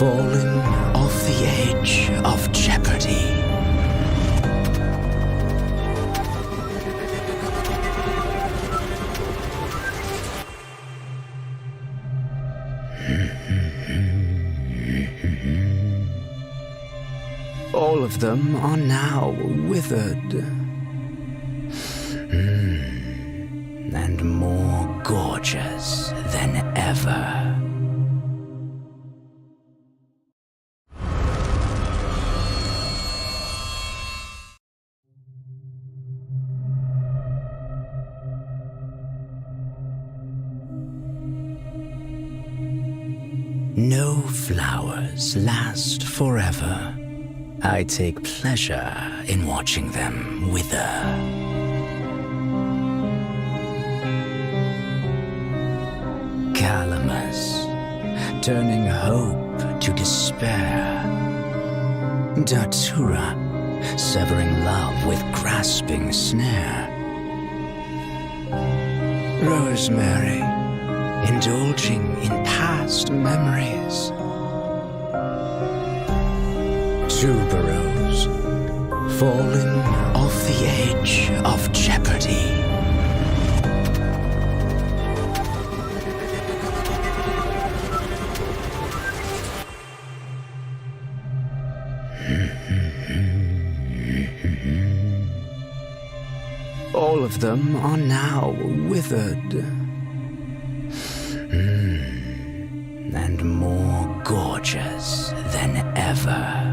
falling off the edge of jeopardy. All of them are now withered. And more gorgeous than ever. No flowers last forever. I take pleasure in watching them wither. Calamus, turning hope to despair. Datura, severing love with grasping snare. Rosemary, indulging in past memories. Tuberose, falling off the edge of jeopardy. All of them are now withered. And more gorgeous than ever.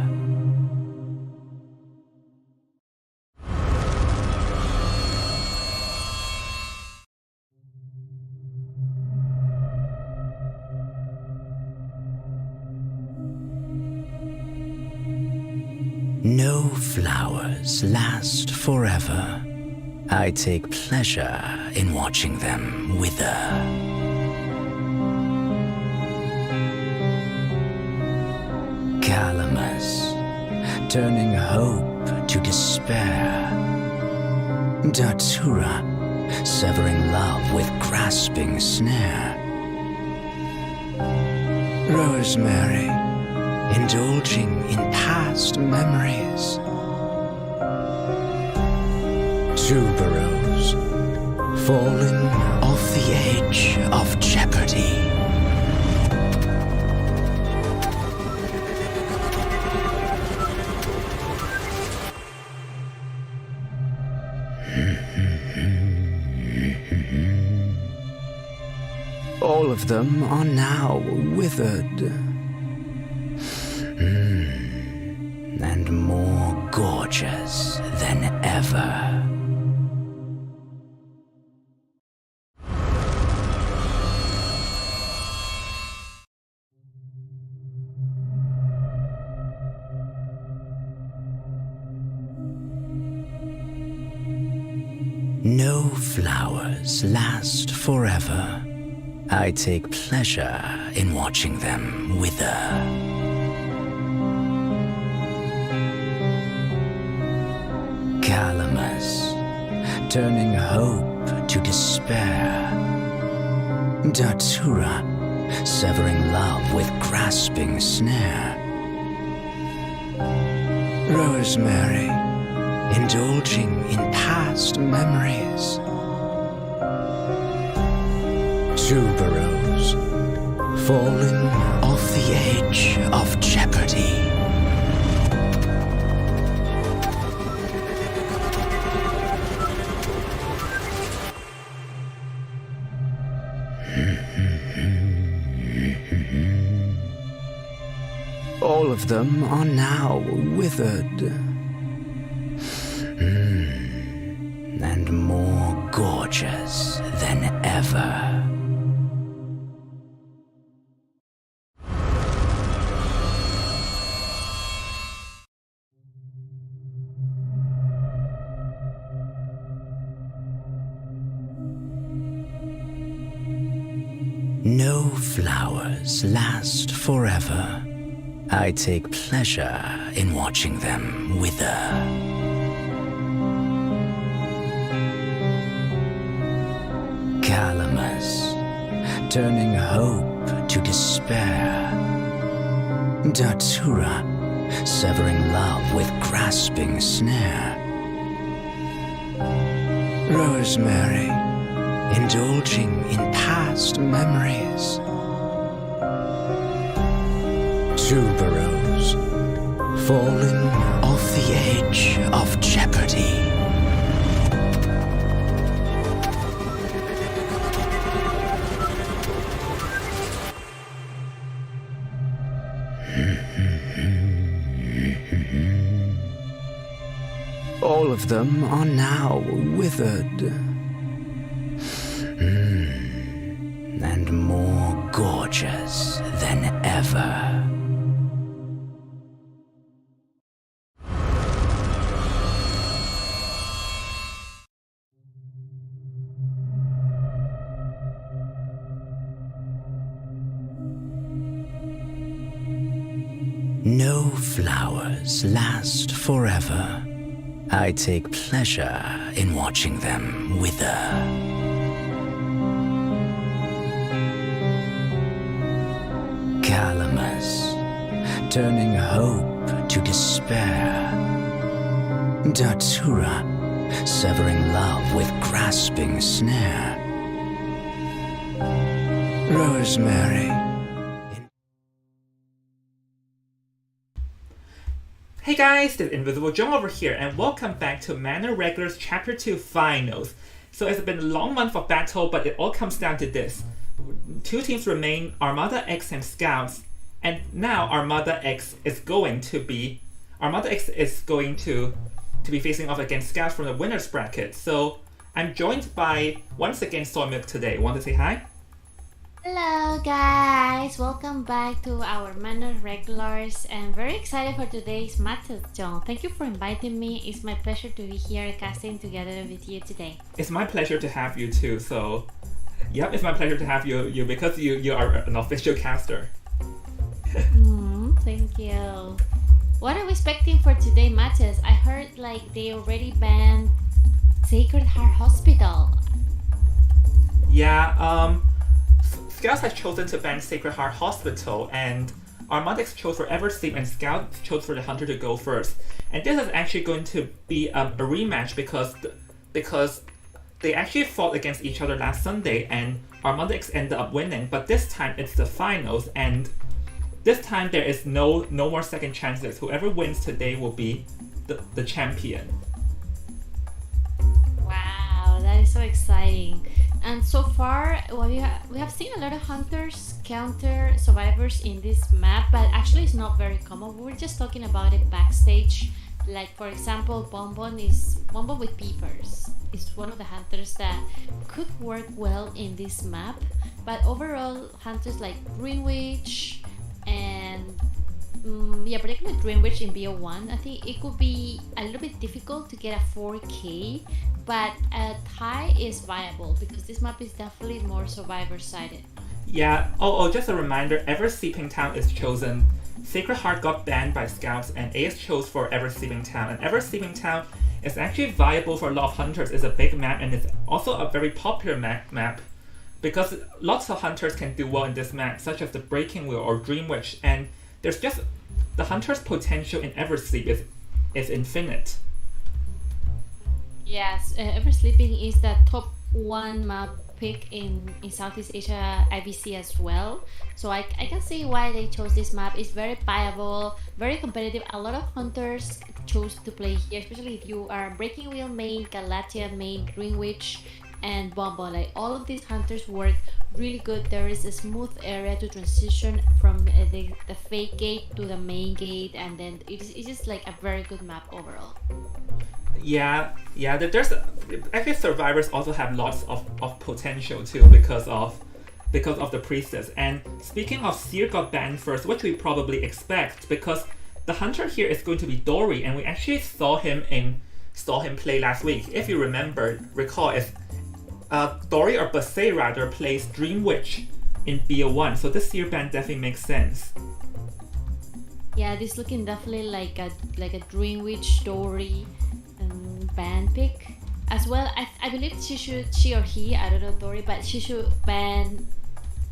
No flowers last forever. I take pleasure in watching them wither. Calamus, turning hope to despair. Datura, severing love with grasping snare. Rosemary, indulging in past memories. Tuberose, falling off the edge of jeopardy. All of them are now withered. And more gorgeous than ever. No flowers last forever. I take pleasure in watching them wither. Calamus, turning hope to despair. Datura, severing love with grasping snare. Rosemary, indulging in past memories. Tuberose, falling off the edge of jeopardy. All of them are now withered. And more gorgeous than ever. No flowers last forever. I take pleasure in watching them wither. Calamus, turning hope to despair. Datura, severing love with grasping snare. Rosemary, indulging in past memories. Tuberose, falling off the edge of jeopardy. All of them are now withered. And more gorgeous than ever. No flowers last forever. I take pleasure in watching them wither. Calamus, turning hope to despair. Datura, severing love with grasping snare. Rosemary. Hey guys, this is Invisible John over here, and welcome back to Manor Regulars Chapter 2 Finals. So it's been a long month of battle, but it all comes down to this. Two teams remain, ArmadaX and Scouts, and now ArmadaX is going to be facing off against Scouts from the winner's bracket. So I'm joined by, once again, Soymilk today. Want to say hi? Hello guys, welcome back to our Manor Regulars, and very excited for today's matches, John. Thank you for inviting me. It's my pleasure to be here casting together with you today. It's my pleasure to have you too. So, yep, it's my pleasure to have you because you are an official caster. Thank you. What are we expecting for today's matches? I heard they already banned Sacred Heart Hospital. Yeah, Scouts has chosen to ban Sacred Heart Hospital, and ArmadaX chose for Eversleep, and Scouts chose for the Hunter to go first. And this is actually going to be a rematch because they actually fought against each other last Sunday, and ArmadaX ended up winning. But this time it's the finals, and this time there is no more second chances. Whoever wins today will be the champion. Wow, that is so exciting. And so far, we have seen a lot of hunters counter survivors in this map, but actually it's not very common. We were just talking about it backstage. Like, for example, Bonbon with Peepers is one of the hunters that could work well in this map. But overall, hunters like Greenwich and particularly Greenwich in BO1, I think it could be a little bit difficult to get a 4K, but a tie is viable because this map is definitely more survivor-sided. Yeah, just a reminder, Ever Sleeping Town is chosen. Sacred Heart got banned by Scouts, and AS chose for Ever Sleeping Town. And Ever Sleeping Town is actually viable for a lot of hunters. It's a big map, and it's also a very popular map because lots of hunters can do well in this map, such as the Breaking Wheel or Dream Witch, and there's just the hunter's potential in Eversleep is infinite. Yes, Eversleeping is the top one map pick in Southeast Asia IVC as well. So I can see why they chose this map. It's very viable, very competitive. A lot of hunters chose to play here, especially if you are Breaking Wheel main, Galatia main, Greenwich, and Bonbon. Like, all of these hunters work really good. There is a smooth area to transition from the fake gate to the main gate, and then it's just like a very good map overall. Yeah. There's actually survivors also have lots of potential too because of the priestess. And speaking of, Seer got banned first, which we probably expect because the hunter here is going to be Dory, and we actually saw him play last week. If you recall, if Dory or Basay rather plays Dream Witch in BO1, so this Seer ban definitely makes sense. Yeah, this looking definitely like a Dream Witch Dory ban pick as well. I believe she or he, I don't know Dory, but she should ban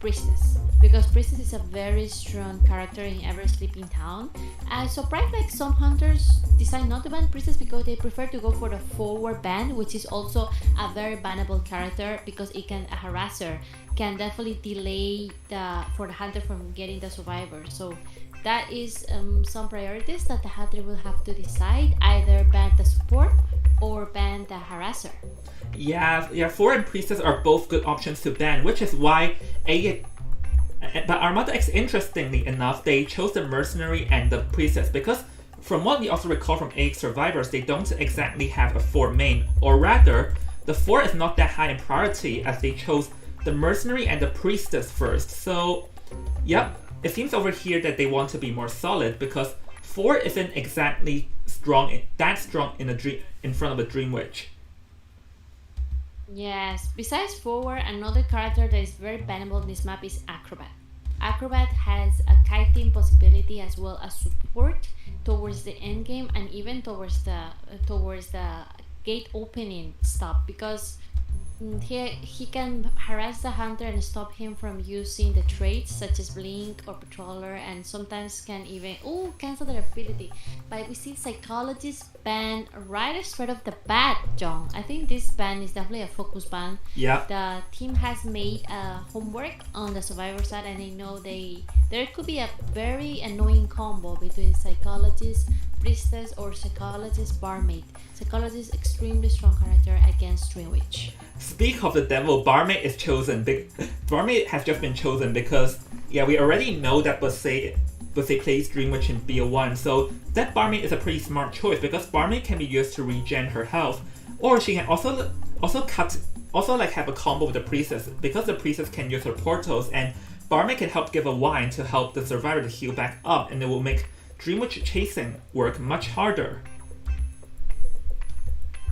Priestess because because Priestess is a very strong character in every sleeping town. I'm surprised like some hunters decide not to ban Priestess because they prefer to go for the forward ban, which is also a very bannable character because a harasser can definitely delay for the hunter from getting the survivor. So that is some priorities that the hunter will have to decide, either ban the support or ban the harasser. Yeah, Forward and Priestess are both good options to ban, which is why but ArmadaX, interestingly enough, they chose the Mercenary and the Priestess because from what we also recall from AX Survivors, they don't exactly have a 4 main, or rather, the 4 is not that high in priority as they chose the Mercenary and the Priestess first. So, yep, it seems over here that they want to be more solid because 4 isn't exactly that strong in front of a Dream Witch. Yes, besides Forward, another character that is very bannable in this map is Acrobat. Acrobat has a kiting possibility as well as support towards the end game and even towards the gate opening stop, because he can harass the hunter and stop him from using the traits such as blink or patroller, and sometimes can even cancel their ability. But we see psychologist ban right straight off the bat, John. I think this ban is definitely a focus ban. Yeah. The team has made homework on the survivor side, and they know there could be a very annoying combo between psychologist Priestess or psychologist barmaid. Psychologist extremely strong character against Dream Witch. Speak of the devil, barmaid is chosen. Barmaid has just been chosen because we already know that Bose plays Dream Witch in BO1, so that barmaid is a pretty smart choice because barmaid can be used to regen her health, or she can also have a combo with the priestess because the priestess can use her portals, and barmaid can help give a wine to help the survivor to heal back up, and it will make Dream Witch chasing work much harder.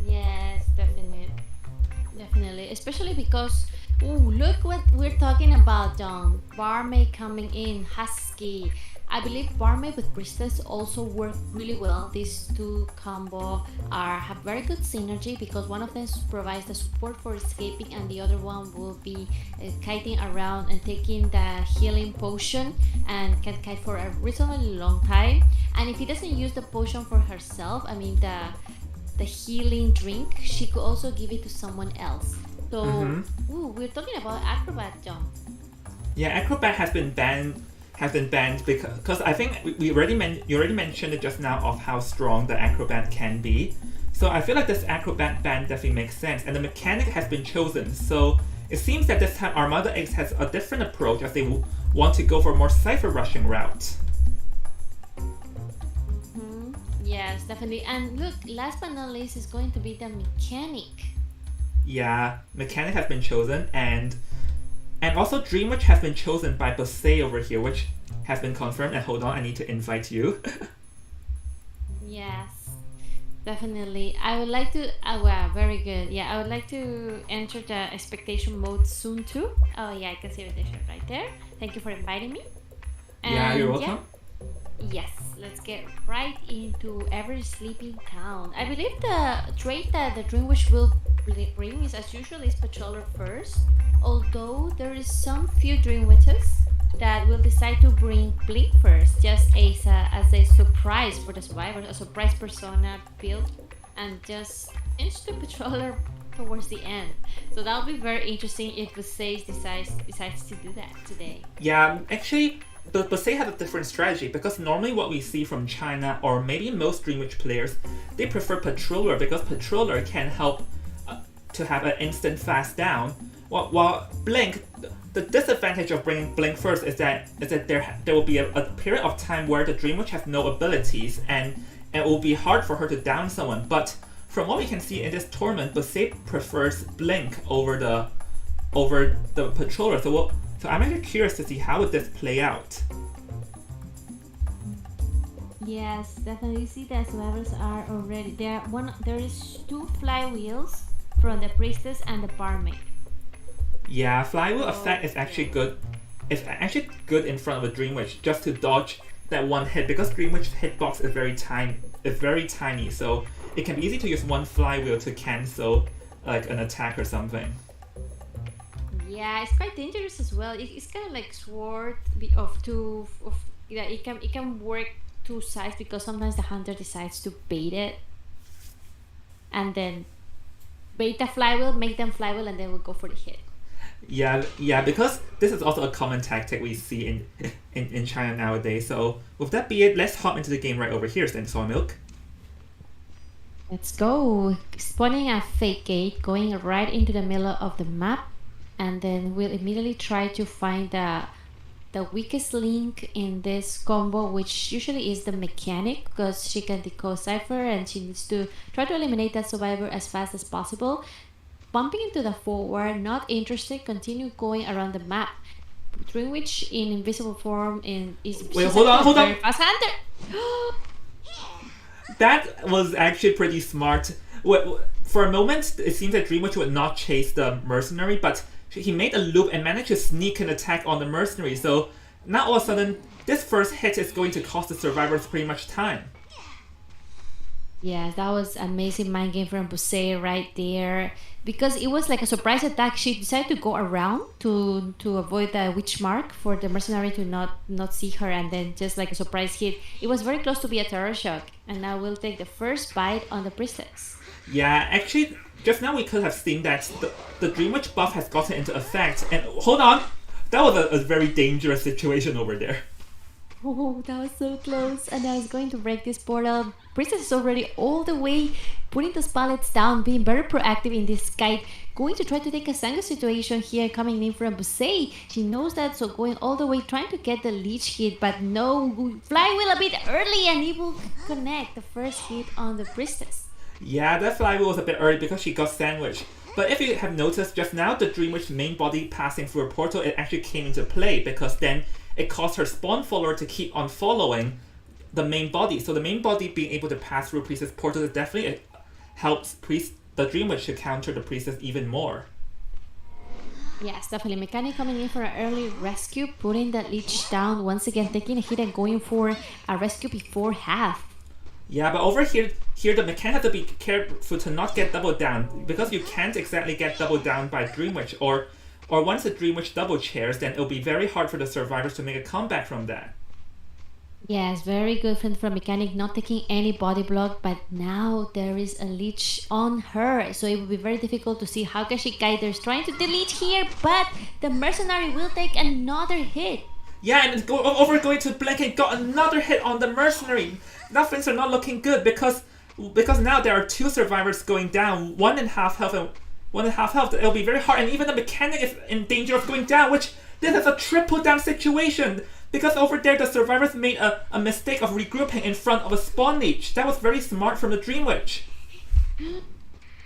Yes, definitely, especially because look what we're talking about, John. Barmaid coming in, Husky. I believe Barmaid with Priestess also work really well. These two combo have very good synergy because one of them provides the support for escaping and the other one will be kiting around and taking the healing potion and can kite for a reasonably long time. And if he doesn't use the potion for herself, I mean the healing drink, she could also give it to someone else. So we're talking about Acrobat, John. Yeah, Acrobat has been banned because I think you already mentioned it just now of how strong the Acrobat can be. So I feel like this Acrobat ban definitely makes sense, and the mechanic has been chosen. So it seems that this time ArmadaX has a different approach as they want to go for a more cipher rushing route. Yes, definitely. And look, last but not least is going to be the mechanic. Yeah, mechanic has been chosen, and also Dream Witch has been chosen by Bose over here, which has been confirmed. And hold on, I need to invite you. Yes, definitely. I would like to. Very good. Yeah, I would like to enter the expectation mode soon too. Oh yeah, I can see the shirt right there. Thank you for inviting me. And you're welcome. Yes, let's get right into every sleeping town. I believe the trait that the Dream Witch will bring is as usual is Patroller first, although there is some few Dream Witches that will decide to bring Blink first, just as a surprise for the survivors, a surprise persona build, and just inch the Patroller towards the end. So that'll be very interesting if Bose decides to do that today. Yeah, actually, but Bose has a different strategy because normally what we see from China or maybe most Dream Witch players, they prefer Patroller because Patroller can help to have an instant fast down. While Blink, the disadvantage of bringing Blink first is that there will be a period of time where the Dream Witch has no abilities and it will be hard for her to down someone. But from what we can see in this tournament, Bose prefers Blink over the Patroller. So I'm actually curious to see how would this play out. Yes, definitely see that survivors are already there. There is 2 flywheels from the Priestess and the Barmaid. Yeah, flywheel effect is actually good. It's actually good in front of a Dream Witch just to dodge that one hit because Dream Witch hitbox is very tiny, so it can be easy to use one flywheel to cancel like an attack or something. Yeah, it's quite dangerous as well. It's kind of like sword of two of yeah. It can work two sides because sometimes the hunter decides to bait it and then bait the flywheel, make them flywheel, and then we'll go for the hit. Yeah, because this is also a common tactic we see in China nowadays. So with that be it, let's hop into the game right over here, then Soy Milk. Let's go. Spawning a fake gate, going right into the middle of the map, and then we'll immediately try to find the weakest link in this combo, which usually is the mechanic, because she can decode cipher and she needs to try to eliminate that survivor as fast as possible. Bumping into the forward, not interested, continue going around the map. During which in invisible form is Wait, hold on. Fast hunter. That was actually pretty smart. For a moment, it seems that Dreamwitch would not chase the mercenary, but he made a loop and managed to sneak an attack on the mercenary. So now all of a sudden, this first hit is going to cost the survivors pretty much time. Yeah, that was amazing mind game from Busei right there. Because it was like a surprise attack. She decided to go around to avoid the witch mark for the mercenary to not see her, and then just like a surprise hit. It was very close to be a terror shock. And now we'll take the first bite on the priestess. Yeah, actually, just now we could have seen that the Dreamwitch buff has gotten into effect. And hold on, that was a very dangerous situation over there. Oh, that was so close. And I was going to break this portal. Princess is already all the way putting those pallets down, being very proactive in this kite. Going to try to take a Sango situation here, coming in from Busei. She knows that, so going all the way, trying to get the leech hit, but no. Flywheel a bit early, and it will connect the first hit on the priestess. Yeah, that flywheel was a bit early because she got sandwiched. But if you have noticed just now, the Dreamwitch main body passing through a portal, it actually came into play because then it caused her spawn follower to keep on following the main body. So the main body being able to pass through Priestess portal definitely helps the Dreamwitch to counter the Priestess even more. Yes, definitely. Mechanic coming in for an early rescue, putting that leech down, once again taking a hit and going for a rescue before half. Yeah, but over here the mechanic has to be careful to not get doubled down, because you can't exactly get doubled down by Dreamwitch, or once the Dreamwitch double chairs, then it'll be very hard for the survivors to make a comeback from that. Yes, very good from mechanic, not taking any body block, but now there is a leech on her, so it will be very difficult to see how can she guide. There's trying to delete here, but the mercenary will take another hit. Yeah, and going to blink and got another hit on the mercenary. Now things are not looking good because now there are two survivors going down, 1.5 health and 1.5 health. It'll be very hard, and even the mechanic is in danger of going down, which this is a triple down situation. Because over there the survivors made a mistake of regrouping in front of a spawn leech. That was very smart from the Dreamwitch.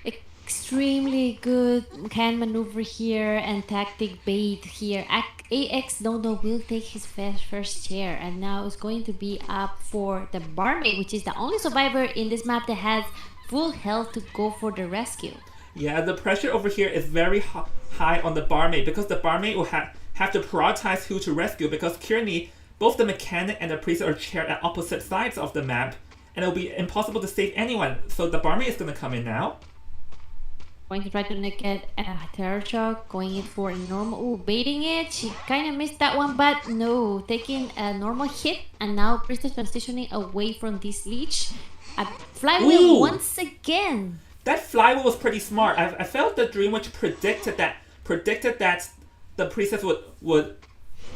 Extremely good hand maneuver here and tactic bait here. AX Dodo will take his first chair, and now it's going to be up for the barmaid, which is the only survivor in this map that has full health to go for the rescue. Yeah, the pressure over here is very high on the barmaid, because the barmaid will have to prioritize who to rescue, because currently both the mechanic and the priest are chaired at opposite sides of the map, and it'll be impossible to save anyone. So the barmaid is going to come in now. Going to try to get a terror shock, going in for a normal. Ooh, baiting it. She kind of missed that one, but no, taking a normal hit, and now priestess transitioning away from this leech. A flywheel once again. That flywheel was pretty smart. I felt the Dreamwitch predicted that the priestess would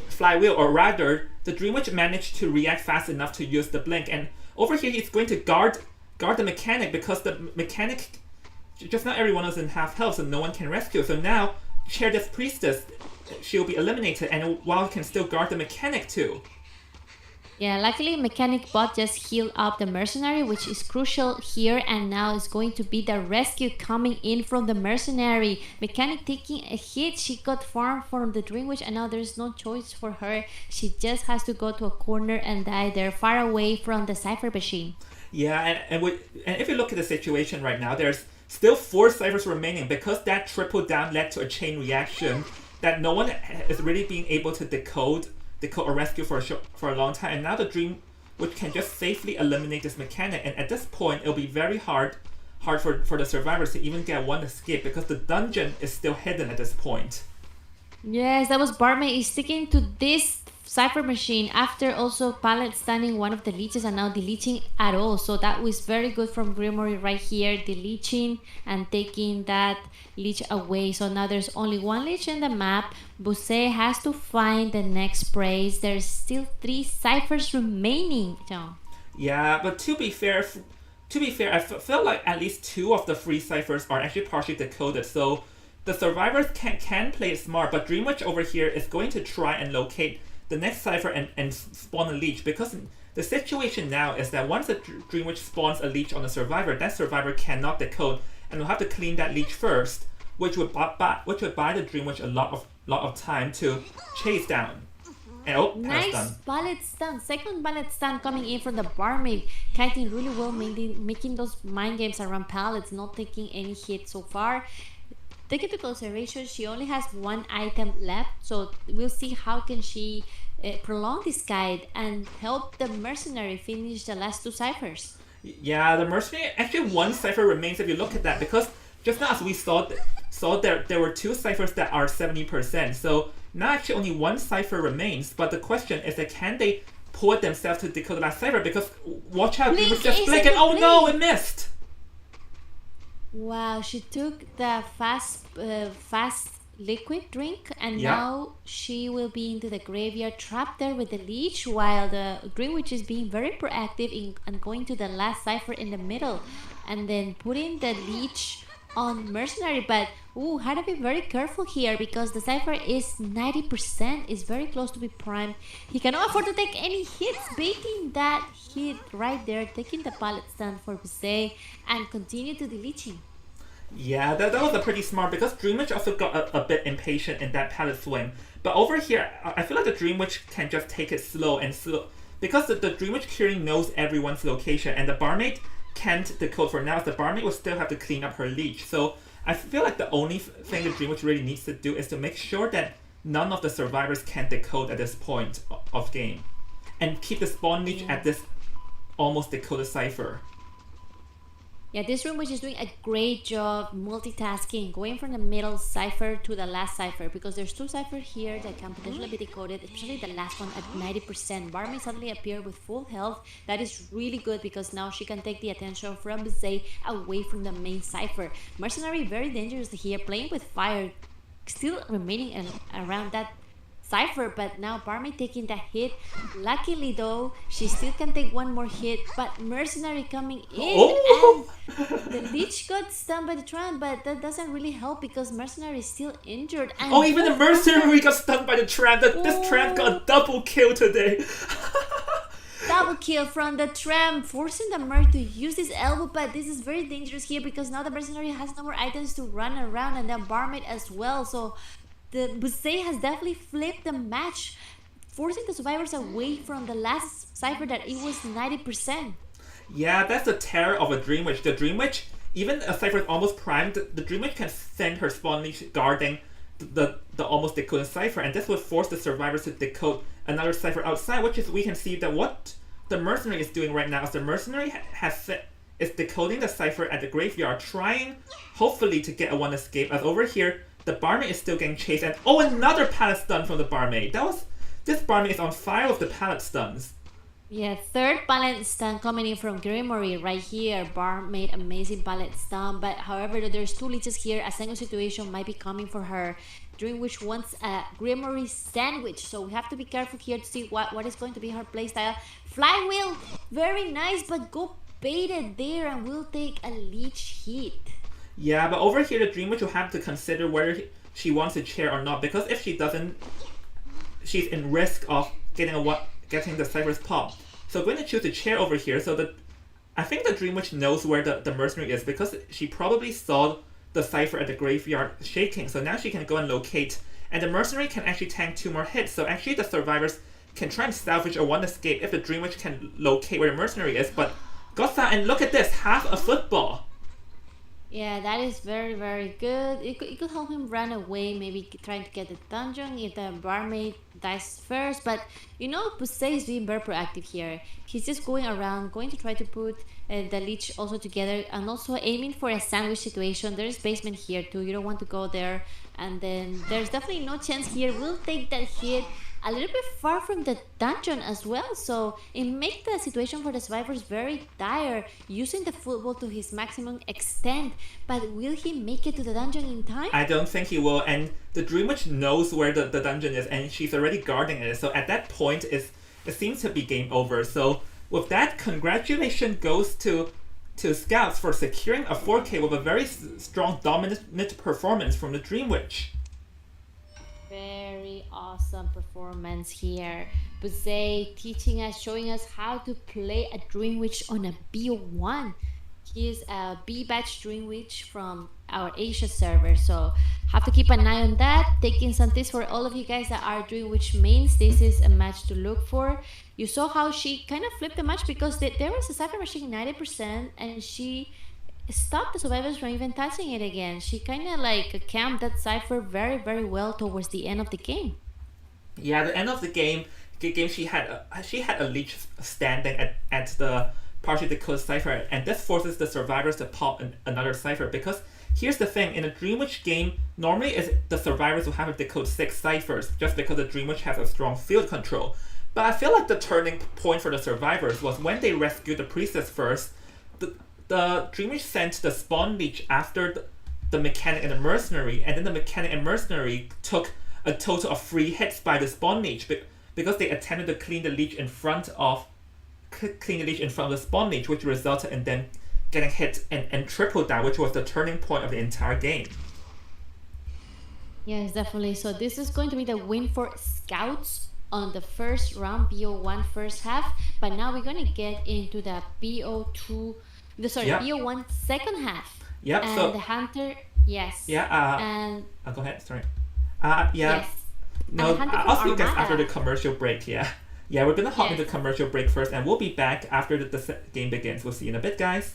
flywheel, or rather, the Dreamwitch managed to react fast enough to use the blink. And over here, he's going to guard the mechanic, because the mechanic, just not everyone is in half health, so no one can rescue. So now, chair this priestess, she'll be eliminated, and while can still guard the mechanic too. Yeah, luckily mechanic bot just healed up the mercenary, which is crucial here, and now it's going to be the rescue coming in from the mercenary. Mechanic taking a hit, she got farmed from the Dreamwitch, and now there's no choice for her. She just has to go to a corner and die there, far away from the cipher machine. Yeah, and if you look at the situation right now, there's still 4 ciphers remaining, because that triple down led to a chain reaction that no one is really being able to decode a rescue for a long time, and now the Dreamwitch can just safely eliminate this mechanic, and at this point it'll be very hard for the survivors to even get one escape, because the dungeon is still hidden at this point. Yes, that was Barmaid is sticking to this cipher machine after also pallet standing one of the leeches and now deleting at all. So that was very good from Grimory right here, deleting and taking that leech away. So now there's only one leech in the map. Buse has to find the next praise. There's still 3 ciphers remaining. John. Yeah, but to be fair, I feel like at least 2 of the 3 ciphers are actually partially decoded. So the survivors can play it smart, but Dreamwitch over here is going to try and locate the next cipher and spawn a leech, because the situation now is that once a Dreamwitch spawns a leech on a survivor, that survivor cannot decode and will have to clean that leech first, which would buy the Dreamwitch a lot of time to chase down. And, nice pallet stun. Second pallet stun coming in from the Barmaid. Kiting really well, making those mind games around pallets, not taking any hit so far. Take into consideration she only has 1 item left, so we'll see how can she prolong this guide and help the mercenary finish the last 2 ciphers. Yeah, the mercenary, actually 1 cipher remains if you look at that, because just now as we saw there were 2 ciphers that are 70%, so now actually only 1 cipher remains, but the question is that can they pull it themselves to decode the last cipher, because watch out, it was just blink and oh no, it missed! Wow, she took the fast liquid drink and now she will be into the graveyard trapped there with the leech, while the Greenwich is being very proactive and going to the last cipher in the middle and then putting the leech on mercenary. But had to be very careful here because the cipher is 90%, is very close to be primed. He cannot afford to take any hits, baiting that hit right there, taking the pallet stand for Buse and continue to deleting. Yeah, that was a pretty smart, because Dreamwitch also got a bit impatient in that pallet swing. But over here, I feel like the Dreamwitch can just take it slow, because the Dreamwitch clearly knows everyone's location, and the Barmaid can't decode for now, as the Barmaid will still have to clean up her leech. So I feel like the only thing the Dreamwitch really needs to do is to make sure that none of the survivors can decode at this point of game, and keep the spawn leech at this almost decoded cipher. Yeah, this room which is doing a great job multitasking, going from the middle cipher to the last cipher, because there's 2 ciphers here that can potentially be decoded, especially the last one at 90%. Barmaid suddenly appeared with full health. That is really good because now she can take the attention from Buse away from the main cipher. Mercenary very dangerous here, playing with fire, still remaining around that cipher, but now Barmaid taking that hit. Luckily though, she still can take 1 more hit, but mercenary coming in and the leech got stunned by the tram, but that doesn't really help because mercenary is still injured. And even the mercenary got stunned by the tram. This tram got a double kill today. Double kill from the tram, forcing the mer to use this elbow, but this is very dangerous here because now the mercenary has no more items to run around, and then Barmaid as well. So the Buse has definitely flipped the match, forcing the survivors away from the last cipher that it was 90%. Yeah, that's the terror of a Dreamwitch. The Dreamwitch, even a cipher is almost primed, the Dreamwitch can send her spawn leech guarding the almost decoded cipher, and this would force the survivors to decode another cipher outside, which is, we can see that what the mercenary is doing right now is the mercenary is decoding the cipher at the graveyard, trying hopefully to get a 1 escape, as over here the Barmaid is still getting chased, and another pallet stun from the Barmaid. This Barmaid is on fire with the pallet stuns. Yeah, 3rd pallet stun coming in from Grimory right here. Barmaid, amazing pallet stun, but however there's 2 leeches here. A single situation might be coming for her, during which wants a Grimory sandwich. So we have to be careful here to see what is going to be her playstyle. Flywheel, very nice, but go baited there and will take a leech hit. Yeah, but over here the Dreamwitch will have to consider whether she wants a chair or not, because if she doesn't, she's in risk of getting the cipher's pop. So going to choose a chair over here, so I think the Dreamwitch knows where the mercenary is, because she probably saw the cipher at the graveyard shaking, so now she can go and locate, and the mercenary can actually tank 2 more hits, so actually the survivors can try and salvage a 1 escape if the Dreamwitch can locate where the mercenary is, but got that, and look at this, half a football. Yeah, that is very, very good. It could help him run away, maybe trying to get the dungeon if the barmaid dies first. But Pusey is being very proactive here. He's just going around, going to try to put the leech also together and also aiming for a sandwich situation. There's basement here too. You don't want to go there. And then there's definitely no chance here. We'll take that hit a little bit far from the dungeon as well, so it makes the situation for the survivors very dire, using the football to his maximum extent. But will he make it to the dungeon in time? I don't think he will, and the Dream Witch knows where the dungeon is, and she's already guarding it, so at that point, it seems to be game over. So with that, congratulations goes to Scouts for securing a 4K with a very strong dominant performance from the Dream Witch. Very awesome performance here. Pusey teaching us, showing us how to play a Dream Witch on a BO1. He is a B batch Dream Witch from our Asia server, so have to keep an eye on that. Taking some tips for all of you guys that are Dream Witch mains. This is a match to look for. You saw how she kind of flipped the match because there was a Cypher machine 90% and she stopped the survivors from even touching it again. She kind of like camped that Cypher very, very well towards the end of the game. Yeah, at the end of the game, she had a leech standing at the partially decoded Cypher, and this forces the survivors to pop another Cypher, because here's the thing, in a Dream Witch game, normally it's the survivors who have to decode 6 Cyphers, just because the Dream Witch has a strong field control. But I feel like the turning point for the survivors was when they rescued the Priestess first. The Dream Witch sent the Spawn Leech after the Mechanic and the Mercenary, and then the Mechanic and Mercenary took a total of 3 hits by the Spawn Leech because they attempted to clean the Leech in front of the Spawn Leech, which resulted in them getting hit and triple down, which was the turning point of the entire game. Yes, definitely. So this is going to be the win for Scouts on the first round, BO1 first half. But now we're going to get into the BO1 second half. Yep. And so the Hunter, yes. Yeah. And go ahead. Sorry. Yeah. yes. No, I'll see you guys Armada. after the commercial break. Yeah. Yeah, we're gonna hop into commercial break first, and we'll be back after the game begins. We'll see you in a bit, guys.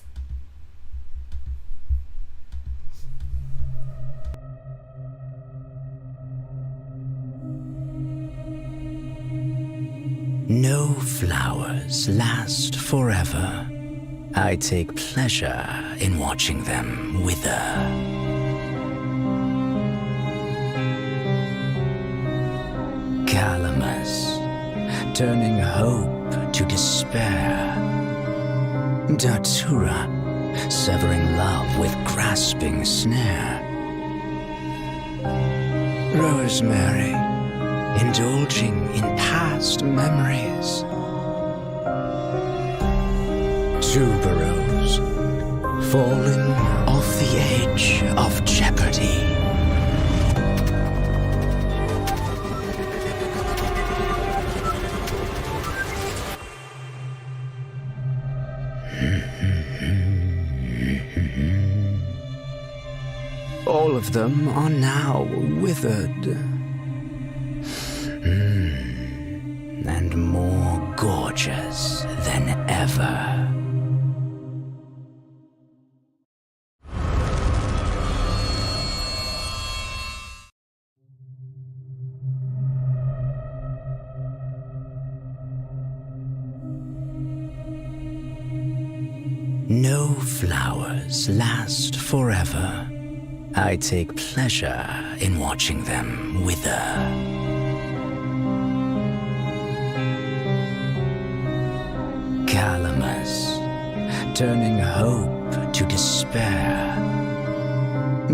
No flowers last forever. I take pleasure in watching them wither. Calamus, turning hope to despair. Datura, severing love with grasping snare. Rosemary, indulging in past memories. Tuberose, falling off the edge of jeopardy. All of them are now withered. And more gorgeous than ever. No flowers last forever. I take pleasure in watching them wither. Calamus, turning hope to despair.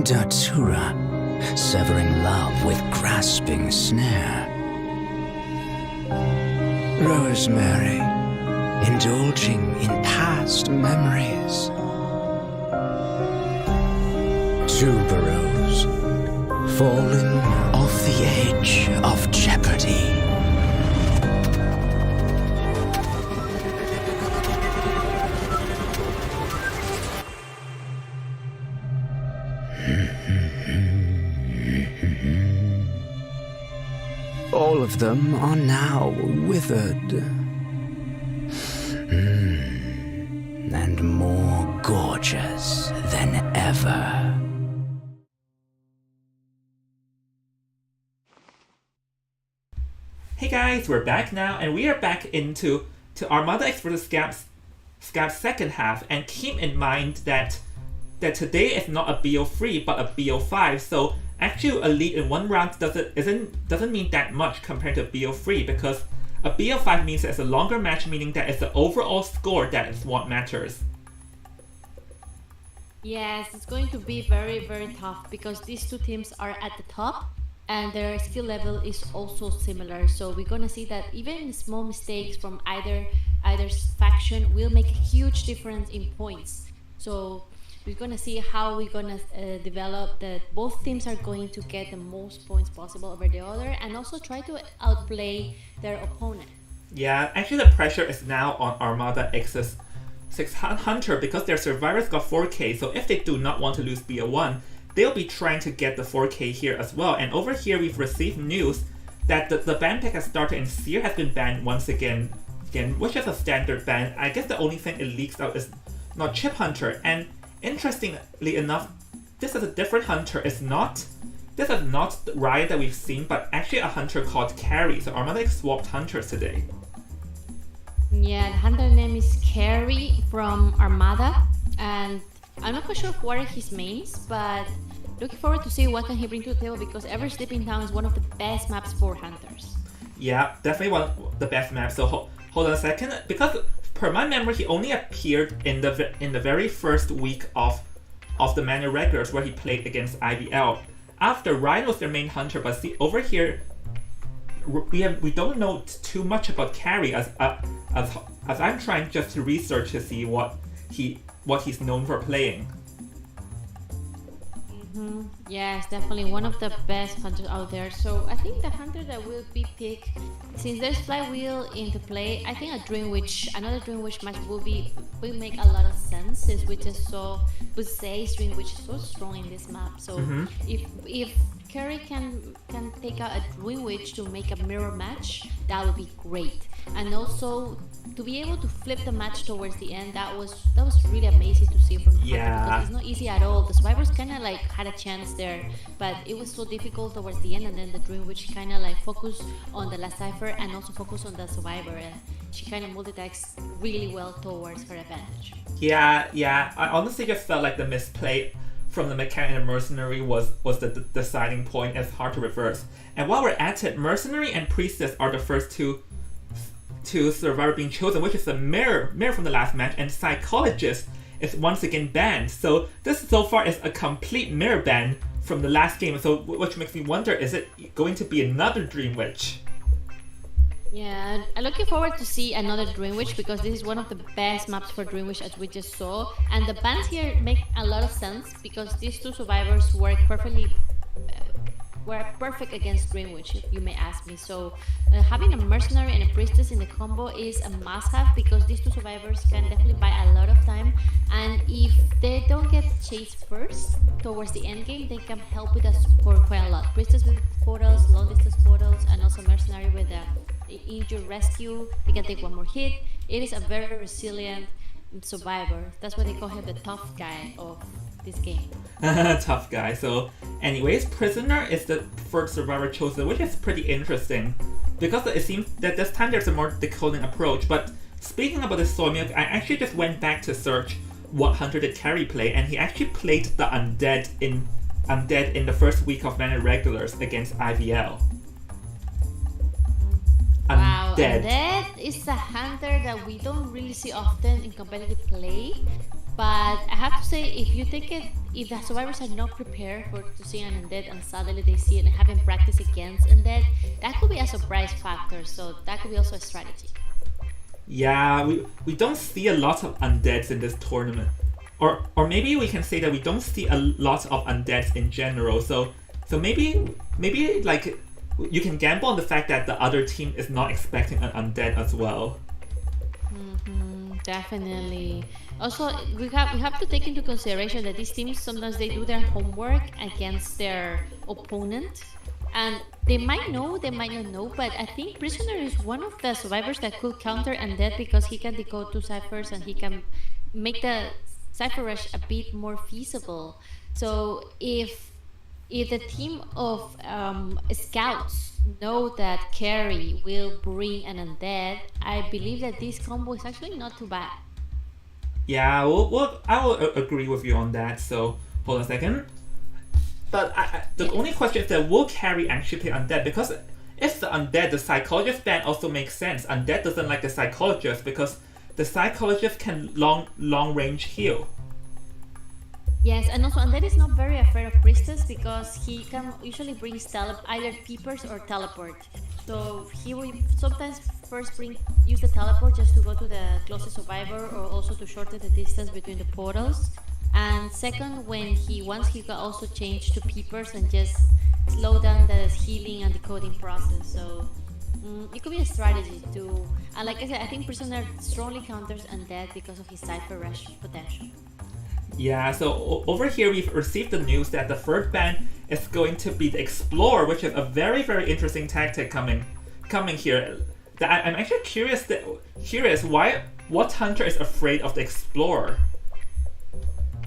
Datura, severing love with grasping snare. Rosemary, indulging in past memories. Tuberose, falling off the edge of jeopardy. All of them are now withered. And more gorgeous than ever. Hey guys, we're back now, and we are back into ArmadaX vs Scouts second half, and keep in mind that today is not a BO3 but a BO5, so actually a lead in one round doesn't mean that much compared to BO3, because a BO5 means it's a longer match, meaning that it's the overall score that is what matters. Yes, it's going to be very, very tough because these two teams are at the top and their skill level is also similar. So we're gonna see that even small mistakes from either faction will make a huge difference in points. So we're gonna see how we're gonna develop that both teams are going to get the most points possible over the other and also try to outplay their opponent. Yeah, actually the pressure is now on ArmadaX's 6 Hunter because their survivors got 4k, so if they do not want to lose BO1, they'll be trying to get the 4k here as well. And over here we've received news that the ban pick has started and Seer has been banned once again, which is a standard ban. I guess the only thing it leaks out is not Chip Hunter, and interestingly enough, this is a different hunter. This is not Riot that we've seen, but actually a hunter called Carry. So ArmadaX swapped hunters today. Yeah, the hunter name is Carry from Armada, and I'm not quite sure what are his mains, but looking forward to see what can he bring to the table because Ever Sleeping Town is one of the best maps for hunters. Yeah, definitely one of the best maps. So hold on a second, because per my memory, he only appeared in the very first week of the Manor Regulars where he played against IVL. After, Ryan was their main hunter, but see over here, we don't know too much about Carry as I'm trying just to research to see what he's known for playing. Yes, definitely one of the best hunters out there. So I think the hunter that will be picked, since there's Flywheel into play, I think another Dream Witch match will make a lot of sense, since we just saw Buse's Dream Witch is so strong in this map. So if Curry can take out a Dream Witch to make a mirror match, that would be great. And also to be able to flip the match towards the end, that was really amazing to see from the hunter, because it's not easy at all. The survivors kind of like had a chance there, but it was so difficult towards the end, and then the Dream Witch kind of like focused on the last cipher and also focused on the survivor, and she kind of multitasked really well towards her advantage. Yeah, I honestly just felt like the misplay from the mechanic and Mercenary was the deciding point. It's hard to reverse. And while we're at it, Mercenary and Priestess are the first two survivor being chosen, which is the mirror from the last match, and Psychologist is once again banned. So this so far is a complete mirror ban from the last game. So which makes me wonder, is it going to be another Dream Witch? Yeah, I'm looking forward to see another Dream Witch because this is one of the best maps for Dream Witch as we just saw, and the bans here make a lot of sense because these two survivors work were perfect against Dream Witch, if you may ask me. So having a Mercenary and a Priestess in the combo is a must-have because these two survivors can definitely buy a lot of time, and if they don't get chased first towards the end game, they can help with us for quite a lot. Priestess with portals, long distance portals, and also Mercenary with the injured rescue. They can take one more hit. It is a very resilient survivor. That's why they call him the tough guy of this game. Tough guy. So anyways, Prisoner is the first survivor chosen, which is pretty interesting because it seems that this time there's a more decoding approach. But speaking about the Somnia, I actually just went back to search what hunter did Carry play, and he actually played the Undead in the first week of Manor Regulars against IVL. Wow, Undead is a hunter that we don't really see often in competitive play. But I have to say, if the survivors are not prepared to see an Undead and suddenly they see it and haven't practiced against Undead, that could be a surprise factor. So that could be also a strategy. Yeah, we don't see a lot of Undeads in this tournament, or maybe we can say that we don't see a lot of Undeads in general. So maybe like you can gamble on the fact that the other team is not expecting an Undead as well. Definitely. Also, we have to take into consideration that these teams sometimes they do their homework against their opponent, and they might know, they might not know, but I think Prisoner is one of the survivors that could counter Undead because he can decode two ciphers and he can make the Cypher Rush a bit more feasible. So if the team of scouts know that carry will bring an undead, I believe that this combo is actually not too bad. Yeah, well, I will agree with you on that. So hold on a second. But the only question is that will carry actually play undead? Because if the undead, the psychologist ban also makes sense. Undead doesn't like the psychologist because the psychologist can long range heal. Yes, and also Undead is not very afraid of Priestess because he can usually bring either peepers or teleport. So he will sometimes first use the teleport just to go to the closest survivor or also to shorten the distance between the portals. And second, once he can also change to peepers and just slow down the healing and decoding process. So it could be a strategy too. And like I said, I think Prisoner strongly counters Undead because of his Cypher Rush potential. Yeah, so over here we've received the news that the third ban is going to be the Explorer, which is a very, very interesting tactic coming here. That I'm actually curious what hunter is afraid of the Explorer.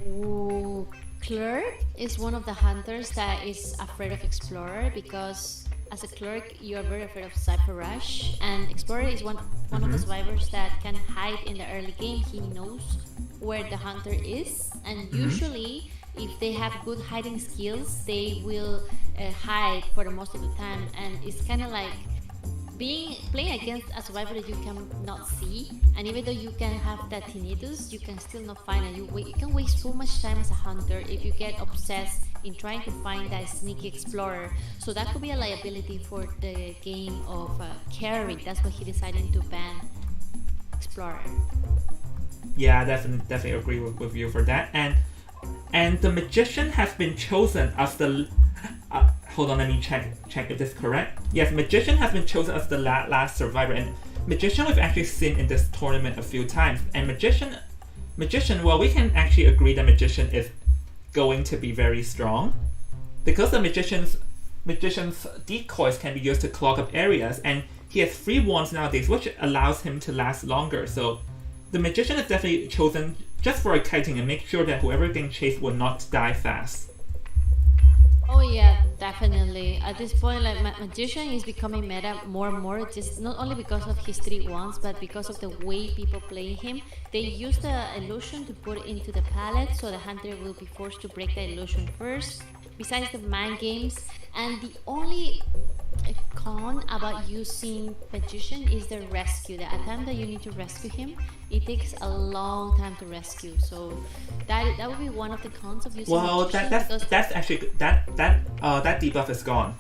Ooh, Clerk is one of the hunters that is afraid of Explorer because as a clerk you are very afraid of Cypher Rush, and Explorer is one of the survivors that can hide in the early game. He knows where the hunter is, and usually if they have good hiding skills they will hide for the most of the time, and it's kind of like playing against a survivor that you cannot see, and even though you can have that tinnitus, you can still not find it. You can waste so much time as a hunter if you get obsessed in trying to find that sneaky explorer. So that could be a liability for the game of carry. That's why he decided to ban explorer. Yeah, definitely agree with you for that. And the magician has been chosen as the hold on, let me check if this is correct. Yes, magician has been chosen as the last survivor, and magician we've actually seen in this tournament a few times. And magician, well, we can actually agree that magician is going to be very strong because the magician's decoys can be used to clog up areas, and he has 3 wands nowadays, which allows him to last longer. So the magician is definitely chosen just for kiting and make sure that whoever getting chased will not die fast. Oh yeah, definitely. At this point, like magician is becoming meta more and more. Just not only because of his 3 wands, but because of the way people play him. They use the illusion to put into the palette, so the hunter will be forced to break the illusion first. Besides the mind games, and the only con about using magician is the rescue. The time that you need to rescue him, it takes a long time to rescue. So that would be one of the cons of using magician. Well, that's actually that debuff is gone.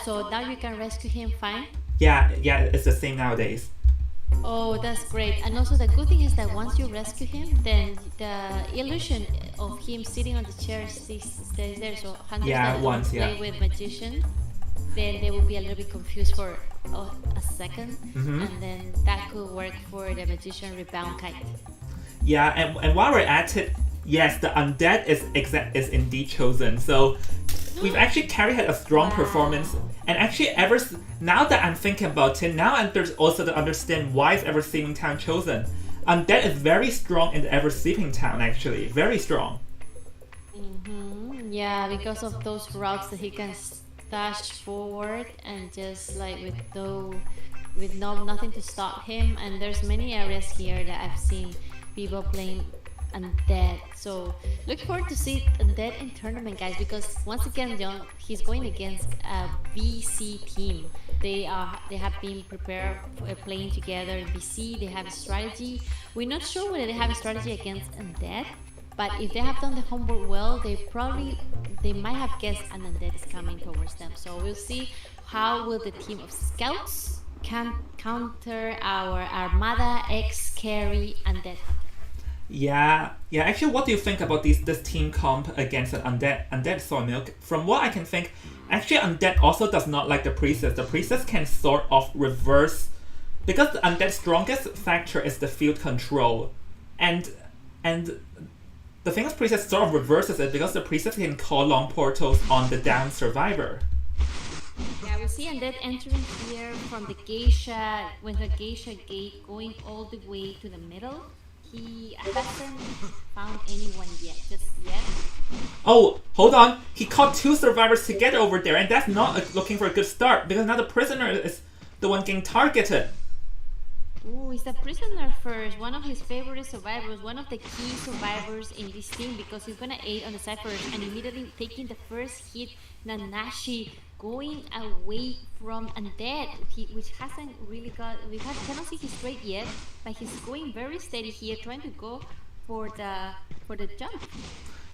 So now you can rescue him fine? Yeah, it's the same nowadays. Oh, that's great. And also the good thing is that once you rescue him, then the illusion of him sitting on the chair stays there. So hunters that play with magician, then they will be a little bit confused for a second, and then that could work for the magician rebound kite. Yeah, and while we're at it, yes, the undead is indeed chosen. So we've actually Carrie had a strong performance, and actually now that I'm thinking about it, now and there's also to understand why is Ever Sleeping Town chosen. Undead is very strong in the Ever Sleeping Town, actually, very strong. Yeah, because of those routes that he can dash forward and just like with nothing to stop him. And there's many areas here that I've seen people playing Undead, so look forward to see Undead in tournament, guys, because once again he's going against a VC team. They have been prepared for playing together in VC. They have a strategy. We're not sure whether they have a strategy against Undead, but if they have done the homework well, they might have guessed an Undead is coming towards them. So we'll see how will the team of Scouts can counter our ArmadaX carry Undead. Yeah. Actually, what do you think about this team comp against an undead soy milk? From what I can think, actually, undead also does not like the priestess. The priestess can sort of reverse, because the undead's strongest factor is the field control, and the thing is, priestess sort of reverses it because the priestess can call long portals on the down survivor. Yeah, we see Undead entering here from the geisha, with the geisha gate going all the way to the middle. he hasn't found anyone yet, just yet. Oh, hold on. He caught 2 survivors together over there, and that's not looking for a good start because now the prisoner is the one getting targeted. Ooh, he's the prisoner first, one of his favorite survivors, one of the key survivors in this team because he's gonna aid on the ciphers and immediately taking the first hit. Nanashi going away from Undead, which hasn't really got, cannot see his trade yet, but he's going very steady here, trying to go for the jump.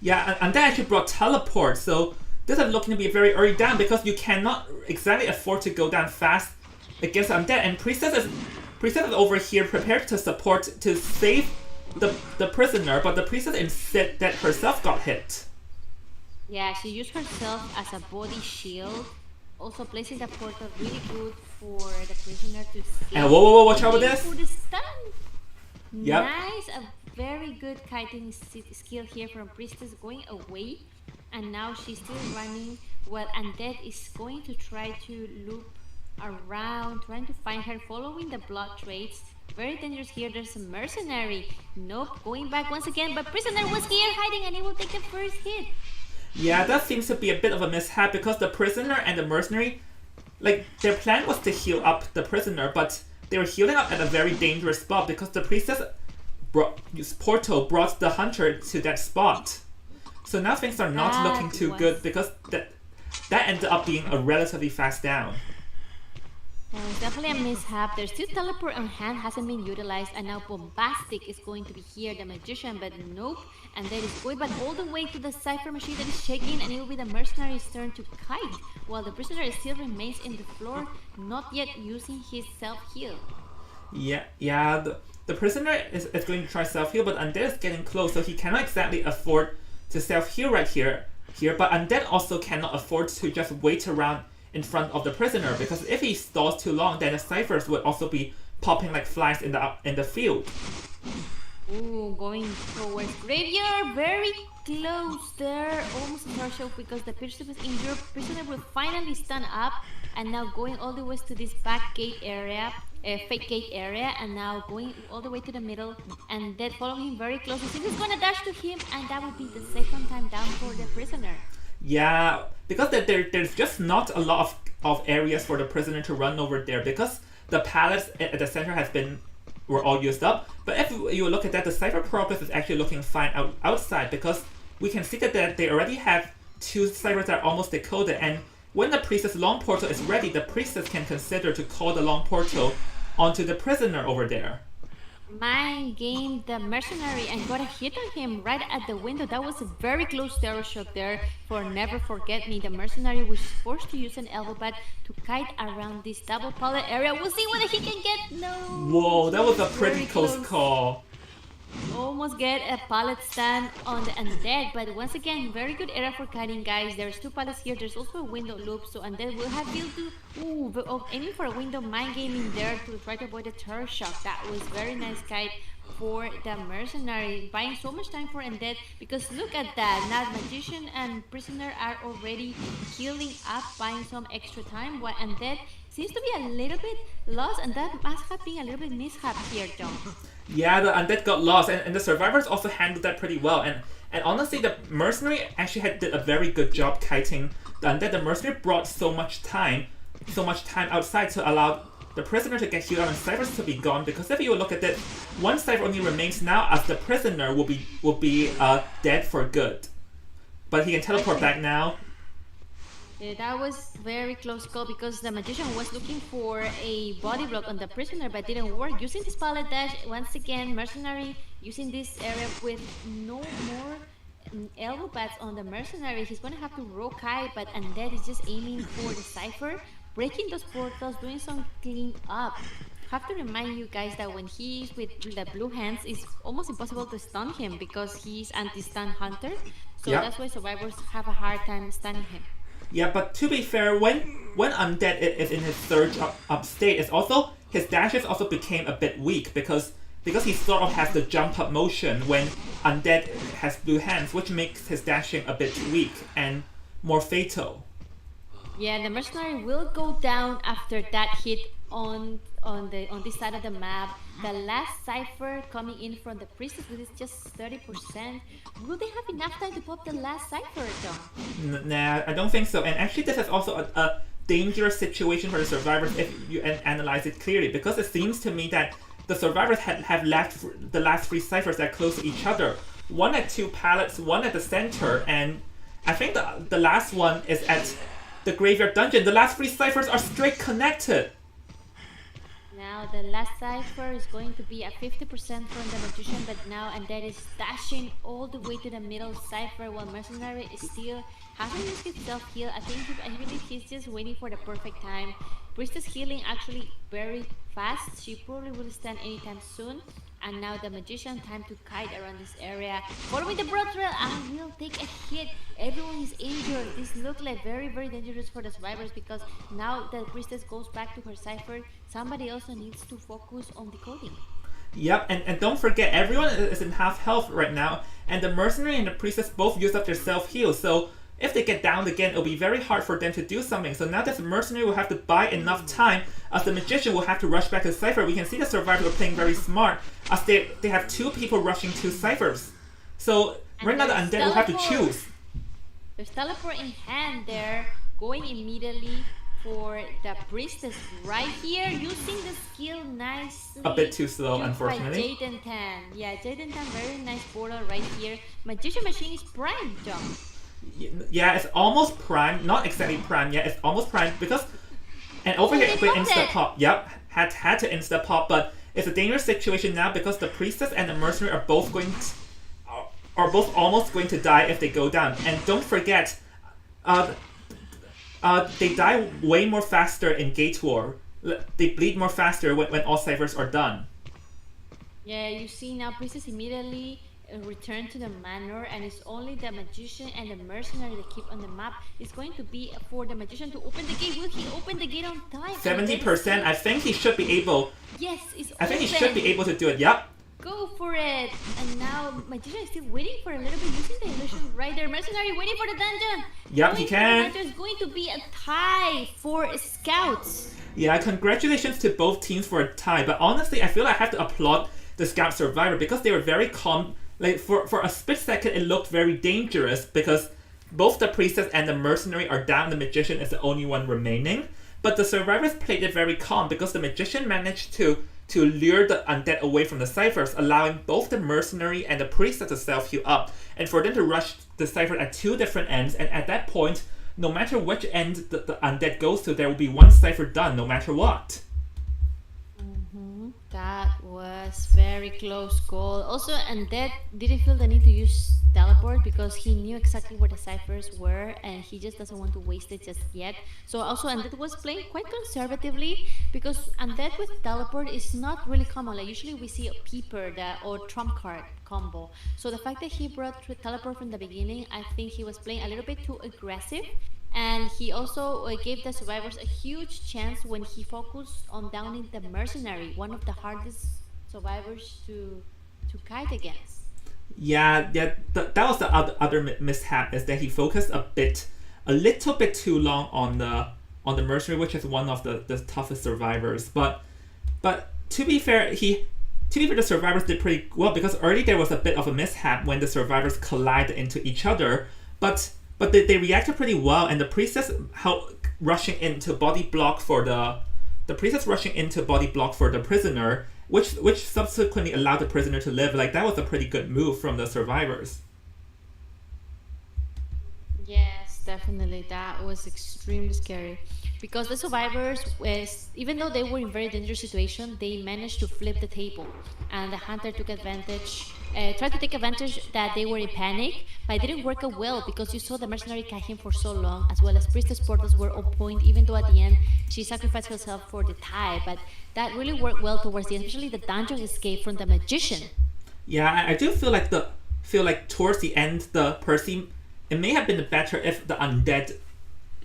Yeah, and that actually brought teleport, so this is looking to be a very early down because you cannot exactly afford to go down fast against Undead, and Priestess is over here prepared to support to save the prisoner, but the Priestess instead that herself got hit. Yeah, she used herself as a body shield, also placing the portal really good for the prisoner to escape. And whoa, watch out with this. For the stun. Yep. Nice, a very good kiting skill here from Priestess going away, and now she's still running while Undead is going to try to loop around, trying to find her, following the blood traits. Very dangerous here. There's a mercenary. Nope, going back once again, but prisoner was here hiding and he will take the first hit. Yeah, that seems to be a bit of a mishap because the prisoner and the mercenary, like, their plan was to heal up the prisoner, but they were healing up at a very dangerous spot because the priestess portal brought the hunter to that spot. So now things are not looking too good because that ended up being a relatively fast down. It's definitely a mishap. There's still teleport on hand, hasn't been utilized, and now Bombastic is going to be here, the magician, but nope. And then it's going back all the way to the cipher machine that is shaking, and it will be the mercenary's turn to kite, while the prisoner still remains in the floor, not yet using his self-heal. Yeah, the prisoner is going to try self-heal, but Undead is getting close, so he cannot exactly afford to self-heal right here. But Undead also cannot afford to just wait around in front of the prisoner, because if he stalls too long, then the ciphers would also be popping like flies in the field. Ooh, going towards graveyard, very close there, almost partial because the prisoner is injured. Prisoner will finally stand up, and now going all the way to this back gate area, fake gate area, and now going all the way to the middle, and then following him very closely. So he's gonna dash to him, and that would be the second time down for the prisoner. Yeah, because there's just not a lot of areas for the prisoner to run over there, because the pallets at the center were all used up. But if you look at that, the cipher progress is actually looking fine outside, because we can see that they already have 2 ciphers that are almost decoded, and when the priestess long portal is ready, the priestess can consider to call the long portal onto the prisoner over there. Mind game the mercenary and got a hit on him right at the window. That was a very close terror shot there for Never Forget Me. The mercenary was forced to use an elbow pad to kite around this double pallet area. We'll see whether he can get... No! Whoa, that was a pretty close call. Almost get a pallet stand on the Undead, but once again, very good area for kiting, guys. There's 2 pallets here. There's also a window loop, so Undead will have built to aiming for a window, mind gaming there to try to avoid a terror shock. That was very nice kite for the mercenary, buying so much time for Undead, because look at that. Now magician and prisoner are already healing up, buying some extra time, while Undead seems to be a little bit lost, and that must have been a little bit mishap here, John. Yeah, the Undead got lost, and the survivors also handled that pretty well. And honestly, the mercenary actually did a very good job kiting the Undead. The mercenary brought so much time outside to allow the prisoner to get healed out and ciphers to be gone. Because if you look at it, 1 cipher only remains now, as the prisoner will be dead for good. But he can teleport back now. Yeah, that was very close call because the magician was looking for a body block on the prisoner, but didn't work. Using this pallet dash, once again, mercenary using this area with no more elbow pads on the mercenary. He's gonna have to roll kite, but Undead is just aiming for the cipher, breaking those portals, doing some clean up. Have to remind you guys that when he's with the blue hands, it's almost impossible to stun him because he's anti-stun hunter. So that's why survivors have a hard time stunning him. Yeah, but to be fair, when Undead is in his surge up state, it's also his dashes also became a bit weak because he sort of has the jump up motion when Undead has blue hands, which makes his dashing a bit weak and more fatal. Yeah, the mercenary will go down after that hit on on this side of the map. The last cipher coming in from the priestess, which is just 30%. Will they have enough time to pop the last cipher, John? Nah, I don't think so. And actually, this is also a dangerous situation for the survivors if you analyze it clearly, because it seems to me that the survivors have left the last 3 ciphers that are close to each other. One at 2 pallets, one at the center, and I think the last one is at the graveyard dungeon. The last 3 ciphers are straight connected. Now the last cipher is going to be at 50% from the magician, but now Undead is dashing all the way to the middle cipher while Mercenary is still hasn't used his self-heal. I believe he's just waiting for the perfect time. Priestess healing actually very fast. She probably will stand anytime soon. And now the magician, time to kite around this area. Following the broad trail, and will take a hit. Everyone is injured. This looks like very, very dangerous for the survivors, because now the priestess goes back to her cipher. Somebody also needs to focus on decoding. Yep, and don't forget, everyone is in half health right now, and the mercenary and the priestess both use up their self-heal, so if they get down again, it'll be very hard for them to do something. So now that the mercenary will have to buy enough time, as the magician will have to rush back to the cipher. We can see the survivors are playing very smart, as they have 2 people rushing 2 ciphers. So right now the undead will have to choose. There's teleport in hand there, going immediately for the priestess right here, using the skill nicely. A bit too slow, unfortunately. Jaden 10. Yeah, Jaden 10, very nice portal right here. Magician machine is prime, John. Yeah, it's almost prime. Not exactly prime yet. It's almost prime because, and over here we insta pop. Yep, had to insta pop, but it's a dangerous situation now because the priestess and the mercenary are both almost going to die if they go down. And don't forget, they die way more faster in Gate War. They bleed more faster when all ciphers are done. Yeah, you see now priestess immediately return to the manor, and it's only the magician and the mercenary that keep on the map. It's going to be for the magician to open the gate. Will he open the gate on time? 70%. I think he should be able. Yes, it's I think he should be able to do it. Yep. Go for it. And now magician is still waiting for a little bit, using the illusion right there. Mercenary waiting for the dungeon. Yep, he can. There's going to be a tie for scouts. Yeah, congratulations to both teams for a tie. But honestly, I feel I have to applaud the scout survivor because they were very calm. Like for a split second, it looked very dangerous because both the priestess and the mercenary are down. The magician is the only one remaining. But the survivors played it very calm because the magician managed to lure the undead away from the ciphers, allowing both the mercenary and the priestess to self-heal up, and for them to rush the cipher at 2 different ends. And at that point, no matter which end the undead goes to, there will be 1 cipher done, no matter what. That was very close call. Also, Undead didn't feel the need to use teleport because he knew exactly where the ciphers were, and he just doesn't want to waste it just yet. So also Undead was playing quite conservatively because Undead with teleport is not really common. Like usually we see a peeper or trump card combo. So the fact that he brought teleport from the beginning, I think he was playing a little bit too aggressive. And he also gave the survivors a huge chance when he focused on downing the mercenary, one of the hardest survivors to kite against. Yeah, that was the other mishap, is that he focused a little bit too long on the mercenary, which is one of the toughest survivors. But to be fair, the survivors did pretty well because early there was a bit of a mishap when the survivors collided into each other, but they reacted pretty well, and the priestess rushing into body block for the prisoner, which subsequently allowed the prisoner to live. Like that was a pretty good move from the survivors. Yes, definitely. That was extremely scary. Because the survivors, even though they were in very dangerous situation, they managed to flip the table. And the hunter took advantage, tried to take advantage that they were in panic, but it didn't work out well because you saw the mercenary kite him for so long, as well as priestess portals were on point, even though at the end she sacrificed herself for the tie. But that really worked well towards the end, especially the dungeon escape from the magician. Yeah, I do feel like towards the end, the Percy, it may have been better if the undead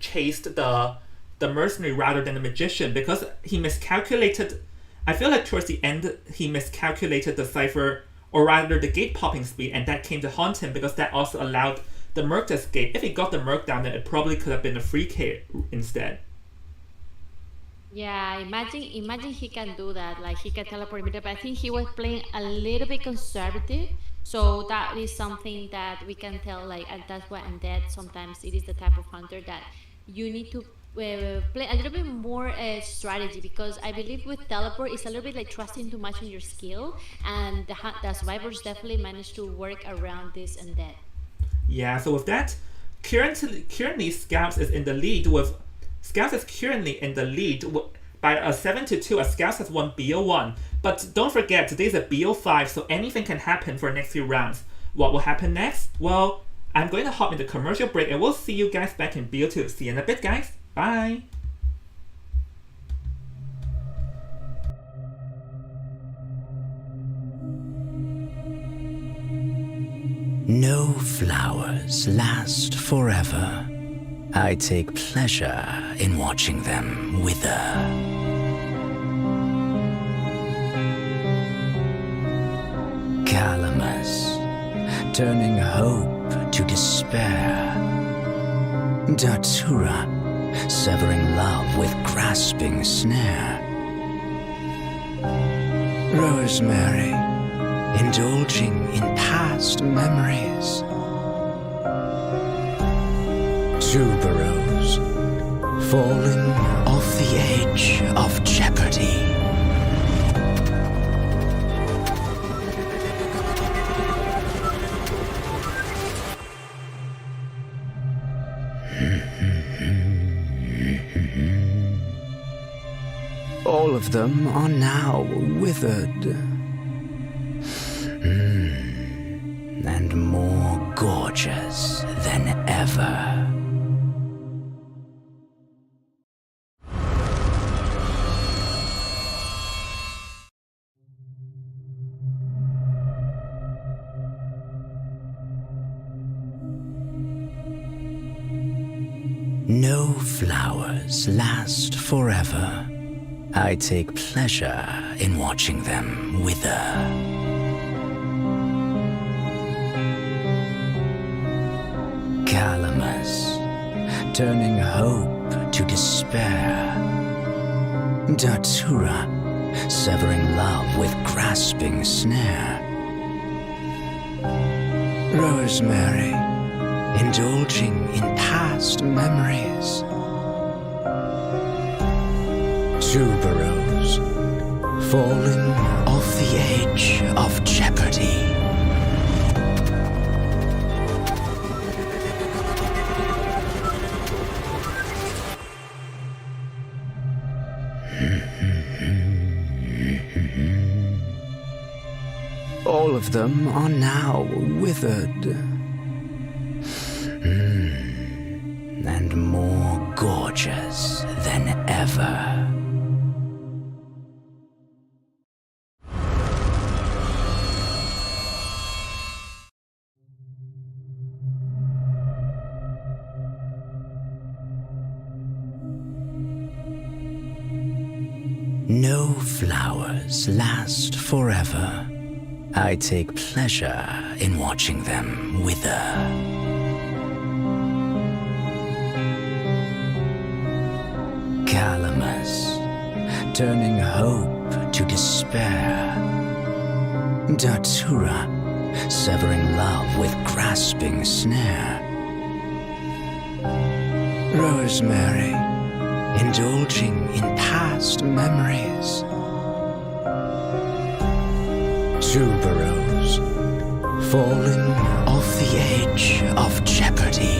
chased the mercenary rather than the magician, because he miscalculated. I feel like towards the end he miscalculated the cipher, or rather the gate popping speed, and that came to haunt him because that also allowed the merc to escape. If he got the merc down, then it probably could have been a free K instead. Yeah, imagine he can do that. Like he can teleport immediately. But I think he was playing a little bit conservative. So that is something that we can tell. Like, and that's why undead sometimes it is the type of hunter that you need to play a little bit more strategy, because I believe with teleport it's a little bit like trusting too much in your skill, and the survivors definitely managed to work around this undead. Yeah, so with that, currently Scouts is currently in the lead by a 7-2. As Scouts has won BO1, but don't forget today's a BO5, so anything can happen for next few rounds. What will happen next? Well, I'm going to hop into commercial break, and we'll see you guys back in BO2. See you in a bit, guys. Bye. No flowers last forever. I take pleasure in watching them wither. Calamus, turning hope to despair. Datura, severing love with grasping snare. Rosemary, indulging in past memories. Tuberose, falling off the edge of jeopardy. All of them are now withered. And more gorgeous than ever. No flowers last forever. I take pleasure in watching them wither. Calamus, turning hope to despair. Datura, severing love with grasping snare. Rosemary, indulging in past memories. Tuberose, falling off the edge of jeopardy. All of them are now withered. And more gorgeous than ever. No flowers last forever. I take pleasure in watching them wither. Calamus, turning hope to despair. Datura, severing love with grasping snare. Rosemary, indulging in past memories. Tuberose, falling off the edge of jeopardy.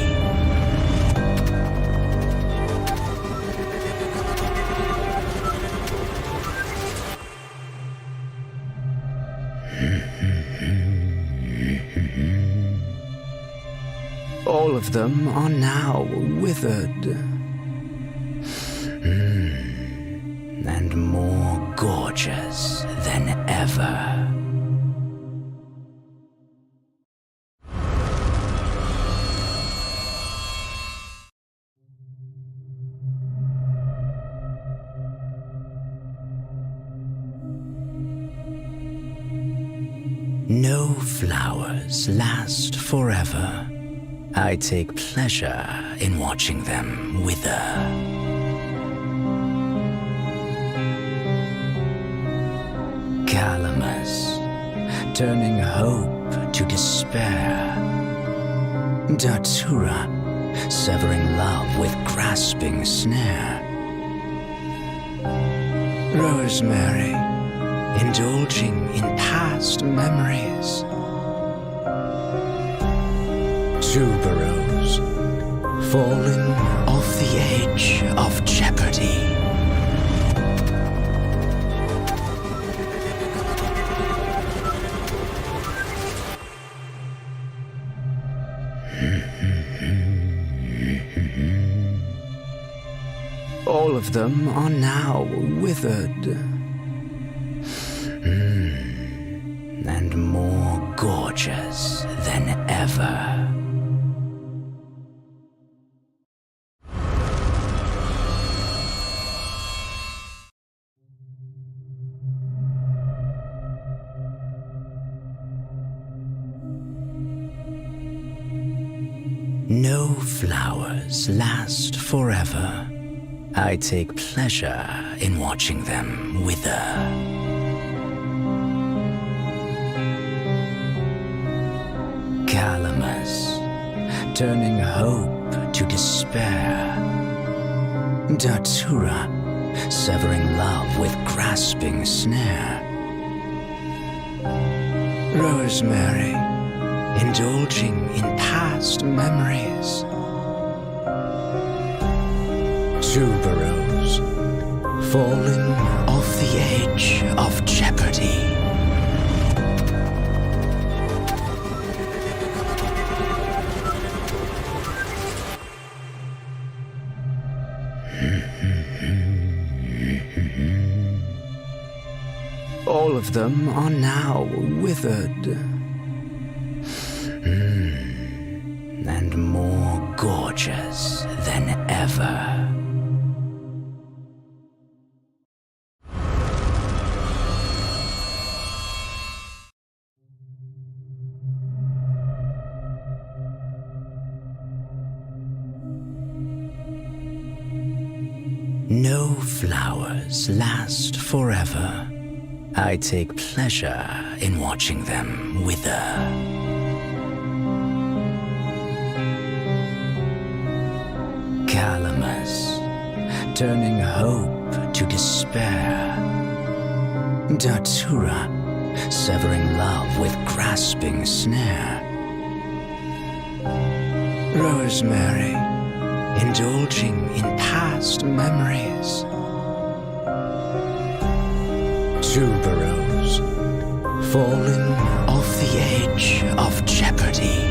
All of them are now withered. And more gorgeous than ever. No flowers last forever. I take pleasure in watching them wither. Calamus, turning hope to despair. Datura, severing love with grasping snare. Rosemary, indulging in past memories. Tuberose, falling off the edge of jeopardy. All of them are now withered. And more gorgeous than ever. No flowers last forever. I take pleasure in watching them wither. Calamus, turning hope to despair. Datura, severing love with grasping snare. Rosemary, indulging in past memories. Tuberose, falling off the edge of jeopardy. All of them are now withered. And more gorgeous than ever. No flowers last forever. I take pleasure in watching them wither. Calamus, turning hope to despair. Datura, severing love with grasping snare. Rosemary, indulging in past memories. Tuberose, falling off the edge of jeopardy.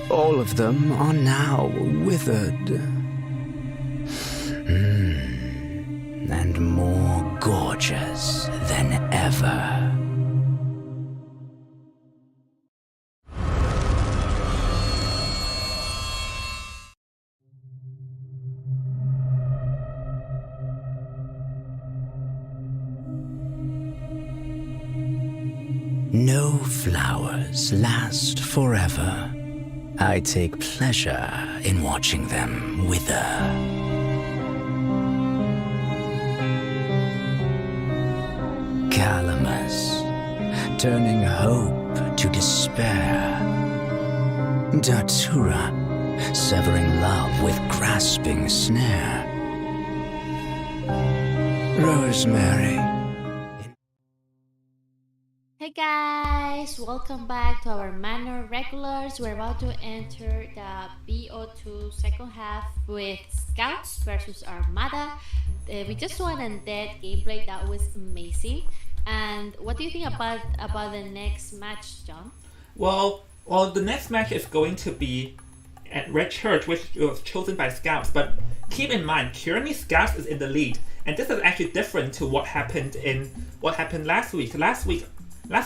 All of them are now withered. And more gorgeous than ever. No flowers last forever. I take pleasure in watching them wither. Calamus, turning hope to despair. Datura, severing love with grasping snare. Rosemary. Hey guys, welcome back to our Manor Regulars. We're about to enter the BO2 second half with Scouts versus Armada. We just saw an undead gameplay that was amazing. And what do you think about the next match, John? Well, the next match is going to be at Red Church, which was chosen by Scouts. But keep in mind, currently Scouts is in the lead, and this is actually different to what happened last week. Last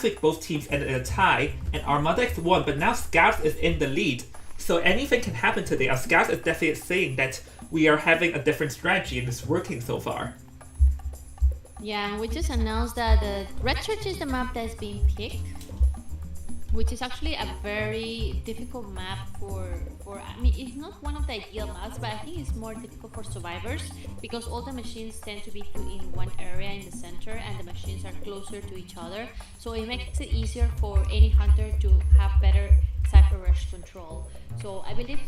week, both teams ended in a tie, and ArmadaX won, but now Scouts is in the lead. So anything can happen today. Scouts is definitely saying that we are having a different strategy and it's working so far. Yeah, we just announced that the Red Church is the map that's being picked. which is actually a very difficult map for I mean, it's not one of the ideal maps, but I think it's more difficult for survivors because all the machines tend to be put in one area in the center and the machines are closer to each other, so it makes it easier for any hunter to have better Cypher Rush control. So I believe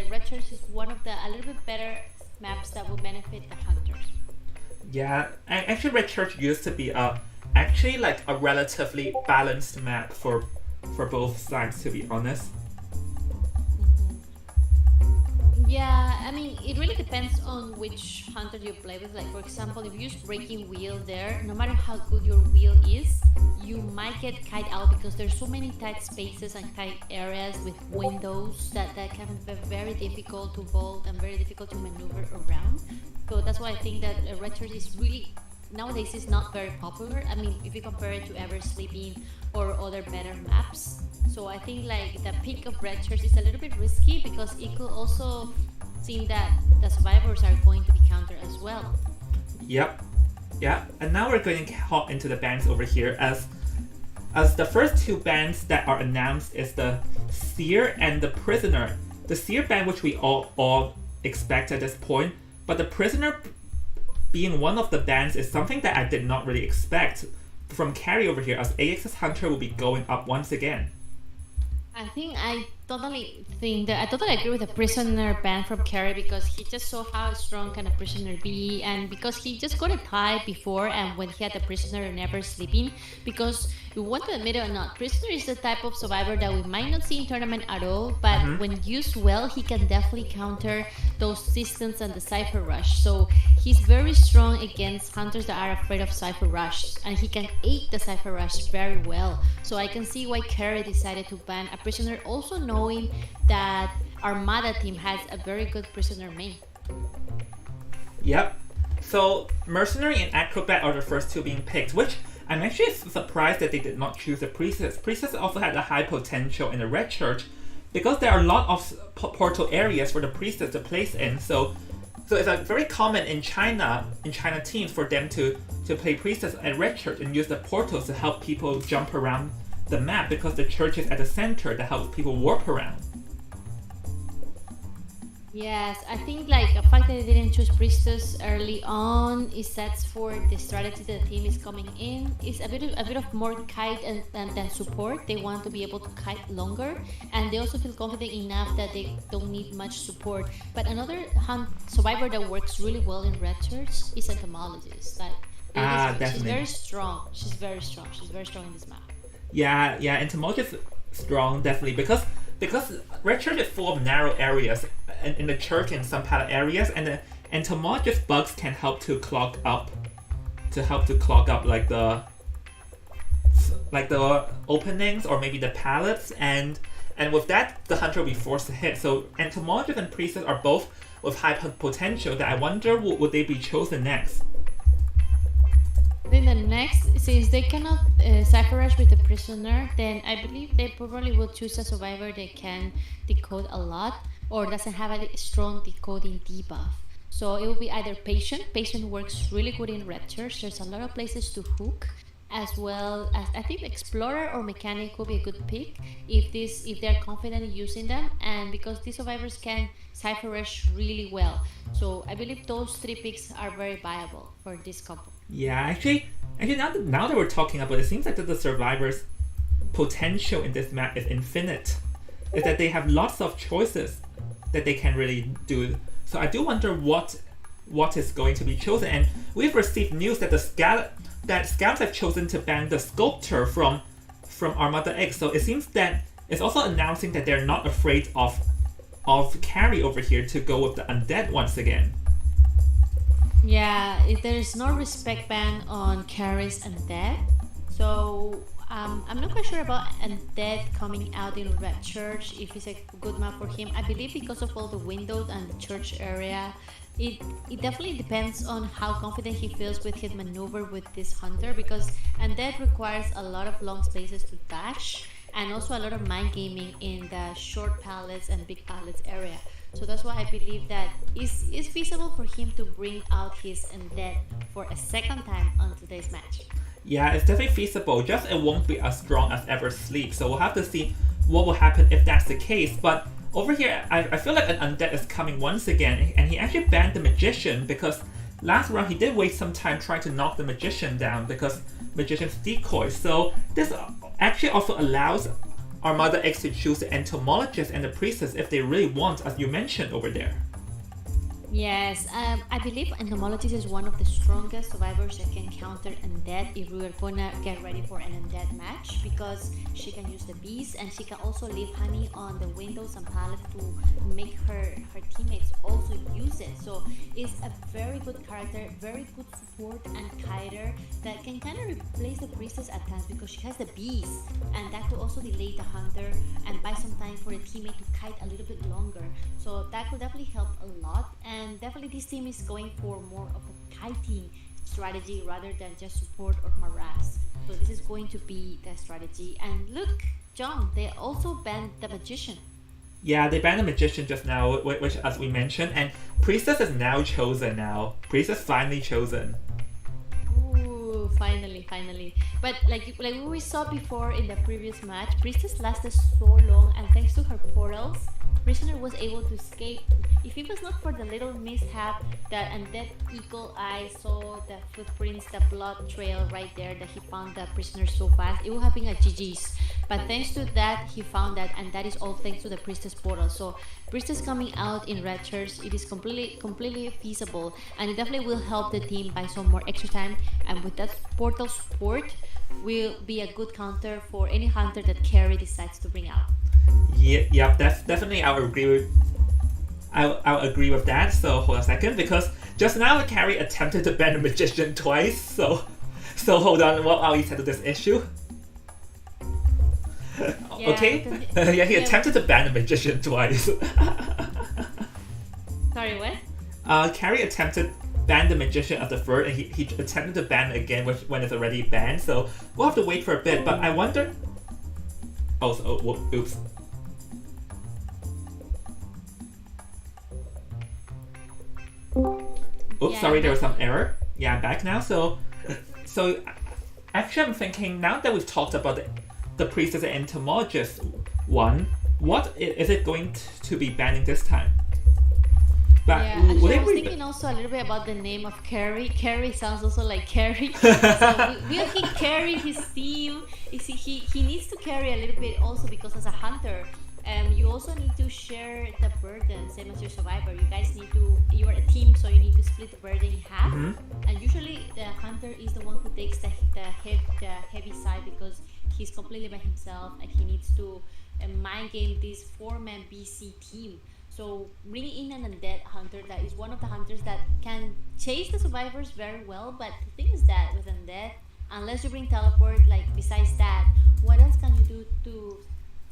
Red Church is one of the a little bit better maps that will benefit the hunters. Yeah, and actually Red Church used to be actually like a relatively balanced map for both sides, to be honest. Yeah, I mean, it really depends on which hunter you play with. Like, for example, if you use Breaking Wheel there, no matter how good your wheel is, you might get kite out because there's so many tight spaces and tight areas with windows that can be very difficult to vault and very difficult to maneuver around. So that's why I think that Red Church is really, nowadays is not very popular. I mean, if you compare it to Ever Sleeping or other better maps. So I think like the pick of Red Church is a little bit risky because it could also seem that the survivors are going to be countered as well. Yep. Yeah, and now we're going to hop into the bans over here as the first two bans that are announced is the Seer and the Prisoner. The Seer ban, which we all expect at this point, but the Prisoner being one of the bans is something that I did not really expect from Carrie over here, as AX's Hunter will be going up once again. I totally agree with the Prisoner ban from Carrie because he just saw how strong can a Prisoner be, and because he just got a tie before and when he had the Prisoner Never Sleeping, because you want to admit it or not, Prisoner is the type of survivor that we might not see in tournament at all, but when used well, he can definitely counter those systems and the Cypher Rush. So he's very strong against hunters that are afraid of Cypher Rush, and he can aid the Cypher Rush very well. So I can see why Carrie decided to ban a Prisoner, also knowing that Armada team has a very good Prisoner main. Yep. So Mercenary and Acrobat are the first two being picked, which I'm actually surprised that they did not choose the Priestess. Priestess also had a high potential in the Red Church because there are a lot of portal areas for the Priestess to place in. So it's a very common in China teams for them to play Priestess at Red Church and use the portals to help people jump around the map because the church is at the center that helps people warp around. Yes, I think like the fact that they didn't choose Priestess early on is that's for the strategy that the team is coming in. It's a bit of more kite than support. They want to be able to kite longer, and they also feel confident enough that they don't need much support. But another survivor that works really well in Red Church is Entomologist. Like, definitely. She's very strong. She's very strong in this map. Yeah, Entomologist is strong, definitely, because Red Church is full of narrow areas in the church and some pallet areas, and the Entomologist bugs can help to clog up like the openings or maybe the pallets, and with that the hunter will be forced to hit. So Entomologist and Priestess are both with high potential that I wonder would they be chosen next. Then the next, since they cannot Cypher Rush with the Prisoner, then I believe they probably will choose a survivor that can decode a lot or doesn't have a strong decoding debuff. So it will be either Patient. Patient works really good in Red Church. There's a lot of places to hook, as well as I think Explorer or Mechanic will be a good pick if they're confident in using them, and because these survivors can Cypher Rush really well. So I believe those three picks are very viable for this couple. Yeah, actually now that we're talking about it, seems like that the survivors' potential in this map is infinite. Is that they have lots of choices that they can really do. So I do wonder what is going to be chosen. And we've received news that Scouts have chosen to ban the Sculptor from ArmadaX. So it seems that it's also announcing that they're not afraid of Carrie over here to go with the Undead once again. Yeah, there's no respect ban on Carrie's Undead. So I'm not quite sure about Undead coming out in Red Church, if it's a good map for him. I believe because of all the windows and the church area, it definitely depends on how confident he feels with his maneuver with this hunter, because Undead requires a lot of long spaces to dash and also a lot of mind gaming in the short pallets and big pallets area. So that's why I believe that it's feasible for him to bring out his Undead for a second time on today's match. Yeah, it's definitely feasible, just it won't be as strong as Ever Sleep, so we'll have to see what will happen if that's the case. But over here, I feel like an undead is coming once again, and he actually banned the Magician because last round he did waste some time trying to knock the Magician down because Magician's decoy. So this actually also allows ArmadaX to choose the Entomologist and the Priestess if they really want, as you mentioned over there. Yes, I believe Entomologist is one of the strongest survivors that can counter undead if we are gonna get ready for an undead match, because she can use the bees and she can also leave honey on the windows and pallets to make her teammates also use it. So it's a very good character, very good support and kiter that can kind of replace the priestess at times because she has the bees, and that could also delay the hunter and buy some time for the teammate to kite a little bit longer. So that could definitely help a lot. And definitely this team is going for more of a kiting strategy rather than just support or harass. So this is going to be the strategy. And look, John, they also banned the Magician. Yeah, they banned the Magician just now, which as we mentioned, and Priestess is now chosen now. Priestess finally chosen. Ooh, finally. But like we saw before in the previous match, Priestess lasted so long, and thanks to her portals, Prisoner was able to escape. If it was not for the little mishap that undead eagle eye saw the footprints, the blood trail right there, that he found the prisoner so fast, it would have been a GG's. But thanks to that, he found that, and that is all thanks to the Priestess portal. So Priestess coming out in red shirts, it is completely feasible, and it definitely will help the team buy some more extra time. And with that portal support, will be a good counter for any hunter that Carrie decides to bring out. Yeah, definitely I'll agree with that. So hold on a second, because just now Carrie attempted to ban the Magician twice. So hold on, what are we settle this issue? Yeah, okay. He attempted to ban the Magician twice. Sorry, what? Carrie attempted ban the Magician at the third, and he attempted to ban it again when it's already banned. So we'll have to wait for a bit. But I wonder. Oops. Oops, sorry, there was some error. Yeah, I'm back now. So actually I'm thinking, now that we've talked about the Priestess and Entomologist one, what is it going to be banning this time? But yeah, actually, I was thinking also a little bit about the name of Carrie. Carrie sounds also like Carrie. So will he carry his team? He needs to carry a little bit also, because as a hunter, you also need to share the burden, same as your survivor. You are a team, so you need to split the burden in half. Mm-hmm. And usually the hunter is the one who takes the heavy side, because he's completely by himself and he needs to mind game this 4-man BC team. So bringing in an undead hunter, that is one of the hunters that can chase the survivors very well. But the thing is that with undead, unless you bring teleport, like besides that, what else can you do to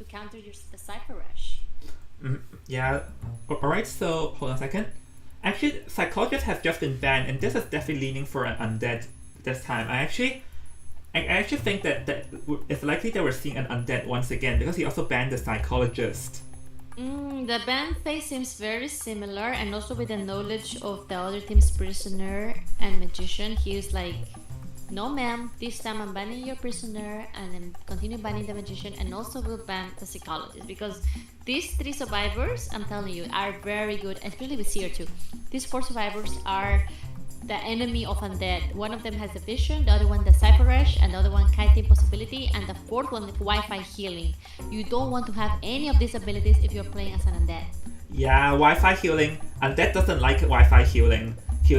counter the Cypher Rush? Yeah, alright, so hold on a second. Actually, Psychologist has just been banned, and this is definitely leaning for an undead this time. I actually think that it's likely that we're seeing an undead once again, because he also banned the Psychologist. The ban phase seems very similar, and also with the knowledge of the other team's Prisoner and Magician, he is like, no ma'am, this time I'm banning your Prisoner and then continue banning the Magician, and also will ban the Psychologist, because these 3 survivors, I'm telling you, are very good, especially with CR2. These 4 survivors are the enemy of undead. One of them has the vision, the other one the Cypher Rush, and the other one kiting possibility, and the 4th one Wi-Fi healing. You don't want to have any of these abilities if you're playing as an undead. Yeah, Wi-Fi healing. Undead doesn't like Wi-Fi healing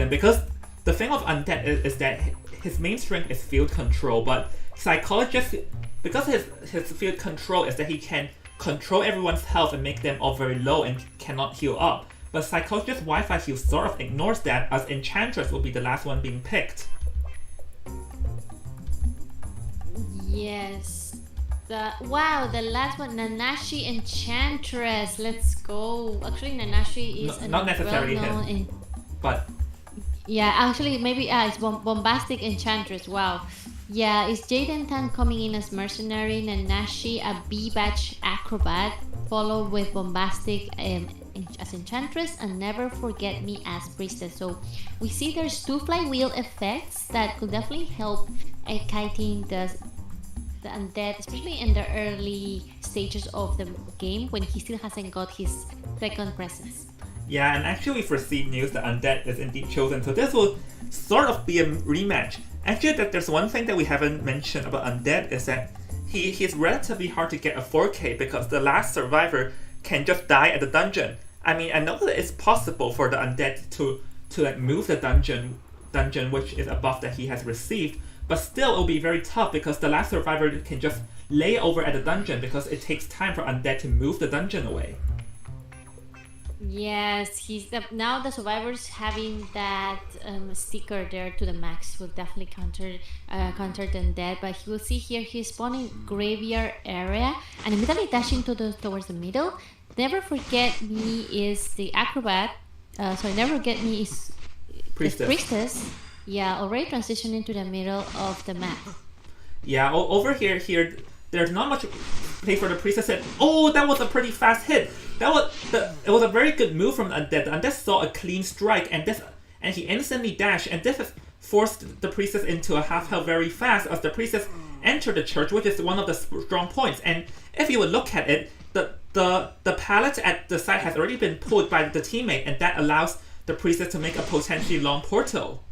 because the thing of undead is that his main strength is field control, but Psychologist, because his field control is that he can control everyone's health and make them all very low and cannot heal up. But Psychologist Wi-Fi heal sort of ignores that, as Enchantress will be the last one being picked. Yes. The last one, Nanashi Enchantress. Let's go. Actually, Nanashi is not necessarily him, but yeah, actually maybe it's Bombastic Enchantress. Wow. Yeah, it's Jaden Tan coming in as mercenary, Nanashi a B batch acrobat, followed with Bombastic as Enchantress and Never Forget Me as Priestess. So we see there's 2 flywheel effects that could definitely help kiting the undead, especially in the early stages of the game when he still hasn't got his second presence. Yeah, and actually we've received news that undead is indeed chosen, so this will sort of be a rematch. Actually, there's one thing that we haven't mentioned about undead is that he's relatively hard to get a 4K because the last survivor can just die at the dungeon. I mean, I know that it's possible for the undead to like move the dungeon which is above that he has received, but still it will be very tough because the last survivor can just lay over at the dungeon because it takes time for undead to move the dungeon away. Yes, now the survivors having that sticker there to the max will definitely counter the undead. But you will see here he's spawning graveyard area and immediately dashing towards the middle. Never Forget Me is the acrobat. Never Forget Me is the priestess. Yeah, already transitioning to the middle of the map. Yeah, over here, there's not much place for the priestess. And that was a pretty fast hit. It was a very good move from Undead. The Undead saw a clean strike, and he instantly dashed, and this has forced the priestess into a half health very fast as the priestess entered the church, which is one of the strong points. And if you would look at it, the pallet at the side has already been pulled by the teammate, and that allows the priestess to make a potentially long portal.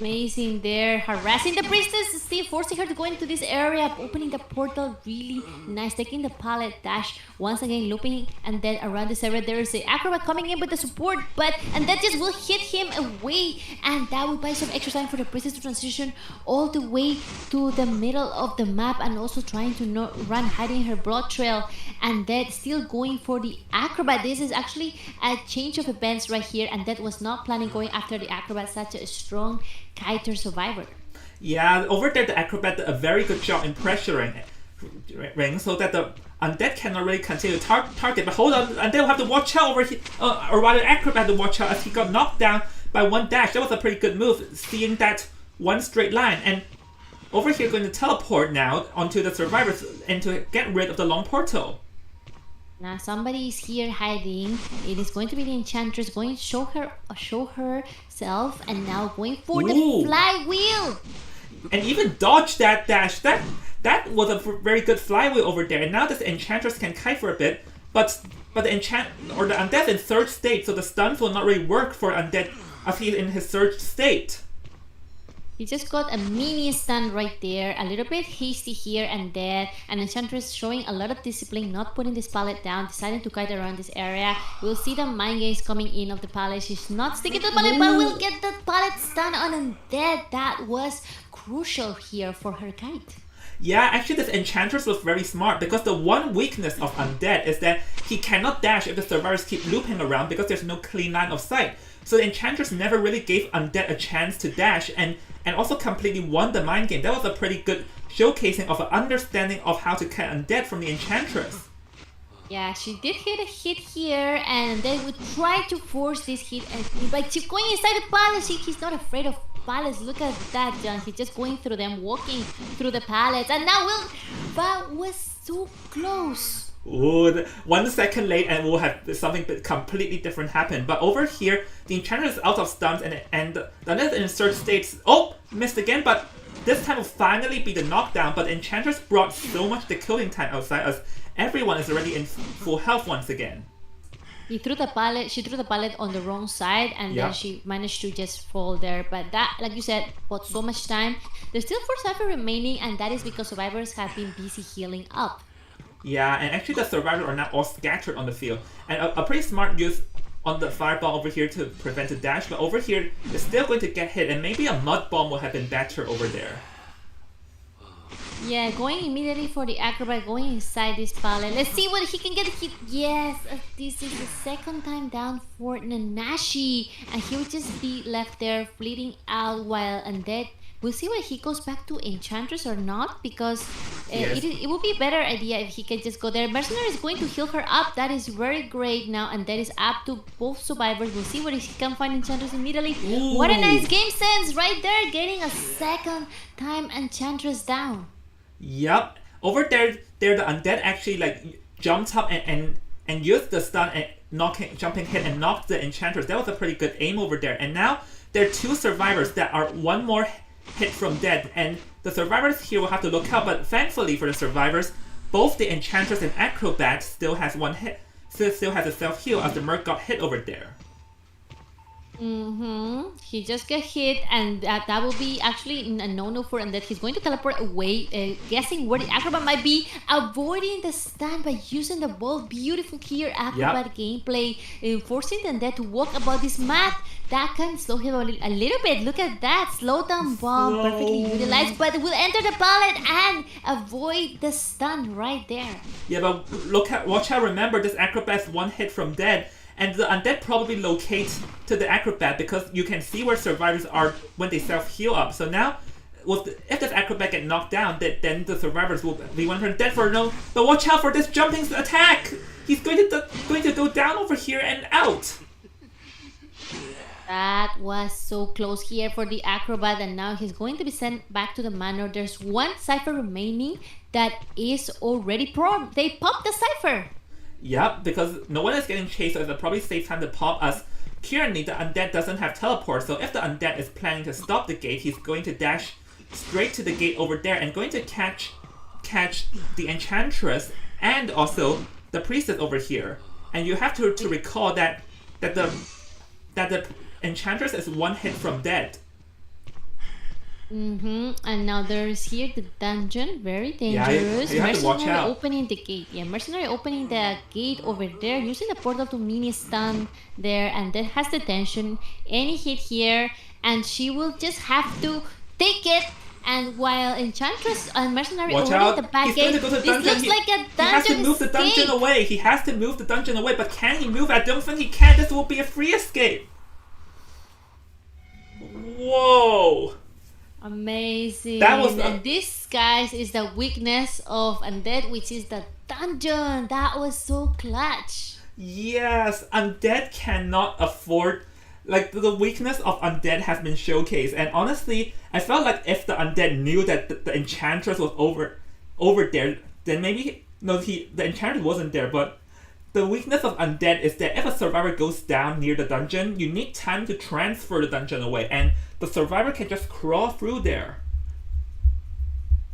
Amazing there, harassing the priestess, still forcing her to go into this area, opening the portal, really nice, taking the pallet dash, once again looping, and then around this area there is the acrobat coming in with the support, and that just will hit him away, and that will buy some extra time for the priestess to transition all the way to the middle of the map, and also trying to not run, hiding her blood trail, and that still going for the acrobat. This is actually a change of events right here, and that was not planning going after the acrobat, such a strong kiter survivor. Yeah, over there the acrobat did a very good job in pressuring Ring so that the undead cannot really continue to target. But hold on, undead will have to watch out over here, or rather acrobat to watch out as he got knocked down by one dash. That was a pretty good move, seeing that one straight line. And over here going to teleport now onto the survivors and to get rid of the long portal. Now somebody is here hiding. It is going to be the Enchantress going to show herself, and now going for the flywheel. And even dodge that dash. That was a very good flywheel over there. And now this Enchantress can kite for a bit, but the the undead in surge state, so the stuns will not really work for undead as he's in his surge state. He just got a mini stun right there, a little bit hasty here and there, and Enchantress showing a lot of discipline, not putting this pallet down, deciding to kite around this area. We'll see the mind games coming in of the pallet. She's not sticking to the pallet, but we'll get the pallet stun on Undead. That was crucial here for her kite. Yeah, actually this Enchantress was very smart because the one weakness of Undead is that he cannot dash if the survivors keep looping around because there's no clean line of sight. So the Enchantress never really gave Undead a chance to dash and also completely won the mind game. That was a pretty good showcasing of an understanding of how to kite Undead from the Enchantress. Yeah, she did hit a hit here, and they would try to force this hit, but she's going inside the palace. He's not afraid of pallets. Look at that, John. He's just going through them, walking through the pallets, and now that was so close. Ooh, 1 second late and we'll have something completely different happen. But over here, the Enchantress is out of stuns and the Undead in surge states. Oh, missed again, but this time will finally be the knockdown. But the Enchantress brought so much the killing time outside as everyone is already in full health once again. She threw the pallet on the wrong side, and then she managed to just fall there. But that, like you said, bought so much time. There's still 4 survivors remaining, and that is because survivors have been busy healing up. Yeah, and actually the survivors are now all scattered on the field. And a pretty smart use on the fireball over here to prevent the dash, but over here it's still going to get hit, and maybe a mud bomb would have been better over there. Yeah, going immediately for the acrobat, going inside this pallet. Let's see what he can get hit. Yes, this is the second time down for Nanashi, and he will just be left there bleeding out while Undead. We'll see whether he goes back to Enchantress or not, because it would be a better idea if he can just go there. Mercenary is going to heal her up. That is very great now, and that is up to both survivors. We'll see whether he can find Enchantress immediately. Ooh. What a nice game sense right there, getting a second time Enchantress down. Yup. Over there the Undead actually like jumped up and used the stun jumping hit and knocked the Enchantress. That was a pretty good aim over there. And now there are 2 survivors that are 1 more hit from dead, and the survivors here will have to look out. But thankfully for the survivors, both the Enchantress and Acrobat still has 1 hit, still has a self-heal as the Merc got hit over there. He just got hit, and that will be actually a no-no for Undead. He's going to teleport away, guessing where the Acrobat might be, avoiding the stun by using the ball. Beautiful here Acrobat gameplay, forcing the Undead to walk about this map. That can slow him a little bit. Look at that, slow down bomb, perfectly utilized, but will enter the pallet and avoid the stun right there. Yeah, but watch out, remember this Acrobat's 1 hit from dead. And the Undead probably locate to the Acrobat because you can see where survivors are when they self-heal up. So now, if this Acrobat get knocked down, then the survivors will be wondering dead for no. But watch out for this jumping attack! He's going to go down over here and out. That was so close here for the Acrobat, and now he's going to be sent back to the Manor. There's 1 Cypher remaining that is already prone. They popped the Cypher. Yep, because no one is getting chased, so it's a probably safe time to pop us. Currently, the Undead doesn't have teleport, so if the Undead is planning to stop the gate, he's going to dash straight to the gate over there and going to catch the Enchantress and also the Priestess over here. And you have to recall that the Enchantress is 1 hit from dead. And now there's here the dungeon, very dangerous. You have to watch out. Opening the gate. Yeah, Mercenary opening the gate over there, using the portal to mini stun there, and that has the tension. Any hit here, and she will just have to take it. And while Enchantress and Mercenary opening the back gate, this looks like a dungeon. He has to move the dungeon away. He has to move the dungeon away, but can he move? I don't think he can. This will be a free escape. Whoa. Amazing. And this, guys, is the weakness of Undead, which is the dungeon. That was so clutch. Yes, Undead cannot afford... Like, the weakness of Undead has been showcased. And honestly, I felt like if the Undead knew that the Enchantress was over there, then maybe... No, the Enchantress wasn't there, but... The weakness of Undead is that if a survivor goes down near the dungeon, you need time to transfer the dungeon away, and the survivor can just crawl through there.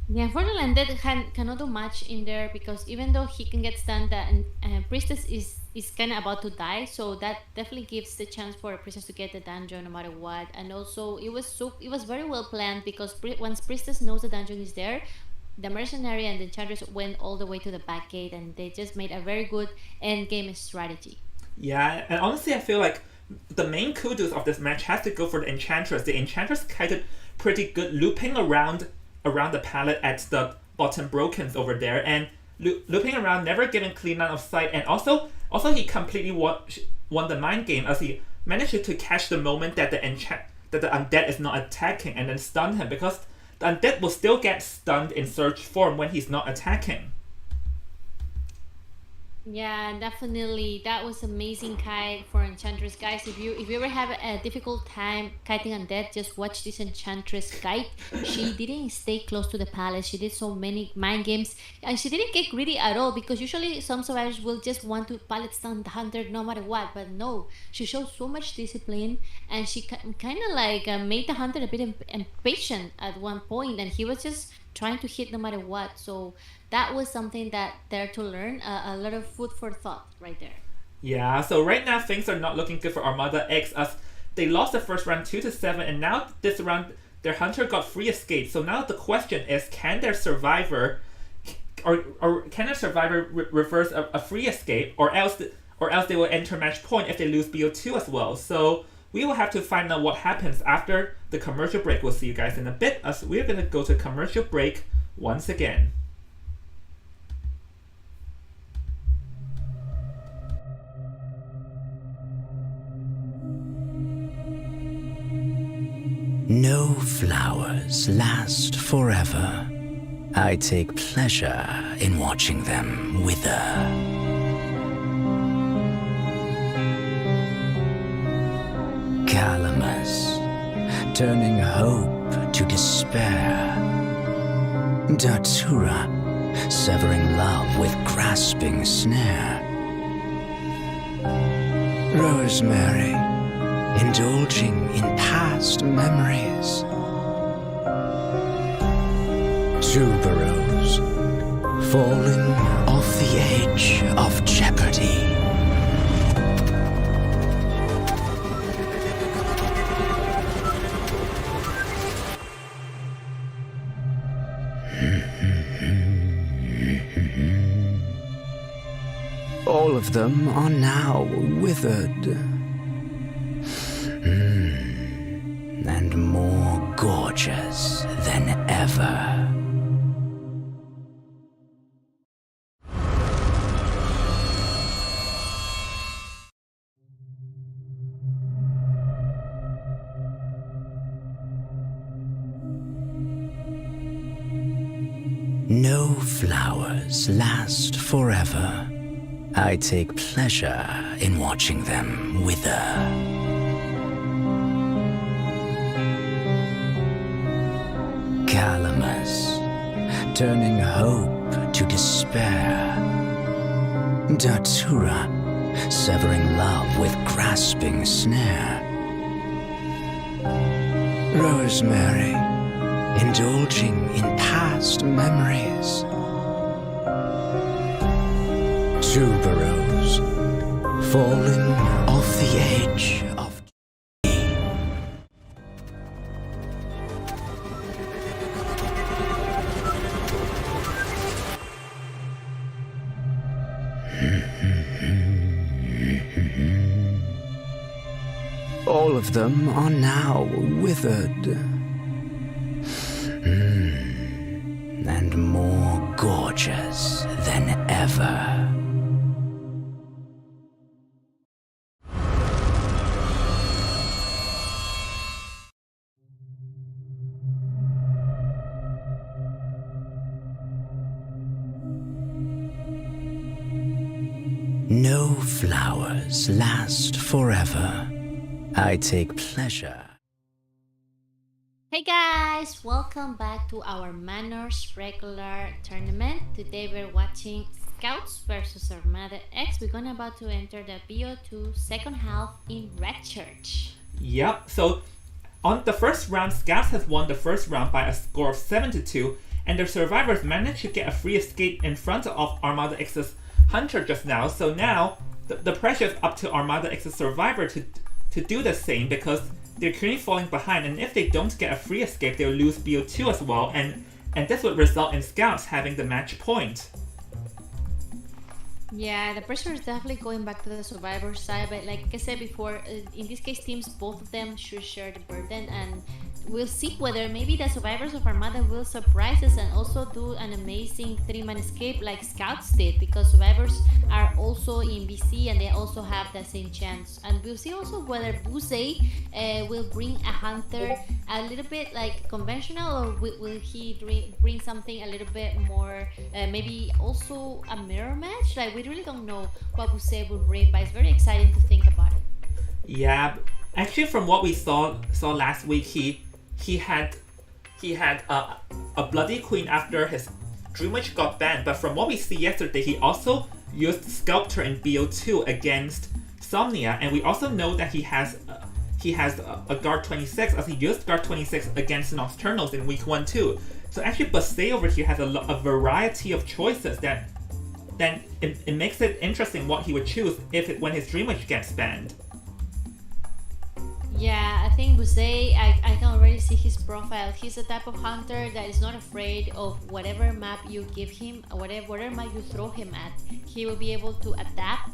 Yeah, unfortunately, Undead cannot do much in there, because even though he can get stunned, the Priestess is kind of about to die, so that definitely gives the chance for a Priestess to get the dungeon no matter what. And also, it was very well planned, because once Priestess knows the dungeon is there, the Mercenary and the Enchantress went all the way to the back gate, and they just made a very good end game strategy. Yeah, and honestly, I feel like the main kudos of this match has to go for the Enchantress. The Enchantress kited pretty good, looping around the pallet at the bottom brokens over there, and looping around, never giving clean line of sight. And also he completely won the mind game, as he managed to catch the moment that the Undead is not attacking, and then stun him, because the Undead will still get stunned in Surge form when he's not attacking. Yeah, definitely. That was amazing kite for Enchantress, guys. If you ever have a difficult time kiting Undead, just watch this Enchantress kite. She didn't stay close to the palace. She did so many mind games, and she didn't get greedy at all, because usually some survivors will just want to pallet stun the hunter no matter what. But no, she showed so much discipline, and she kind of like made the hunter a bit impatient at one point, and he was just trying to hit no matter what. So that was something that there to learn, a lot of food for thought right there. Yeah, so right now things are not looking good for ArmadaX, as they lost the first round 2-7, and now this round their hunter got free escape. So now the question is, can their survivor reverse a free escape, or else they will enter match point if they lose BO2 as well. So we will have to find out what happens after the commercial break. We'll see you guys in a bit, as we're going to go to commercial break once again. No flowers last forever. I take pleasure in watching them wither. Calamus, turning hope to despair. Datura, severing love with grasping snare. Rosemary, indulging in past memories. Tuberose, falling off the edge of jeopardy. All of them are now withered. And more gorgeous than ever. No flowers last forever. I take pleasure in watching them wither. Calamus, turning hope to despair. Datura, severing love with grasping snare. Rosemary, indulging in past memories. Tuberose, falling off the edge of all of them are now withered. And more gorgeous than ever. No flowers last forever. I take pleasure. Hey guys, welcome back to our Manor's Regular Tournament. Today we're watching Scouts versus ArmadaX. We're gonna about to enter the BO2 second half in Red Church. Yep, so on the first round, Scouts has won the first round by a score of 7-2, and their survivors managed to get a free escape in front of ArmadaX's Hunter just now. So now the pressure is up to ArmadaX's survivor to do the same, because they're currently falling behind, and if they don't get a free escape, they'll lose BO2 as well, and this would result in Scouts having the match point. Yeah, the pressure is definitely going back to the survivor side, but like I said before, in this case, teams, both of them should share the burden, and we'll see whether maybe the survivors of Armada will surprise us and also do an amazing 3-man escape like Scouts did, because survivors are also in BC and they also have the same chance. And we'll see also whether Buse will bring a hunter a little bit like conventional, or will he bring something a little bit more, maybe also a mirror match. Like, we really don't know what Buse will bring, but it's very exciting to think about it. Yeah, actually from what we saw last week, he had a Bloody Queen after his Dream Witch got banned, but from what we see yesterday, he also used Sculptor in BO2 against Somnia, and we also know that he has a Guard 26, as he used Guard 26 against Noxturnals in week 1 too. So actually Basé over here has a variety of choices that then it makes it interesting what he would choose when his Dream Witch gets banned. Yeah, I think Buse, I can already see his profile. He's the type of hunter that is not afraid of whatever map you give him, or whatever map you throw him at. He will be able to adapt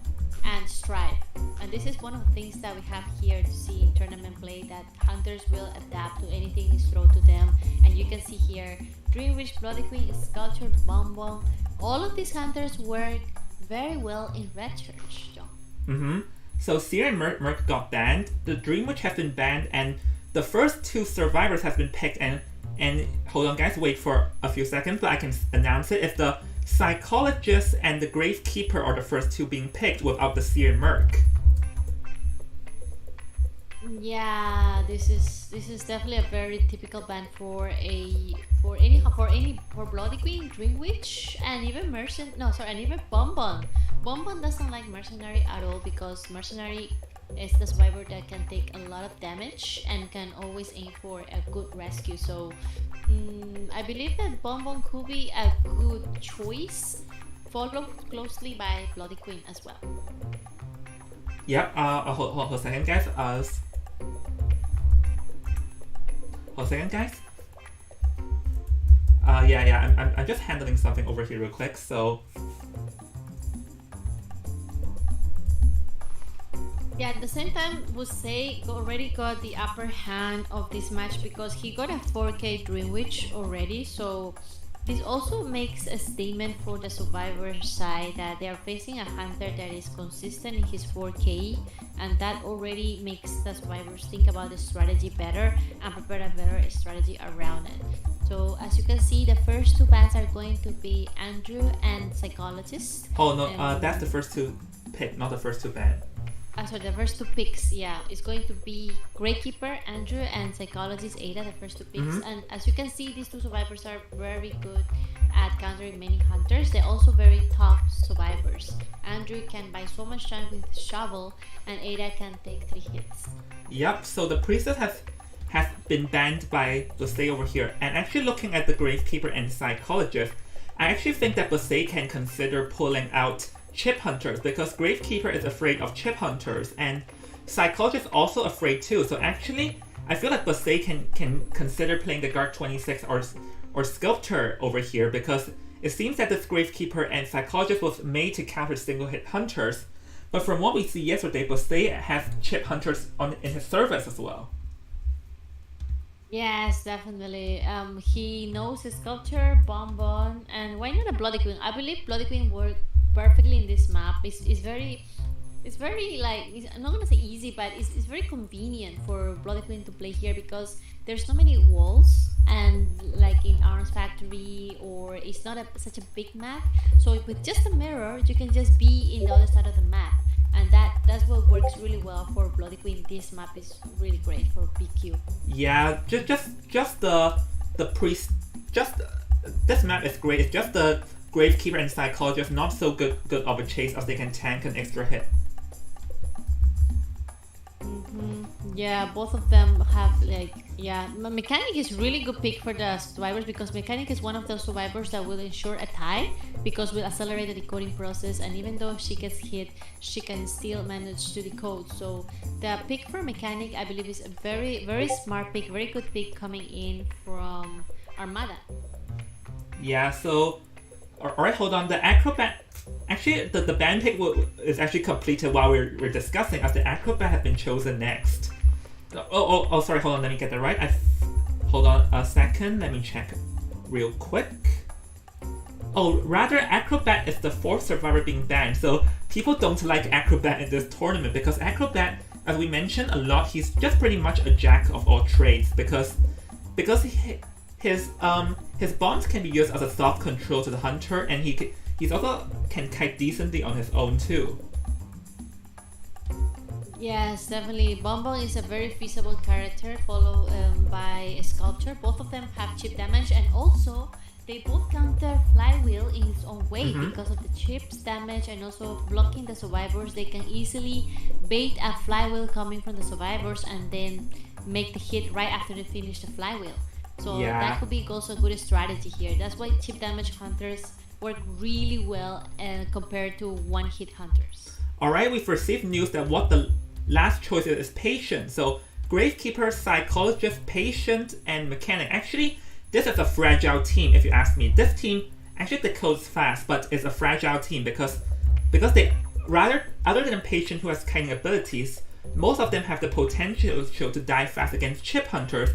and strive. And this is one of the things that we have here to see in tournament play, that hunters will adapt to anything is thrown to them. And you can see here, Dream Witch, Bloody Queen, Sculpture, Bonbon. All of these hunters work very well in Red Church, John. So Seer and Merc got banned, the Dream Witch has been banned, and the first two survivors have been picked, and hold on guys, wait for a few seconds, but I can announce it. It's the Psychologist and the Gravekeeper are the first two being picked without the Seer and Merc. Yeah, this is definitely a very typical ban for Bloody Queen, Dream Witch, and even Bonbon. Bonbon doesn't like Mercenary at all, because Mercenary is the survivor that can take a lot of damage and can always aim for a good rescue. So I believe that Bonbon could be a good choice, followed closely by Bloody Queen as well. Yep. Hold a second, guys. Hold a second, guys. I'm just handling something over here real quick. So. Yeah, at the same time, Busei already got the upper hand of this match because he got a 4K Dream Witch already. So this also makes a statement for the survivor side that they are facing a hunter that is consistent in his 4K, and that already makes the survivors think about the strategy better and prepare a better strategy around it. So as you can see, the first two bans are going to be Andrew and Psychologist. Oh no, that's the first two pick, not the first two ban. So the first two picks, yeah, it's going to be Gravekeeper, Andrew, and Psychologist Ada, the first two picks. And as you can see, these two survivors are very good at countering many hunters. They're also very tough survivors. Andrew can buy so much time with Shovel, and Ada can take 3 hits. Yep, so the Priestess has been banned by Busei over here. And actually looking at the Gravekeeper and Psychologist, I actually think that Busei can consider pulling out chip hunters because Gravekeeper is afraid of chip hunters and Psychologist also afraid too. So actually, I feel like Busei can consider playing the Guard 26 or Sculptor over here because it seems that this Gravekeeper and Psychologist was made to counter single hit hunters. But from what we see yesterday, Busei has chip hunters in his service as well. Yes, definitely. He knows his Sculptor, Bonbon, and why not a Bloody Queen? I believe Bloody Queen worked perfectly in this map. It's very like, I'm not gonna say easy, but it's very convenient for Bloody Queen to play here because there's not many walls, and like in Arms Factory, or it's not such a big map. So with just a mirror, you can just be in the other side of the map, and that's what works really well for Bloody Queen. This map is really great for PQ. Yeah, just the priest. This map is great. It's just the Gravekeeper and Psychologist not so good of a chase as they can tank an extra hit. Yeah, both of them have Mechanic is really good pick for the survivors because Mechanic is one of those survivors that will ensure a tie because will accelerate the decoding process, and even though she gets hit, she can still manage to decode. So the pick for Mechanic, I believe, is a very, very smart pick, very good pick coming in from Armada. Yeah, so alright, hold on. The Acrobat, actually, the ban pick is actually completed while we're discussing, as the Acrobat has been chosen next. Oh, sorry, hold on, let me get that right. Hold on a second, let me check real quick. Oh, rather, Acrobat is the 4th survivor being banned, so people don't like Acrobat in this tournament because Acrobat, as we mentioned a lot, he's just pretty much a jack of all trades because his bombs can be used as a soft control to the hunter, and he's also can kite decently on his own too. Yes, definitely. Bonbon is a very feasible character, followed by a Sculptor. Both of them have chip damage, and also they both counter Flywheel in its own way because of the chips damage and also blocking the survivors. They can easily bait a Flywheel coming from the survivors and then make the hit right after they finish the Flywheel. So that could be also a good strategy here. That's why chip damage hunters work really well compared to one-hit hunters. Alright, we've received news that what the last choice is Patient. So Gravekeeper, Psychologist, Patient, and Mechanic. Actually, this is a fragile team if you ask me. This team actually decodes fast, but it's a fragile team because they other than Patient who has kiting abilities, most of them have the potential to die fast against chip hunters.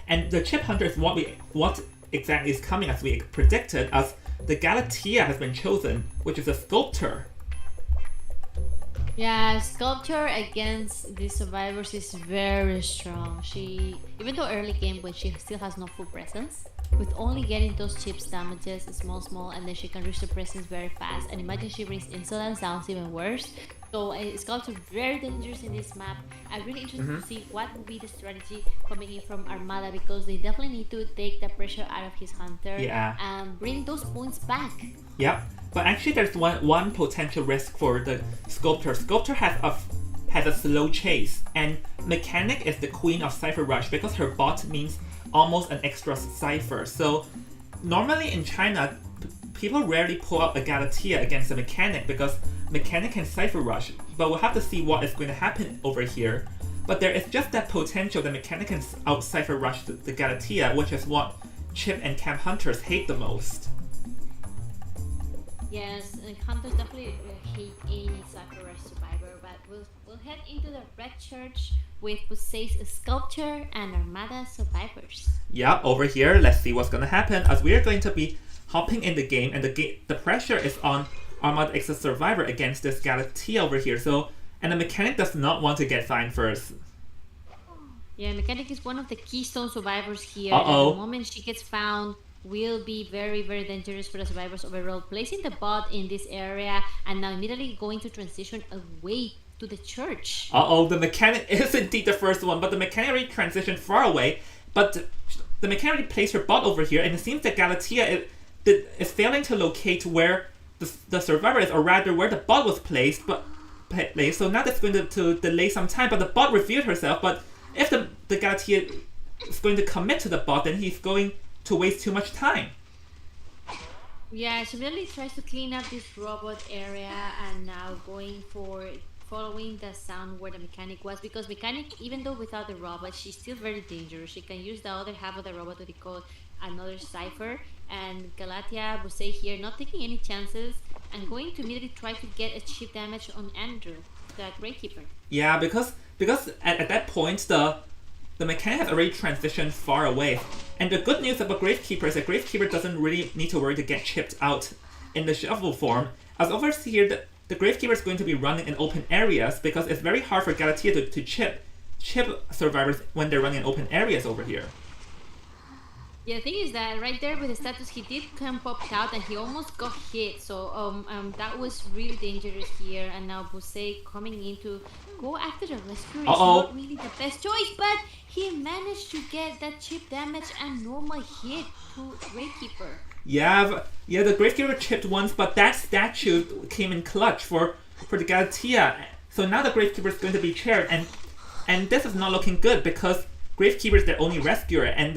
And the chip hunter is what exactly is coming as we predicted, as the Galatea has been chosen, which is a Sculptor. Yeah, Sculptor against the survivors is very strong. She, even though early game when she still has no full presence, with only getting those chips damages small, and then she can reach the presence very fast. And imagine she brings Insolence, sounds even worse. So Sculptor very dangerous in this map. I'm really interested to see what will be the strategy coming in from Armada, because they definitely need to take the pressure out of his hunter and bring those points back. Yep. But actually there's one potential risk for the Sculptor. Sculptor has has a slow chase, and Mechanic is the queen of Cypher Rush because her bot means almost an extra Cypher. So normally in China, people rarely pull out a Galatea against a Mechanic because Mechanic can Cypher Rush, but we'll have to see what is going to happen over here. But there is just that potential that Mechanic can out Cypher Rush the Galatea, which is what Chip and Camp Hunters hate the most. Yes, and Hunters definitely hate any Cypher Rush survivor, but we'll head into the Red Church with Pusei's Sculpture and Armada survivors. Yeah, over here, let's see what's going to happen as we are going to be hopping in the game, and the pressure is on ArmadaX's survivor against this Galatea over here. So, and the Mechanic does not want to get fined first. Yeah, Mechanic is one of the keystone survivors here. Uh-oh. The moment she gets found, will be very, very dangerous for the survivors overall. Placing the bot in this area and now immediately going to transition away to the church. Uh-oh, the Mechanic is indeed the first one, but the Mechanic already transitioned far away. But the Mechanic already placed her bot over here, and it seems that Galatea is failing to locate where the survivor is, or rather where the bot was placed. So now that's going to delay some time, but the bot revealed herself. But if the Galatea is going to commit to the bot, then he's going to waste too much time. Yeah, she really tries to clean up this robot area and now going for following the sound where the Mechanic was, because Mechanic, even though without the robot, she's still very dangerous. She can use the other half of the robot to decode another Cypher, and Galatea, Pusei here, not taking any chances and going to immediately try to get a chip damage on Andrew, the Gravekeeper. Yeah, because at that point the Mechanic has already transitioned far away. And the good news about Gravekeeper is that Gravekeeper doesn't really need to worry to get chipped out in the shovel form. As over here, the Gravekeeper is going to be running in open areas because it's very hard for Galatea to chip survivors when they're running in open areas over here. Yeah, the thing is that right there with the status, he did come popped out and he almost got hit. So that was really dangerous here. And now Pusei coming in to go after the rescue is not really the best choice, but he managed to get that chip damage and normal hit to Gravekeeper. Yeah, the Gravekeeper chipped once, but that statue came in clutch for the Galatea. So now the Gravekeeper is going to be chaired, and this is not looking good because Gravekeeper is their only rescuer, and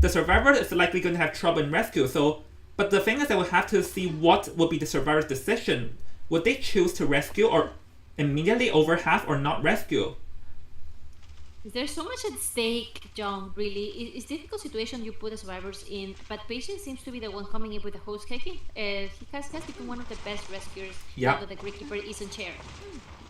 the survivor is likely going to have trouble in rescue. So, but the thing is that we'll have to see what will be the survivor's decision. Would they choose to rescue or immediately over half or not rescue? There's so much at stake, John, really. It's a difficult situation you put the survivors in, but Patience seems to be the one coming in with the host kicking. He has become one of the best rescuers now that the Gravekeeper is in chair.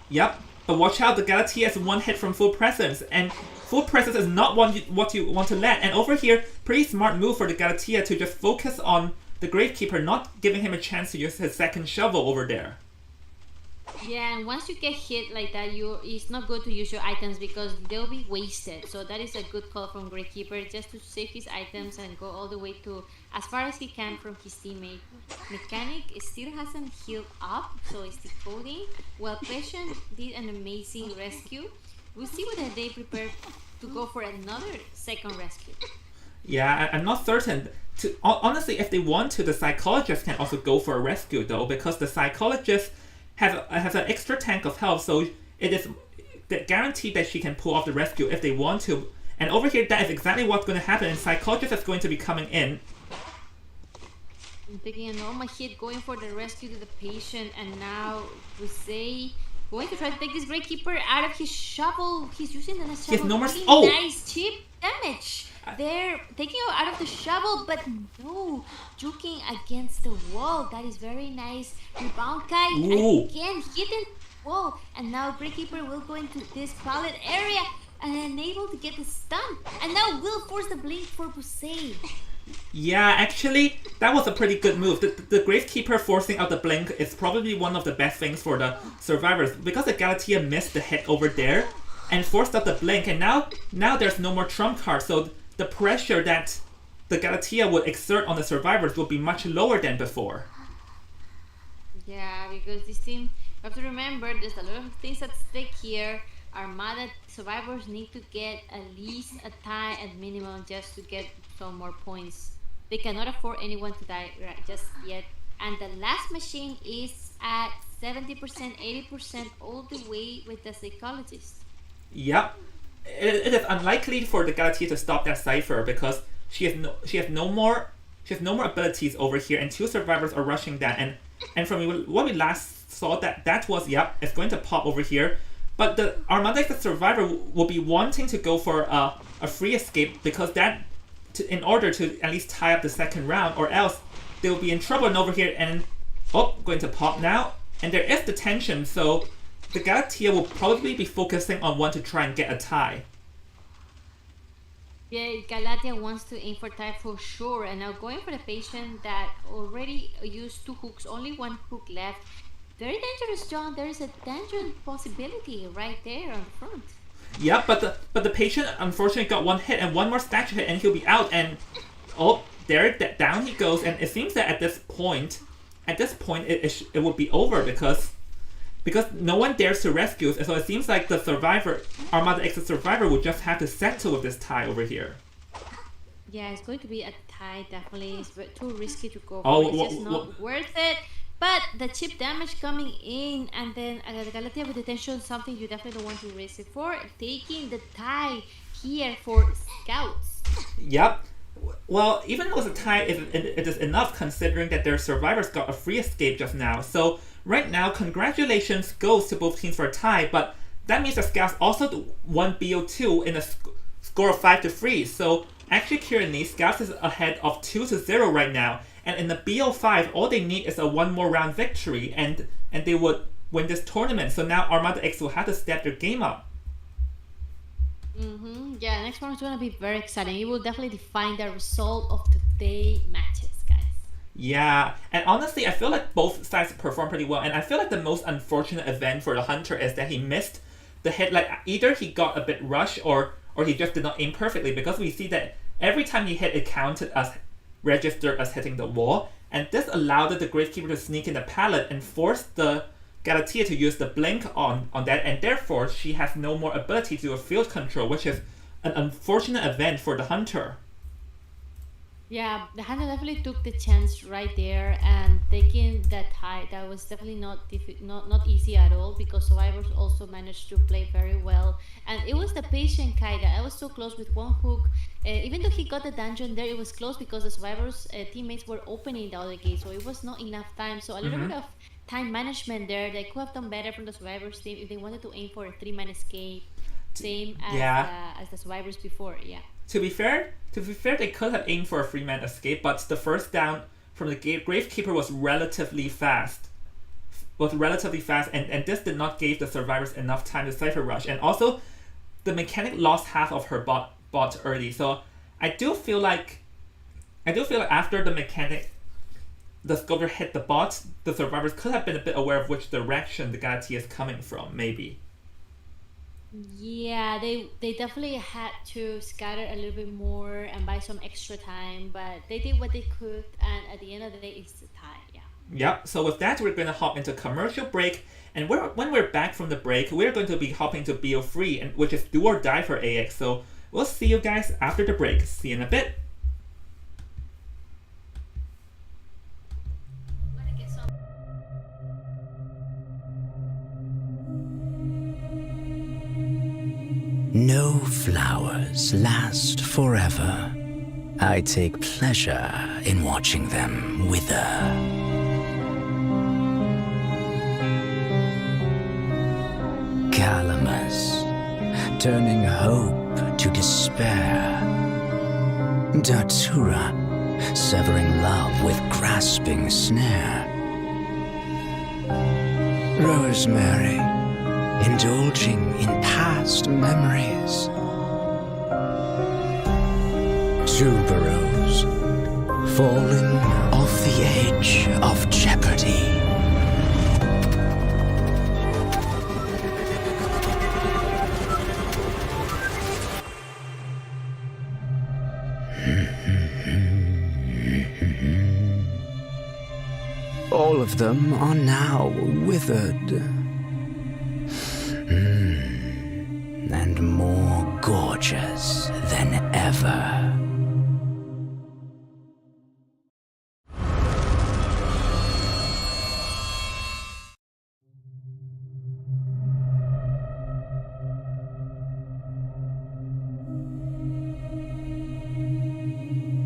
Yep, but watch out, the Galatea is one hit from full presence, and full presence is not what you want to let. And over here, pretty smart move for the Galatea to just focus on the Gravekeeper, not giving him a chance to use his second shovel over there. Yeah, and once you get hit like that, it's not good to use your items because they'll be wasted. So that is a good call from Gravekeeper, just to save his items and go all the way to as far as he can from his teammate. Mechanic still hasn't healed up, so it's decoding. While Patient did an amazing rescue. We'll see whether they prepare to go for another second rescue. Yeah, I'm not certain. Honestly, if they want to, the Psychologist can also go for a rescue though, because the Psychologist has an extra tank of health, so it is guaranteed that she can pull off the rescue if they want to. And over here, that is exactly what's going to happen, and Psychologist is going to be coming in. I'm taking a normal hit, going for the rescue to the Patient, and now Pusei going to try to take this Gravekeeper out of his shovel. He's using the shovel. Yes, no more. Really nice chip damage. They're taking him out of the shovel, but no, juking against the wall. That is very nice. Rebound Kai again hitting the wall, and now Gravekeeper will go into this pallet area and unable to get the stun, and now will force the blink for Pusei. Yeah, actually, that was a pretty good move. The Gravekeeper forcing out the blink is probably one of the best things for the survivors, because the Galatea missed the hit over there and forced out the blink, and now there's no more trump card, so the pressure that the Galatea would exert on the survivors will be much lower than before. Yeah, because this team, you have to remember, there's a lot of things at stake here. Armada survivors need to get at least a tie at minimum just to get some more points. They cannot afford anyone to die just yet. And the last machine is at 70%, 80% all the way with the psychologist. Yep. It is unlikely for the Galatea to stop that cipher because she has no more abilities over here, and 2 survivors are rushing that. And from what we last saw, that was, yep, it's going to pop over here. But the ArmadaX survivor will be wanting to go for a free escape because in order to at least tie up the second round, or else they will be in trouble. And over here, and going to pop now, and there is the tension, so the Galatea will probably be focusing on one to try and get a tie. Yeah, Galatea wants to aim for tie for sure, and now going for the patient that already used 2 hooks, only 1 hook left. Very dangerous, John. There is a dangerous possibility right there on the front. Yeah, but the patient unfortunately got 1 hit and 1 more statue hit, and he'll be out. And down he goes. And it seems that at this point, it would be over because no one dares to rescue. So it seems like the survivor, ArmadaX survivor, would just have to settle with this tie over here. Yeah, it's going to be a tie. Definitely, it's too risky to go. It's just not worth it. But the chip damage coming in, and then the Galatea with the tension, something you definitely don't want to risk it for. Taking the tie here for Scouts. Yep. Well, even though it's a tie, it is enough considering that their survivors got a free escape just now. So right now, congratulations goes to both teams for a tie, but that means the Scouts also won BO2 in a score of 5-3. So actually, currently, Scouts is ahead of 2-0 right now. And in the BO5, all they need is a 1 more round victory, and they would win this tournament. So now ArmadaX will have to step their game up. Yeah, next one is going to be very exciting. It will definitely define the result of today's matches, guys. Yeah, and honestly, I feel like both sides performed pretty well. And I feel like the most unfortunate event for the Hunter is that he missed the hit. Like, either he got a bit rushed or he just did not aim perfectly, because we see that every time he hit, it counted as registered as hitting the wall, and this allowed the Gravekeeper to sneak in the pallet and force the Galatea to use the blink on that, and therefore she has no more ability to do a field control, which is an unfortunate event for the Hunter. Yeah, the Hunter definitely took the chance right there, and taking that tie, that was definitely not easy at all, because survivors also managed to play very well. And it was the patient Kaida. I was so close with 1 hook. Even though he got the dungeon there, it was close because the survivors' teammates were opening the other gate, so it was not enough time. So a little bit of time management there. They could have done better from the survivors' team if they wanted to aim for a 3-man escape, same as the survivors before. Yeah. To be fair, they could have aimed for a 3-man escape, but the first down from the Gravekeeper was relatively fast. And this did not give the survivors enough time to cipher rush. And also, the mechanic lost half of her bot early. So I do feel like after the mechanic, the sculptor hit the bot, the survivors could have been a bit aware of which direction the Galatea is coming from, maybe. Yeah, they definitely had to scatter a little bit more and buy some extra time, but they did what they could, and at the end of the day, it's the tie. Yeah. Yep. So with that, we're going to hop into commercial break, and when we're back from the break, we're going to be hopping to BO3, which is do or die for AX. So we'll see you guys after the break. See you in a bit. No flowers last forever. I take pleasure in watching them wither. Calamus, turning hope to despair. Datura, severing love with grasping snare. Rosemary, indulging in past memories. Tuberose, falling off the edge of jeopardy. All of them are now withered. And more gorgeous than ever.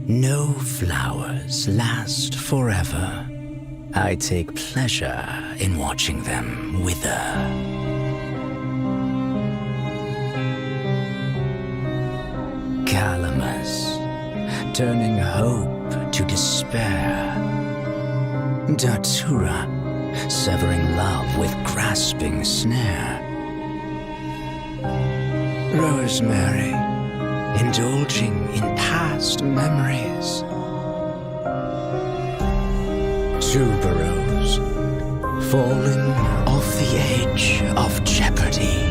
No flowers last forever. I take pleasure in watching them wither. Calamus, turning hope to despair. Datura, severing love with grasping snare. Rosemary, indulging in past memories. Tuberose, falling off the edge of jeopardy.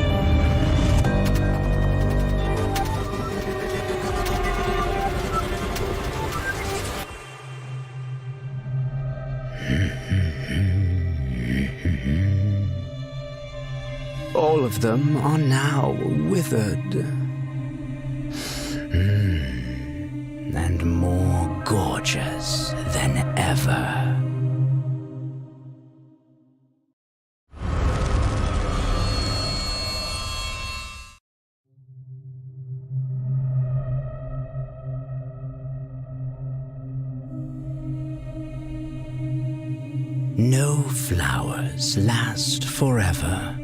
All of them are now withered. And more gorgeous than ever. No flowers last forever.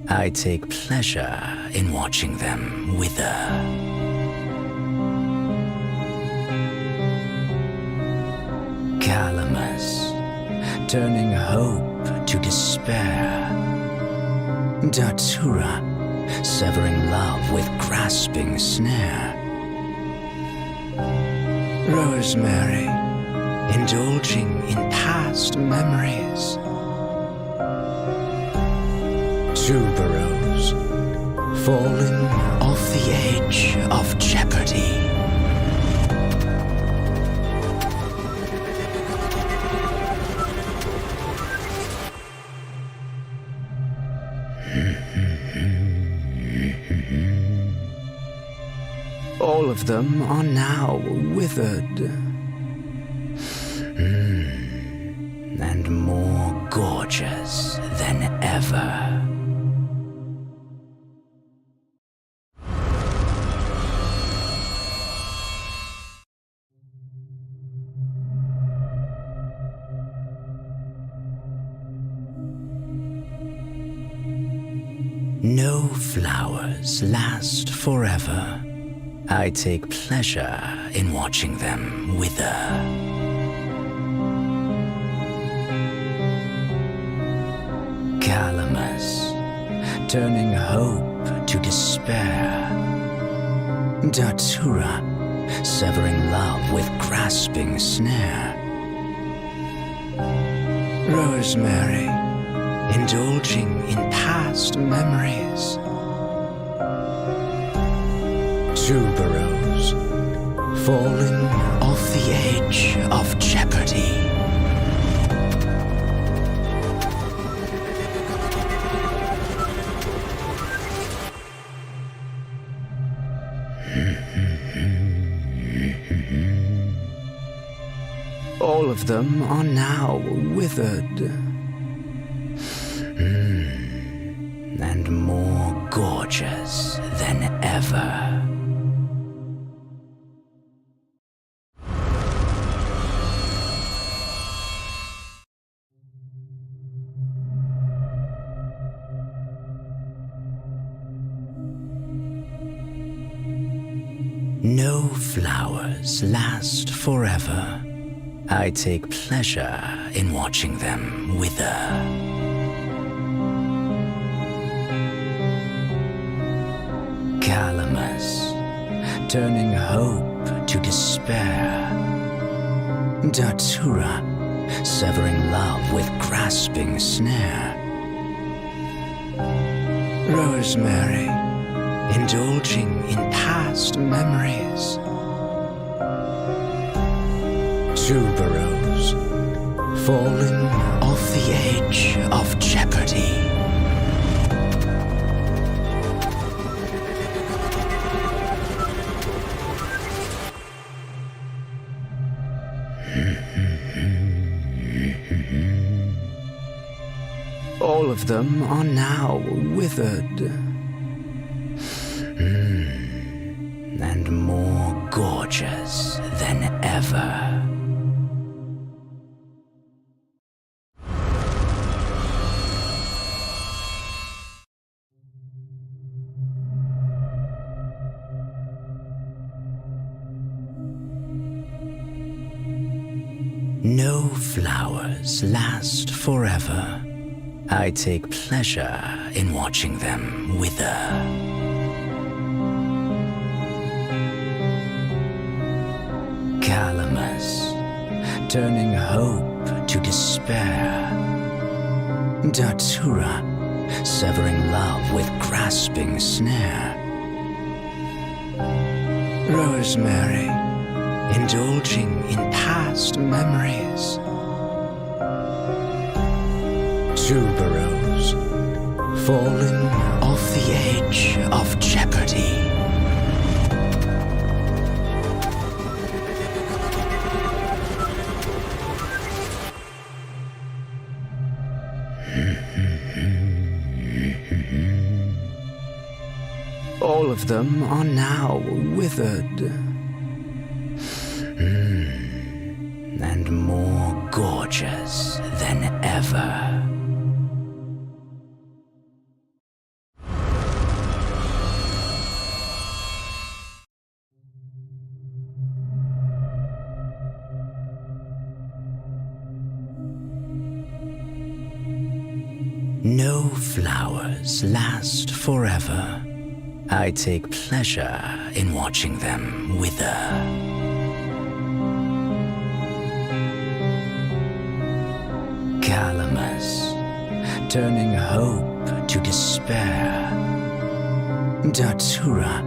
I take pleasure in watching them wither. Calamus, turning hope to despair. Datura, severing love with grasping snare. Rosemary, indulging in past memories. Tuberose, falling off the edge of jeopardy. All of them are now withered. And more gorgeous than ever. No flowers last forever. I take pleasure in watching them wither. Calamus, turning hope to despair. Datura, severing love with grasping snare. Rosemary, indulging in past memories. Tuberose, falling off the edge of jeopardy. All of them are now withered. And more gorgeous than ever. No flowers last forever. I take pleasure in watching them wither. Calamus, turning hope to despair. Datura, severing love with grasping snare. Rosemary, indulging in past memories. Tuberose, falling off the edge of jeopardy. All of them are now withered. And more gorgeous than ever. ever. No flowers last forever. I take pleasure in watching them wither. Calamus, turning hope to despair. Datura, severing love with grasping snare. Rosemary, indulging in past memories. Tuberose, falling off the edge of jeopardy. All of them are now withered. And more gorgeous than ever. No flowers last forever. I take pleasure in watching them wither. Calamus, turning hope to despair. Datura,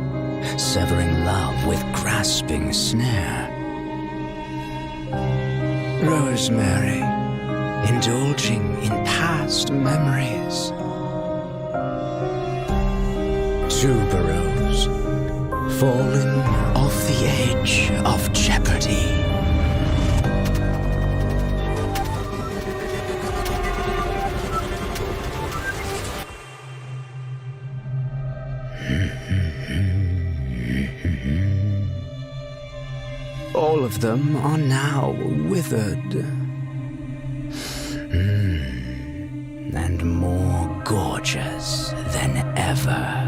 severing love with grasping snare. Rosemary, indulging in past memories. Tuberose, falling off the edge of jeopardy. All of them are now withered. And more gorgeous than ever.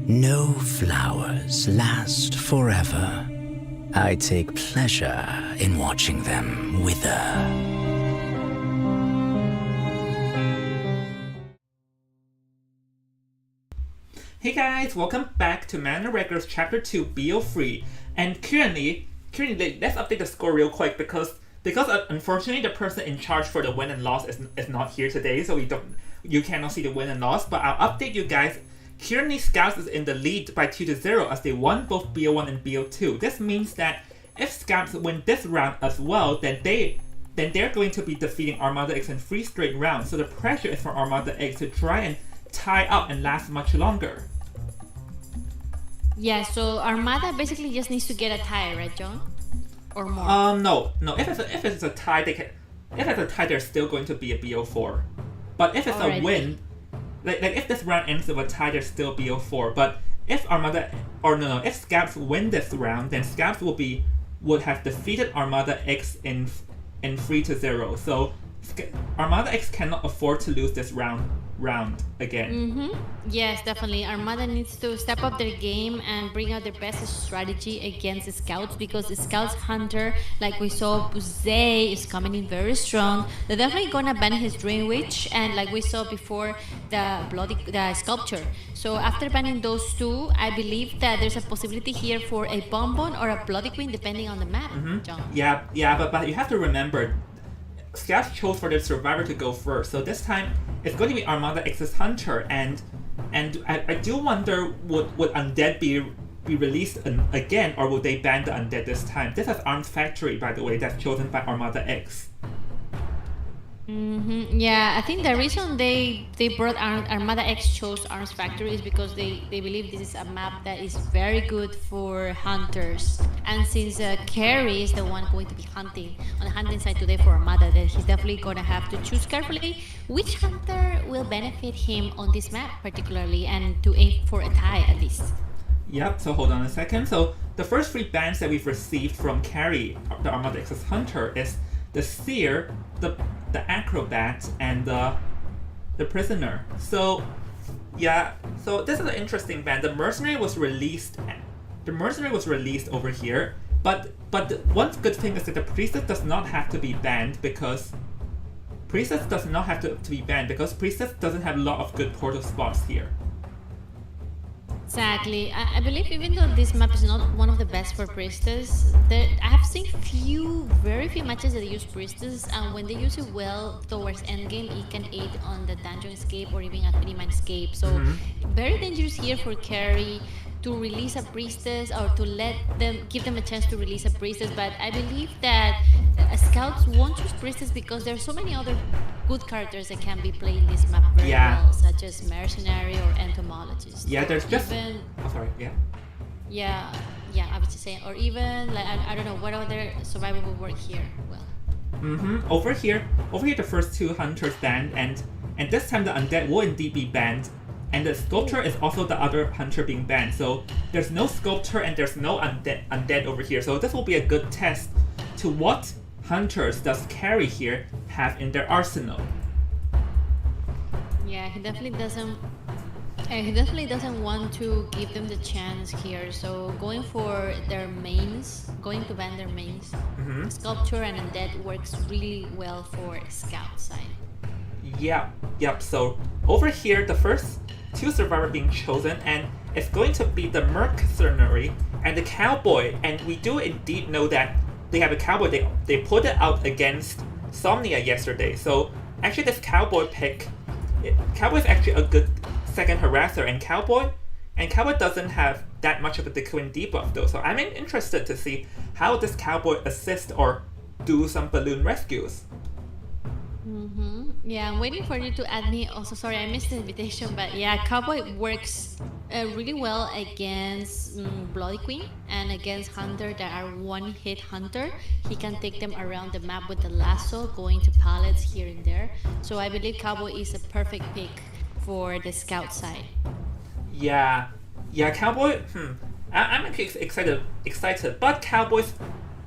No flowers last forever. I take pleasure in watching them wither. Hey guys, welcome back to Manor Regulars Chapter 2 BO3. And currently, let's update the score real quick because unfortunately the person in charge for the win and loss is not here today, so you cannot see the win and loss. But I'll update you guys. Currently, Scouts is in the lead by 2-0 as they won both BO1 and BO2. This means that if Scouts win this round as well, then they're going to be defeating ArmadaX in 3 straight rounds. So the pressure is for ArmadaX to try and tie up and last much longer. Yeah, so Armada basically just needs to get a tie, right, John? Or more? No. If it's a tie, they're still going to be a BO4. But if it's a win, like if this round ends with a tie, there's still BO4. But if if Scouts win this round, then Scouts would have defeated ArmadaX in 3-0. So ArmadaX cannot afford to lose this round again. Yes, definitely. Armada needs to step up their game and bring out their best strategy against the Scouts, because the Scouts Hunter, like we saw, Buzet is coming in very strong. They're definitely gonna ban his Drain Witch, and like we saw before, the Sculpture. So after banning those two, I believe that there's a possibility here for a Bonbon or a Bloody Queen, depending on the map, John. Yeah, but you have to remember, Scouts chose for their survivor to go first, so this time it's going to be ArmadaX's Hunter, and I do wonder, would Undead be released again, or would they ban the Undead this time? This is Arms Factory, by the way, that's chosen by ArmadaX. Yeah, I think the reason they brought ArmadaX chose Arms Factory is because they believe this is a map that is very good for hunters. And since Carrie is the one going to be hunting on the hunting side today for Armada, then he's definitely gonna have to choose carefully which hunter will benefit him on this map particularly, and to aim for a tie at least. Yep, so hold on a second. So the first 3 bans that we've received from Carrie, the ArmadaX's hunter, is the Seer, the Acrobat, and the Prisoner. So yeah, so this is an interesting ban. The Mercenary was released. The Mercenary was released over here, but one good thing is that the Priestess does not have to be banned because Priestess doesn't have a lot of good portal spots here. Exactly. I believe even though this map is not one of the best for Priestess, I have seen very few matches that use Priestess, and when they use it well towards endgame, it can aid on the dungeon escape or even a 3-man escape. So very dangerous here for Carrie to release a Priestess or to give them a chance to release a Priestess. But I believe that Scouts won't choose Priestess because there are so many other good characters that can be played in this map very well, such as Mercenary or Entomologist. Yeah, there's just... Even, oh, sorry, yeah. Yeah, I was just saying, or even, like, I don't know, what other survivor will work here well. Over here, the first 2 hunters banned, and this time the undead will indeed be banned, and the sculptor is also the other hunter being banned. So there's no sculptor and there's no undead over here. So this will be a good test to what hunters does Carrie here have in their arsenal. Yeah, he definitely doesn't. He definitely doesn't want to give them the chance here. So going for their mains, going to ban their mains, sculpture and undead works really well for Scout side. Yep. So over here, the first 2 survivors being chosen, and it's going to be the Mercenary and the Cowboy. And we do indeed know that they have a Cowboy. They put it out against Somnia yesterday. So actually, this Cowboy pick, Cowboy is actually a good second harasser, and Cowboy doesn't have that much of a Decoing debuff though. So I'm interested to see how this Cowboy assist or do some balloon rescues. Yeah, I'm waiting for you to add me. Also, sorry, I missed the invitation, but yeah, Cowboy works really well against Bloody Queen and against Hunter that are one-hit Hunter. He can take them around the map with the lasso, going to pallets here and there. So I believe Cowboy is a perfect pick for the Scout side. Yeah, Cowboy. I'm excited, but Cowboy's.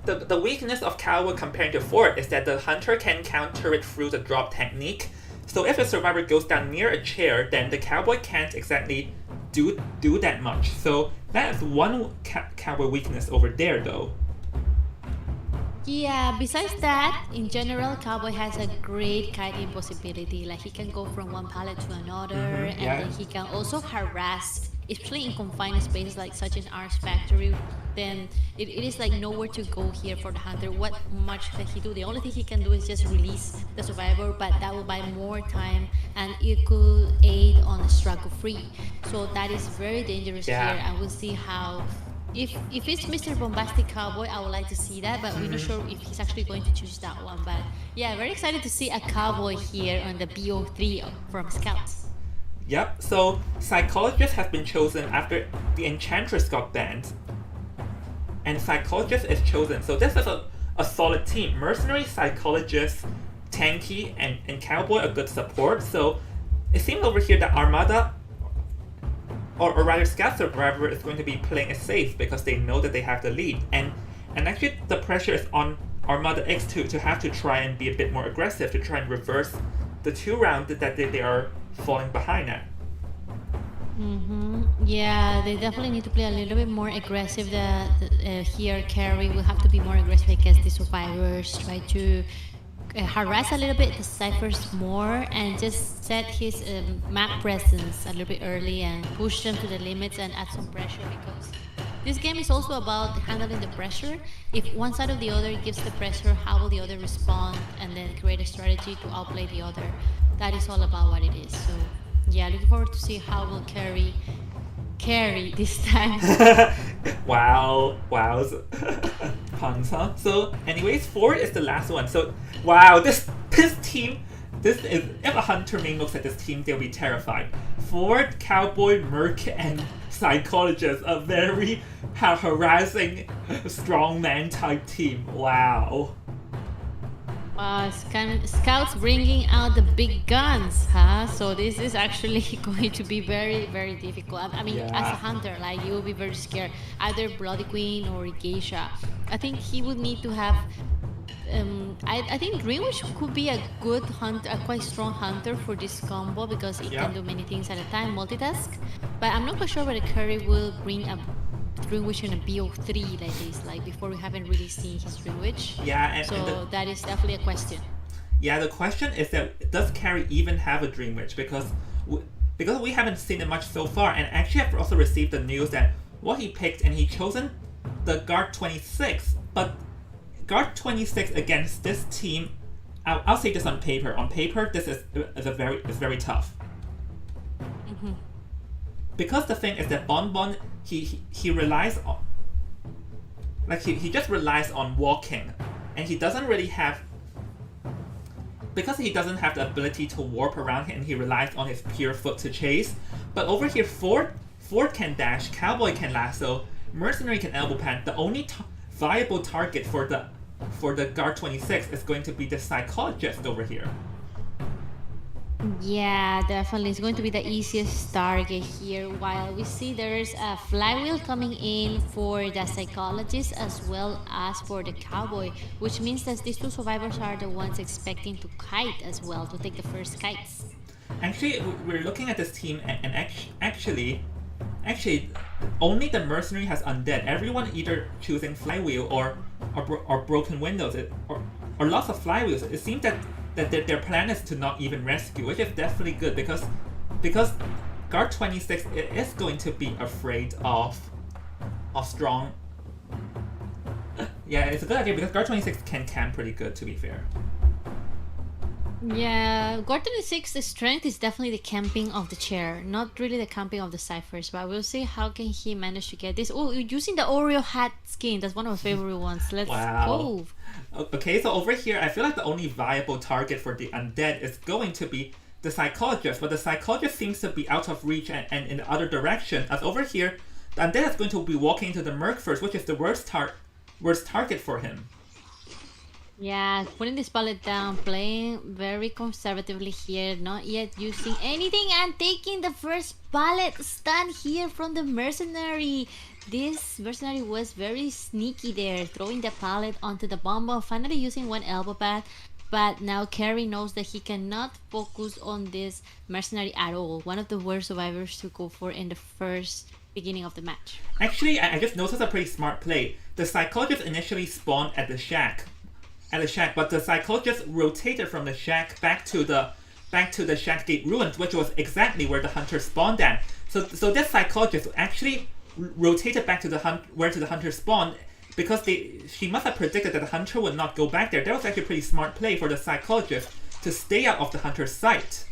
The weakness of Cowboy compared to Fort is that the hunter can counter it through the drop technique. So if a survivor goes down near a chair, then the Cowboy can't exactly do that much. So that is one Cowboy weakness over there though. Yeah, besides that, in general, Cowboy has a great kiting possibility. Like, he can go from one pallet to another, and then he can also harass, especially in confined spaces like such as Arms Factory. Then it is like nowhere to go here for the hunter. What much can he do? The only thing he can do is just release the survivor, but that will buy more time, and it could aid on the struggle free. So that is very dangerous here, and we'll see how. If it's Mr. Bombastic Cowboy, I would like to see that, but we're not sure if he's actually going to choose that one. But yeah, very excited to see a Cowboy here on the BO3 from Scouts. Yep, so Psychologist has been chosen after the Enchantress got banned. And Psychologist is chosen. So this is a solid team. Mercenary, Psychologist, Tanky, and Cowboy are good support. So it seems over here that Armada, or rather Scout Survivor, is going to be playing it safe because they know that they have the lead. And actually the pressure is on ArmadaX to have to try and be a bit more aggressive to try and reverse the 2 rounds that they are falling behind at. Yeah, they definitely need to play a little bit more aggressive. Here, Carrie will have to be more aggressive against the survivors, try to harass a little bit the ciphers more, and just set his map presence a little bit early and push them to the limits and add some pressure, because this game is also about handling the pressure. If one side or the other gives the pressure, how will the other respond, and then create a strategy to outplay the other. That is all about what it is. So yeah, looking forward to see how will Carrie carry this time. Wow. Puns, huh? So, anyways, Ford is the last one. So, wow, this team, this is, if a Hunter main looks at this team, they'll be terrified. Ford, Cowboy, Merc, and Psychologist, a very harassing strongman type team. Wow. Scouts bringing out the big guns, huh? So this is actually going to be very, very difficult. I mean, as a hunter, like, you will be very scared. Either Bloody Queen or Geisha. I think he would need to have... I think Greenwich could be a good hunter, a quite strong hunter for this combo because it can do many things at a time, multitask. But I'm not quite sure whether Curry will bring a Greenwich in a BO3 like this, like before we haven't really seen his Greenwich. Yeah, so that is definitely a question. Yeah, the question is that does Carrie even have a Dream Witch? Because we haven't seen it much so far, and actually I've also received the news that what he picked, and he chosen the Guard 26, but Guard 26 against this team, I'll say this on paper. On paper, this is very tough. Mm-hmm. Because the thing is that Bonbon, he relies on, like, he just relies on walking, and he doesn't really have, because he doesn't have the ability to warp around, and he relies on his pure foot to chase. But over here, Ford can dash, Cowboy can lasso, Mercenary can elbow pad. The only viable target for the Guard 26 is going to be the Psychologist over here. Yeah, definitely. It's going to be the easiest target here. While we see there's a flywheel coming in for the Psychologist as well as for the Cowboy, which means that these two survivors are the ones expecting to kite as well, to take the first kites. Actually, we're looking at this team, and actually, only the Mercenary has undead. Everyone either choosing flywheel or broken windows, or lots of flywheels. It seems that their plan is to not even rescue, which is definitely good because Guard 26 is going to be afraid of strong. Yeah, it's a good idea because Guard 26 can camp pretty good, to be fair. Yeah, Guard 26's strength is definitely the camping of the chair, not really the camping of the ciphers, but we'll see how can he manage to get this. Oh, using the Oreo hat skin, that's one of my favorite ones. Let's go. Okay, so over here, I feel like the only viable target for the undead is going to be the Psychologist, but the Psychologist seems to be out of reach and in the other direction, as over here, the undead is going to be walking into the Merc first, which is the worst target for him. Yeah, putting this pallet down, playing very conservatively here, not yet using anything, and taking the first pallet stand here from the Mercenary. This Mercenary was very sneaky there, throwing the pallet onto the bomb, finally using one elbow pad. But now Carrie knows that he cannot focus on this Mercenary at all. One of the worst survivors to go for in the first beginning of the match. Actually, I just noticed a pretty smart play. The Psychologist initially spawned at the shack, but the Psychologist rotated from the shack back to the shack gate ruins, which was exactly where the hunter spawned at. So this Psychologist actually rotated back to the hunter spawned, because she must have predicted that the hunter would not go back there. That was actually a pretty smart play for the Psychologist to stay out of the hunter's sight.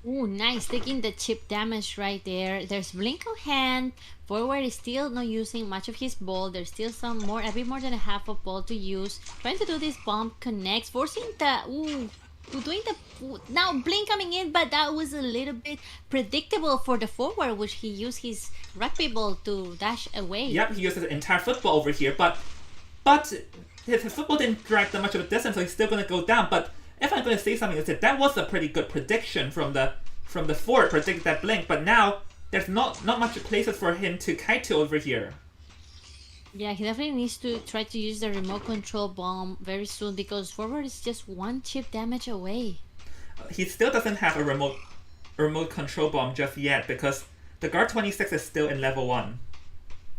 Ooh, nice, taking the chip damage right there. There's blink on hand. Forward is still not using much of his ball. There's still a bit more than a half of ball to use. Trying to do this bomb connects, forcing now blink coming in, but that was a little bit predictable for the forward, which he used his rugby ball to dash away. Yep, he used his entire football over here, but his football didn't drag that much of a distance, so he's still going to go down. But if I'm going to say something, is that was a pretty good prediction from the forward, predicted that blink. But now there's not much places for him to kite to over here. Yeah, he definitely needs to try to use the remote control bomb very soon, because forward is just one chip damage away. He still doesn't have a remote control bomb just yet, because the Guard 26 is still in level 1.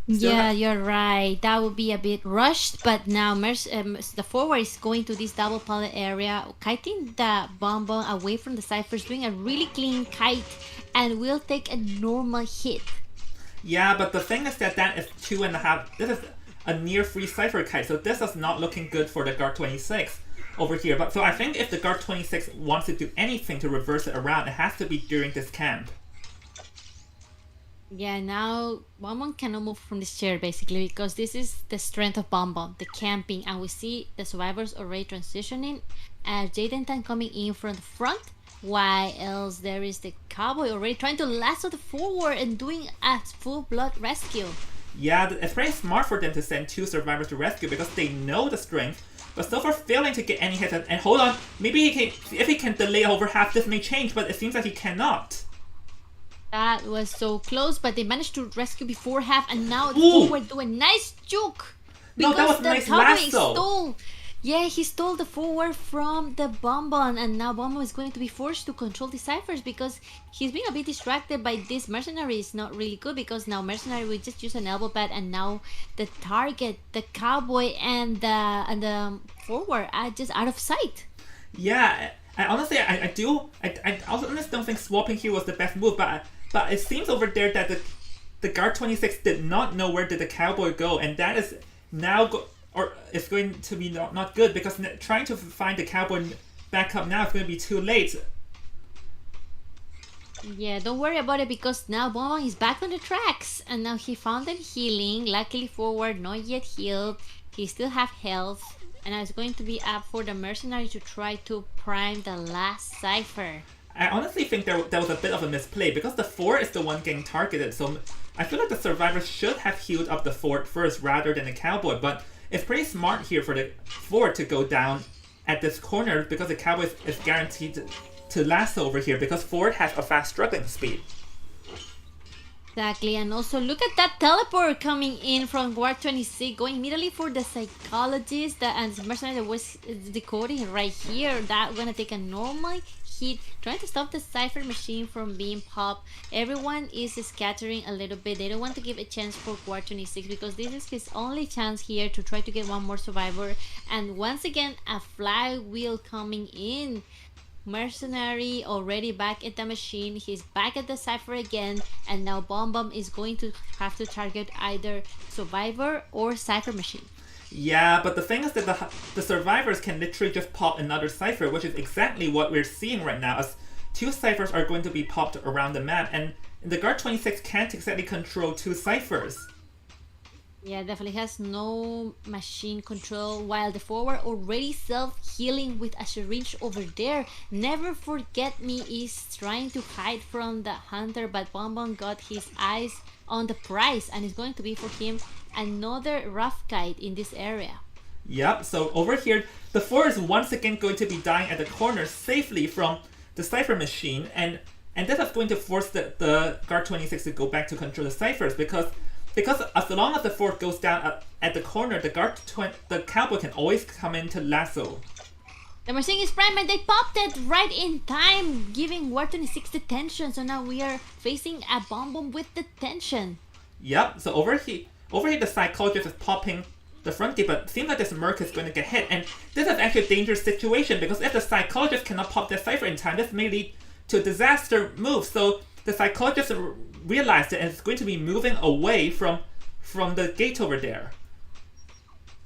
You're right. That would be a bit rushed, but now the forward is going to this double pallet area, kiting the bomb away from the ciphers, doing a really clean kite, and will take a normal hit. Yeah, but the thing is that is 2.5. This is a near free cipher kite, so this is not looking good for the Guard 26 over here. But so I think if the Guard 26 wants to do anything to reverse it around, it has to be during this camp. Yeah, now Bonbon cannot move from this chair basically because this is the strength of Bonbon, the camping, and we see the survivors already transitioning. Jaden Tan coming in from the front, while else there is the cowboy already trying to lasso the forward and doing a full blood rescue. Yeah, it's very smart for them to send 2 survivors to rescue because they know the strength, but so far failing to get any hits. And hold on, maybe if he can delay over half, this may change, but it seems like he cannot. That was so close, but they managed to rescue before half, and now the Ooh. forward do a nice juke. No, that was the nice cowboy lasso. stole. Yeah, he stole the forward from the Bonbon, and now Bonbon is going to be forced to control the ciphers because he's being a bit distracted by this mercenary. Is not really good because now mercenary will just use an elbow pad, and now the target, the cowboy, and the forward are just out of sight. Yeah, I honestly, I honestly don't think swapping here was the best move, but it seems over there that the guard 26 did not know where did the cowboy go, and that is now or it's going to be not good because trying to find the cowboy back up now is going to be too late. Yeah, don't worry about it because now Bonbon is back on the tracks and now he found them healing. Luckily forward, not yet healed. He still have health. And now it's going to be up for the mercenary to try to prime the last cipher. I honestly think there was a bit of a misplay because the fort is the one getting targeted, so I feel like the survivors should have healed up the fort first rather than the cowboy, but it's pretty smart here for the fort to go down at this corner because the cowboy is guaranteed to lasso over here because fort has a fast struggling speed. Exactly, and also look at that teleport coming in from Guard 26, going immediately for the psychologist and the mercenary that was decoding right here. That gonna take a normal hit, trying to stop the cipher machine from being popped. Everyone is scattering a little bit. They don't want to give a chance for Guard 26 because this is his only chance here to try to get one more survivor. And once again, a flywheel coming in. Mercenary already back at the machine. He's back at the cipher again, and now Bomb is going to have to target either survivor or cipher machine. Yeah, but the thing is that the survivors can literally just pop another cipher, which is exactly what we're seeing right now, as 2 ciphers are going to be popped around the map, and the Guard 26 can't exactly control 2 ciphers. Yeah, definitely has no machine control, while the forward already self-healing with a syringe over there. Never Forget Me is trying to hide from the hunter, but Bonbon got his eyes on the prize and it's going to be for him another rough guide in this area. Yep, so over here, the 4 is once again going to be dying at the corner safely from the cipher machine, and this is going to force the Guard 26 to go back to control the ciphers because as long as the fort goes down at the corner, the cowboy can always come in to lasso. The machine is primed and they popped it right in time, giving Guard 26 the tension. So now we are facing a Bomb with the tension. Yep, so over here the psychologist is popping the front gate, but it seems like this merc is going to get hit, and this is actually a dangerous situation because if the psychologist cannot pop the cipher in time, this may lead to a disaster move. So the psychologist realized it and it's going to be moving away from the gate over there.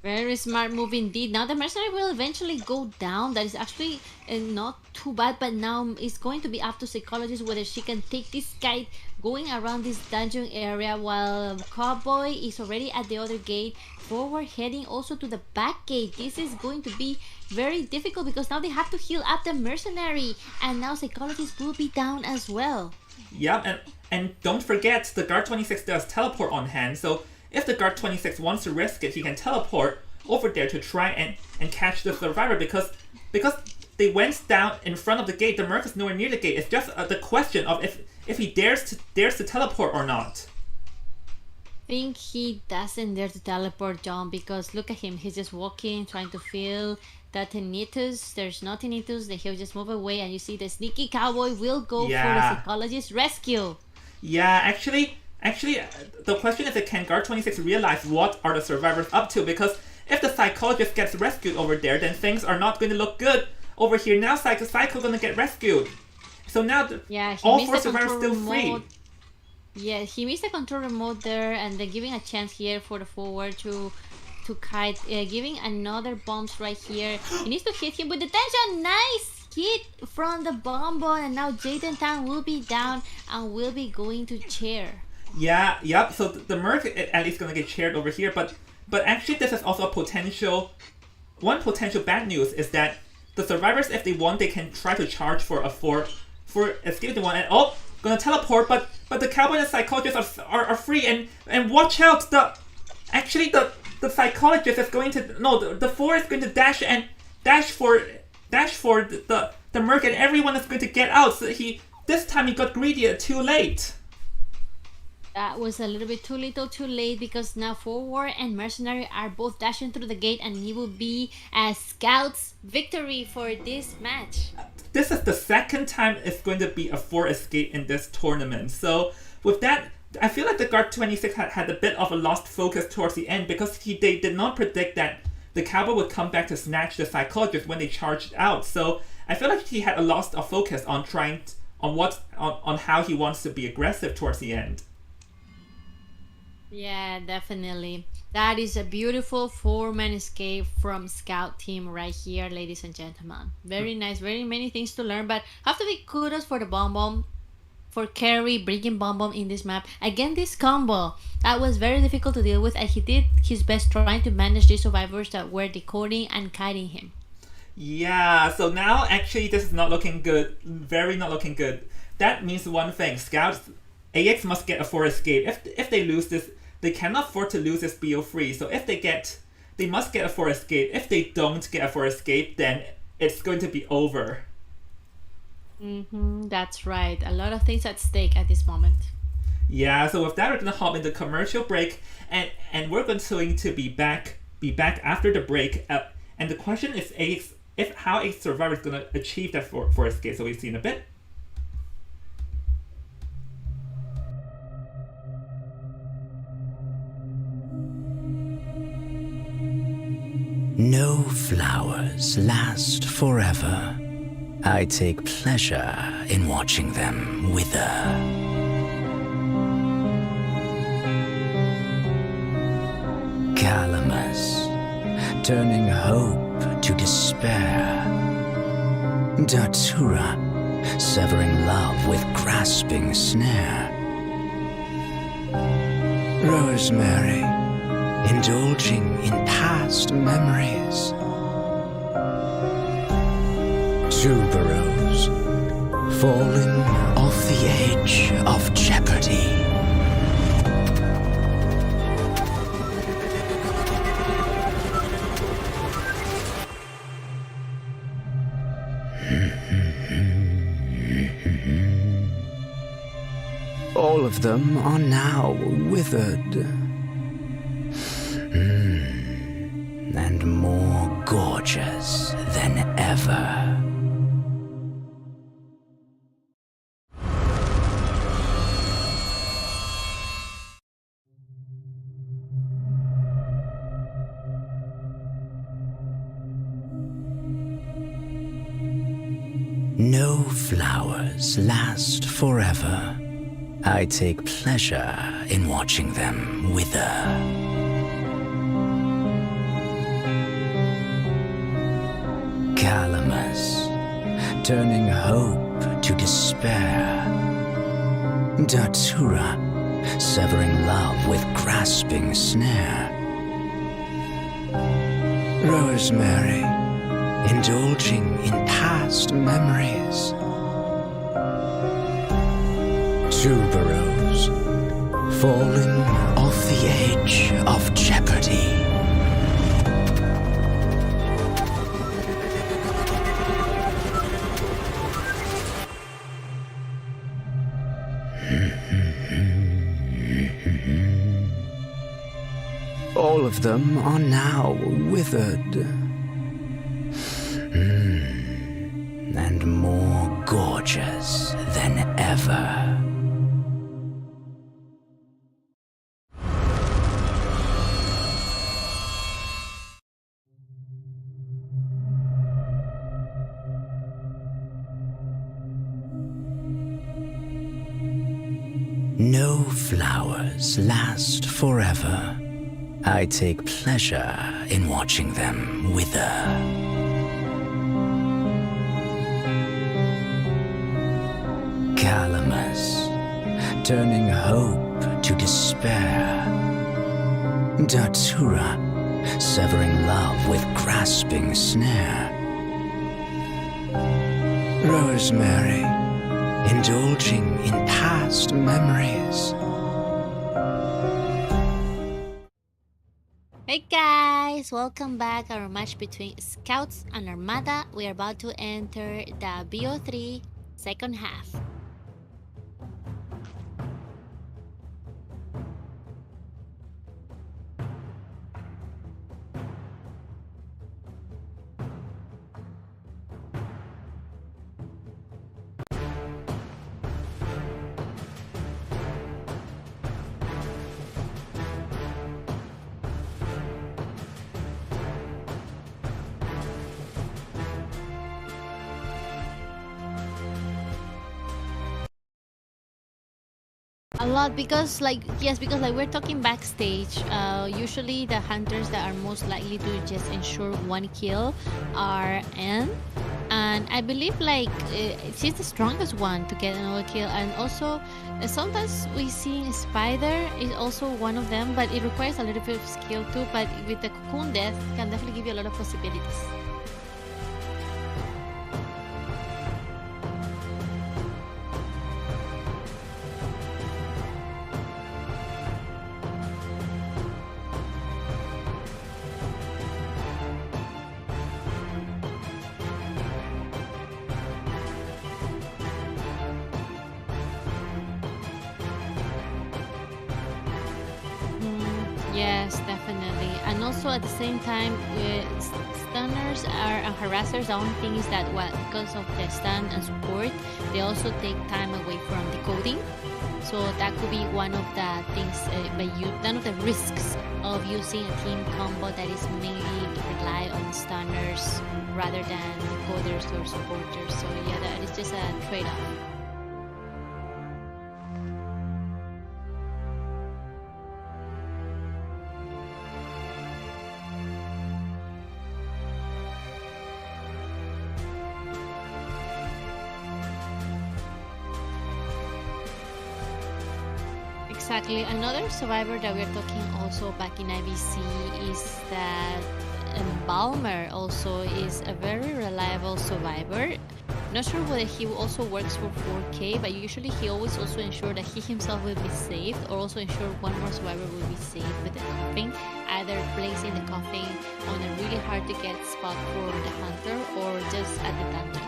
Very smart move indeed. Now the mercenary will eventually go down. That is actually not too bad, but now it's going to be up to psychologist whether she can take this guy going around this dungeon area while Cowboy is already at the other gate. Forward heading also to the back gate. This is going to be very difficult because now they have to heal up the mercenary, and now psychologist will be down as well. Yep, and don't forget the Guard 26 does teleport on hand, so if the Guard 26 wants to risk it, he can teleport over there to try and catch the survivor because they went down in front of the gate. The merc is nowhere near the gate. It's just the question of if he dares to teleport or not. I think he doesn't dare to teleport, John, because look at him. He's just walking, trying to feel that tinnitus. There's no tinnitus, then he'll just move away, and you see the sneaky cowboy will go for the psychologist rescue. Yeah, actually, the question is, can Guard 26 realize what are the survivors up to? Because if the psychologist gets rescued over there, then things are not going to look good over here. Now Psycho going to get rescued. So now all 4 survivors still free. Yeah, he missed the control remote there, and then giving a chance here for the forward to kite, giving another bombs right here. He needs to hit him with the tension. Nice hit from the Bonbon, and now Jaden Tan will be down and will be going to chair. Yeah, yep. So the merc at least gonna get shared over here, but actually this is also a potential. One potential bad news is that the survivors, if they want, they can try to charge for escape they want, and gonna teleport, but the cowboy and psychologist are free, and watch out, the psychologist is going to the 4 is going to dash for the merc, and everyone is going to get out. So this time he got greedy too late. That was a little bit too little too late, because now Forward and Mercenary are both dashing through the gate, and it will be a Scout's victory for this match. This is the second time it's going to be a 4 escape in this tournament. So with that, I feel like the Guard 26 had a bit of a lost focus towards the end, because they did not predict that the cowboy would come back to snatch the psychologist when they charged out. So I feel like he had a lost of focus on on how he wants to be aggressive towards the end. Yeah, definitely. That is a beautiful 4-man escape from Scout team right here, ladies and gentlemen. Very nice, very many things to learn, but have to be kudos for the Bomb for Carrie bringing Bomb in this map. Again, this combo, that was very difficult to deal with, and he did his best trying to manage the survivors that were decoding and kiting him. Yeah, so now actually this is not looking good, very not looking good. That means one thing, Scouts, AX must get a 4 escape. If they lose this, they cannot afford to lose this BO3. So if they must get a 4 escape. If they don't get a 4 escape, then it's going to be over. That's right. A lot of things at stake at this moment. Yeah, so with that, we're gonna hop into commercial break, and we're going to be back after the break. And the question is how AX Survivor is gonna achieve that 4 escape. So we'll see in a bit. No flowers last forever. I take pleasure in watching them wither. Calamus, turning hope to despair. Datura, severing love with grasping snare. Rosemary, indulging in past memories. Tuberose, falling off the edge of jeopardy. All of them are now withered. And more gorgeous than ever. No flowers last forever. I take pleasure in watching them wither. Calamus, turning hope to despair. Datura, severing love with grasping snare. Rosemary, indulging in past memories. Tuberose, falling off the edge of jeopardy. All of them are now withered. And more gorgeous than ever. No flowers last forever. I take pleasure in watching them wither. Calamus, turning hope to despair. Datura, severing love with grasping snare. Rosemary, indulging in past memories. Hey guys, welcome back. Our match between Scouts and Armada. We are about to enter the BO3 second half. A lot because because we're talking backstage. Usually the hunters that are most likely to just ensure one kill are Anne, and I believe she's the strongest one to get another kill. And also sometimes we see Spider is also one of them, but it requires a little bit of skill too. But with the cocoon death, can definitely give you a lot of possibilities. Yes, definitely. And also at the same time, stunners and harassers, the only thing is that because of the stun and support, they also take time away from decoding. So that could be one of the things, one of the risks of using a team combo that is mainly rely on stunners rather than decoders or supporters. So yeah, that is just a trade-off. Exactly. Another survivor that we're talking also back in IBC is that Balmer also is a very reliable survivor. Not sure whether he also works for 4K, but usually he always also ensures that he himself will be saved, or also ensure one more survivor will be saved with the coffin, either placing the coffin on a really hard to get spot for the hunter or just at the dungeon.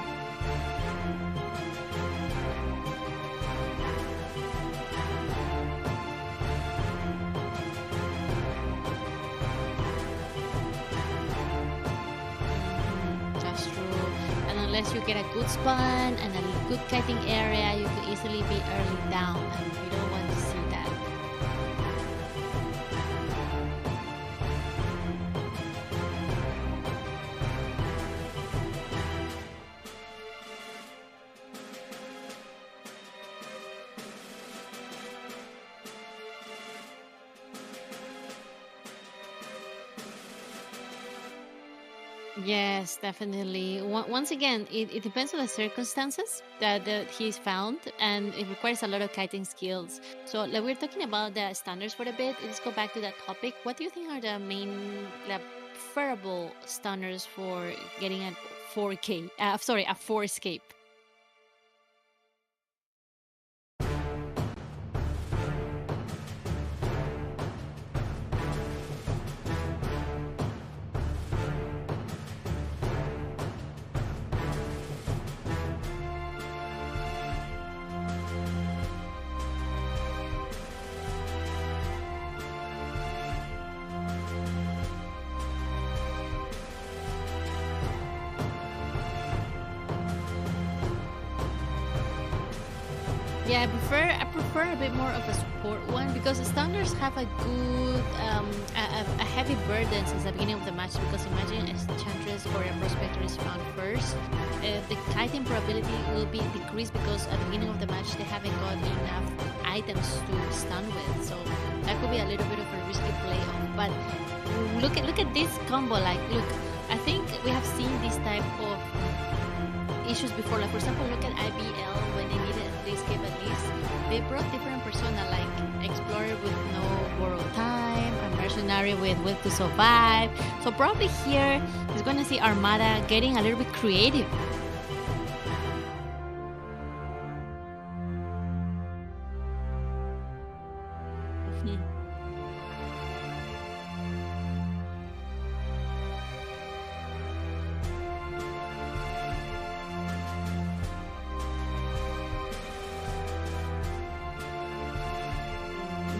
Unless you get a good spawn and a good kiting area, you could easily be early down, and we don't want to see that. Yes, definitely. Once again, it depends on the circumstances that he's found, and it requires a lot of kiting skills. So, we're talking about the standards for a bit. Let's go back to that topic. What do you think are the main, preferable stunners for getting a 4K? A 4 escape? Yeah, I prefer a bit more of a support one, because the stunners have a good, a heavy burden since the beginning of the match. Because imagine a Enchantress or a Prospector is found first, the kiting probability will be decreased because at the beginning of the match they haven't got enough items to stun with. So that could be a little bit of a risky play on. But look at this combo. Look, I think we have seen this type of issues before. For example, look at IBL when they needed escape at least. They brought different persona, like explorer with no borrowed time, a mercenary with will to survive. So probably here is going to see Armada getting a little bit creative.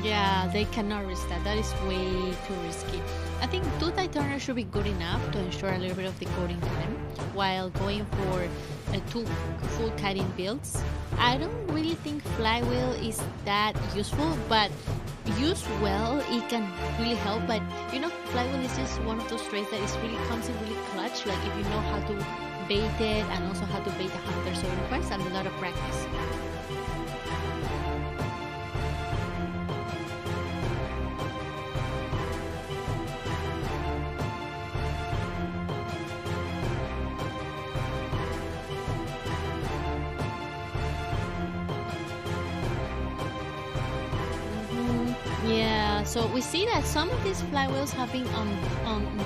Yeah, they cannot risk that. That is way too risky. I think 2 Titaners should be good enough to ensure a little bit of decoding time while going for 2 full kiting builds. I don't really think Flywheel is that useful, but used well, it can really help. But you know, Flywheel is just one of those traits that is really comes in really clutch. Like if you know how to bait it and also how to bait a hunter, so it requires a lot of practice. Yeah, so we see that some of these flywheels have been on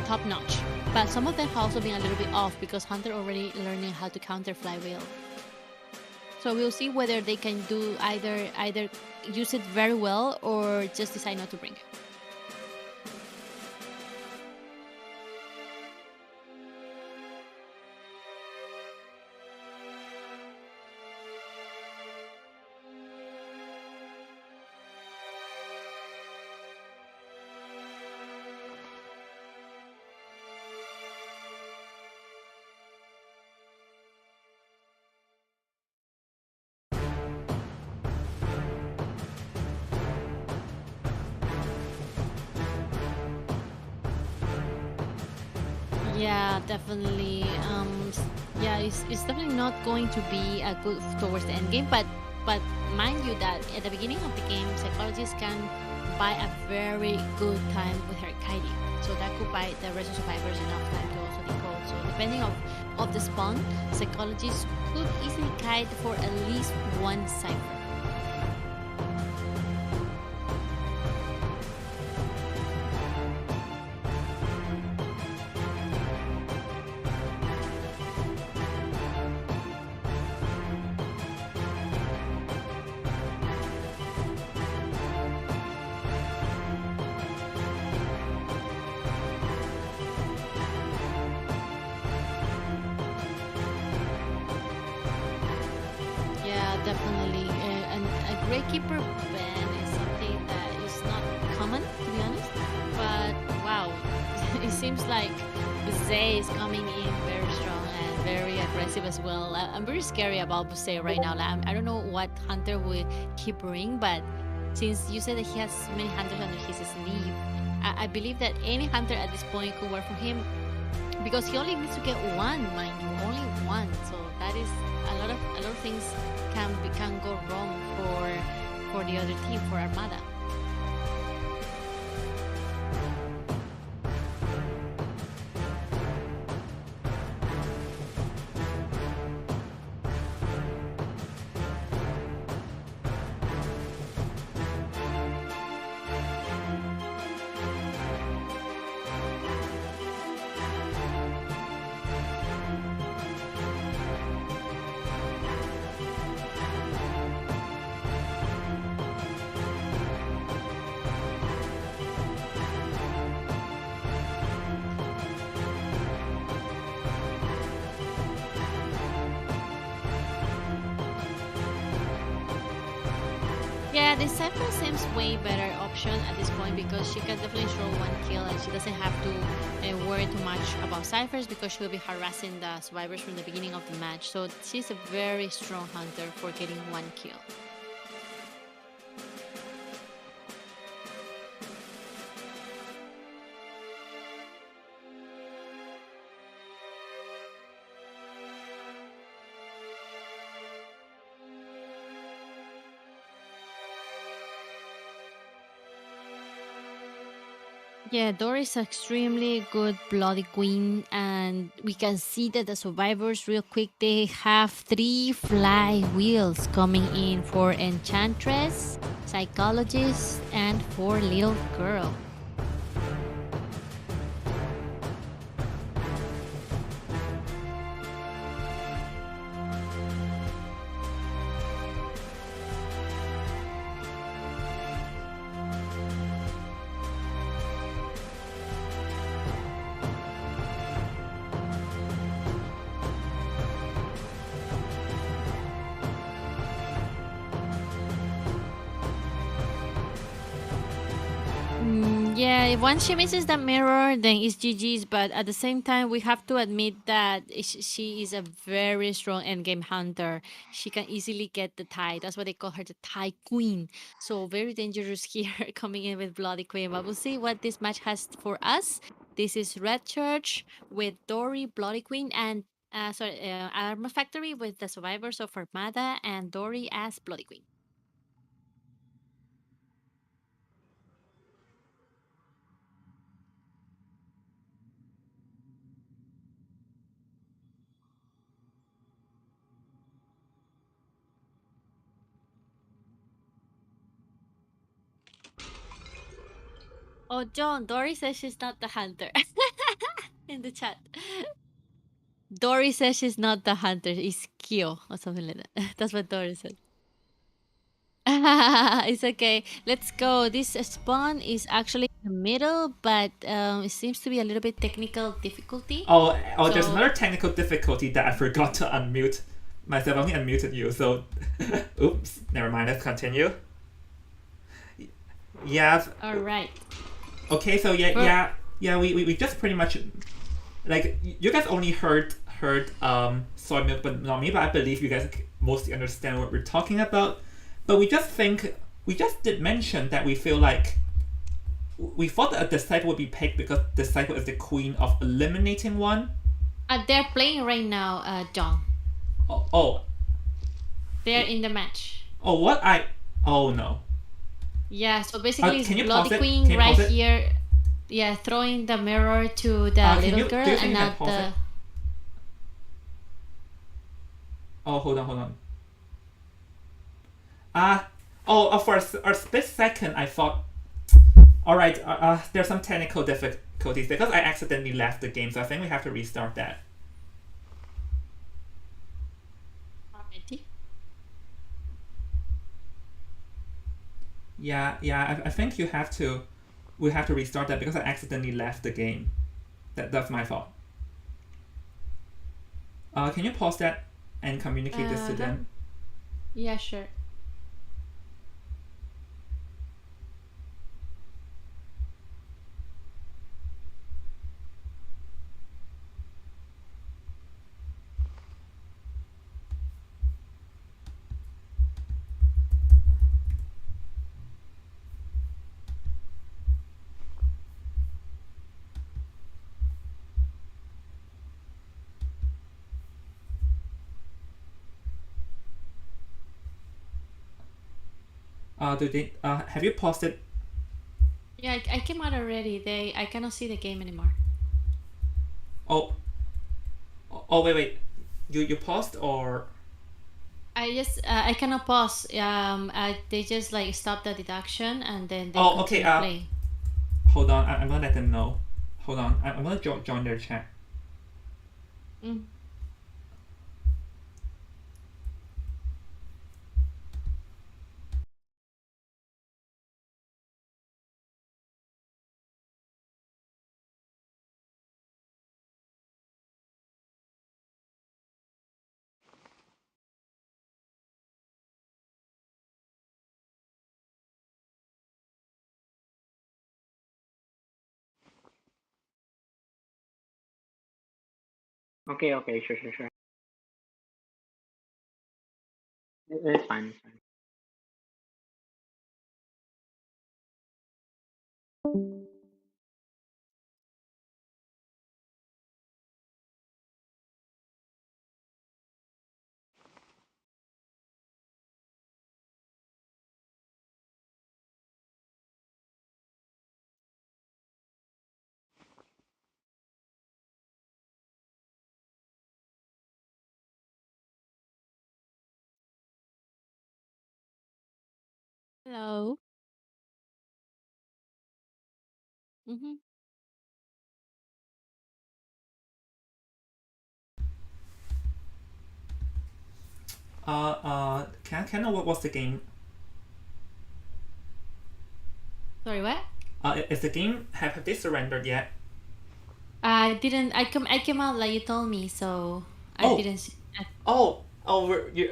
top notch, but some of them have also been a little bit off because Hunter already learning how to counter flywheel. So we'll see whether they can do either use it very well or just decide not to bring it. Yeah, definitely. Yeah, it's definitely not going to be a good towards the end game. But mind you that at the beginning of the game, psychologists can buy a very good time with her kiting. So that could buy the rest of survivors enough time to also decode. So depending of the spawn, psychologists could easily kite for at least one cipher. Definitely, and a Greykeeper ban is something that is not common, to be honest. But wow, it seems like Buzet is coming in very strong and very aggressive as well. I'm very scary about Buzet right now. Like, I don't know what Hunter will keep bring, but since you said that he has many hunters under his sleeve, I believe that any hunter at this point could work for him because he only needs to get one, mind you, only one. So that is a lot of things can go wrong for the other team, for Armada. Yeah, the Cypher seems way better option at this point because she can definitely throw one kill and she doesn't have to worry too much about Cyphers because she will be harassing the survivors from the beginning of the match. So she's a very strong hunter for getting one kill. Yeah, Doris is extremely good Bloody Queen, and we can see that the survivors real quick, they have 3 fly wheels coming in for Enchantress, psychologist, and 4 little girl. Yeah, if once she misses the mirror, then it's GG's. But at the same time, we have to admit that she is a very strong endgame hunter. She can easily get the tie. That's why they call her the tie queen. So very dangerous here, coming in with Bloody Queen. But we'll see what this match has for us. This is Red Church with Dory, Bloody Queen, and Armor Factory with the survivors of Armada and Dory as Bloody Queen. Oh, John, Dory says she's not the hunter in the chat. Dory says she's not the hunter, it's Kyo or something like that. That's what Dory said. It's okay. Let's go. This spawn is actually in the middle, but it seems to be a little bit technical difficulty. There's another technical difficulty that I forgot to unmute myself. I only unmuted you, so oops. Never mind. Let's continue. Yeah. All right. Okay. So we just pretty much like you guys only heard soy milk, but not me. But I believe you guys mostly understand what we're talking about. But we just did mention that we feel like we thought that a disciple would be picked because disciple is the queen of eliminating one. They're playing right now, John. Oh. They're in the match. Oh no. Yeah, so basically it's Bloody it? Queen right here. Yeah, throwing the mirror to the little girl and not the... It? Oh, hold on. For a split second, I thought, all right, there's some technical difficulties because I accidentally left the game, so I think we have to restart that. Already? Yeah, I think we have to restart that because I accidentally left the game. That's my fault. Can you pause that and communicate this to them? Yeah, sure. Have you paused it? Yeah, I came out already. I cannot see the game anymore. Oh, wait. You paused or? I cannot pause. They just like stop the deduction and then they okay. play. Hold on, I'm gonna let them know. Hold on, I'm gonna join their chat. Okay, sure. It's fine. Hello. Mm-hmm. Can I know what was the game? Sorry, what? Is the game have they surrendered yet? I didn't. I came out like you told me, so I Oh, didn't. oh,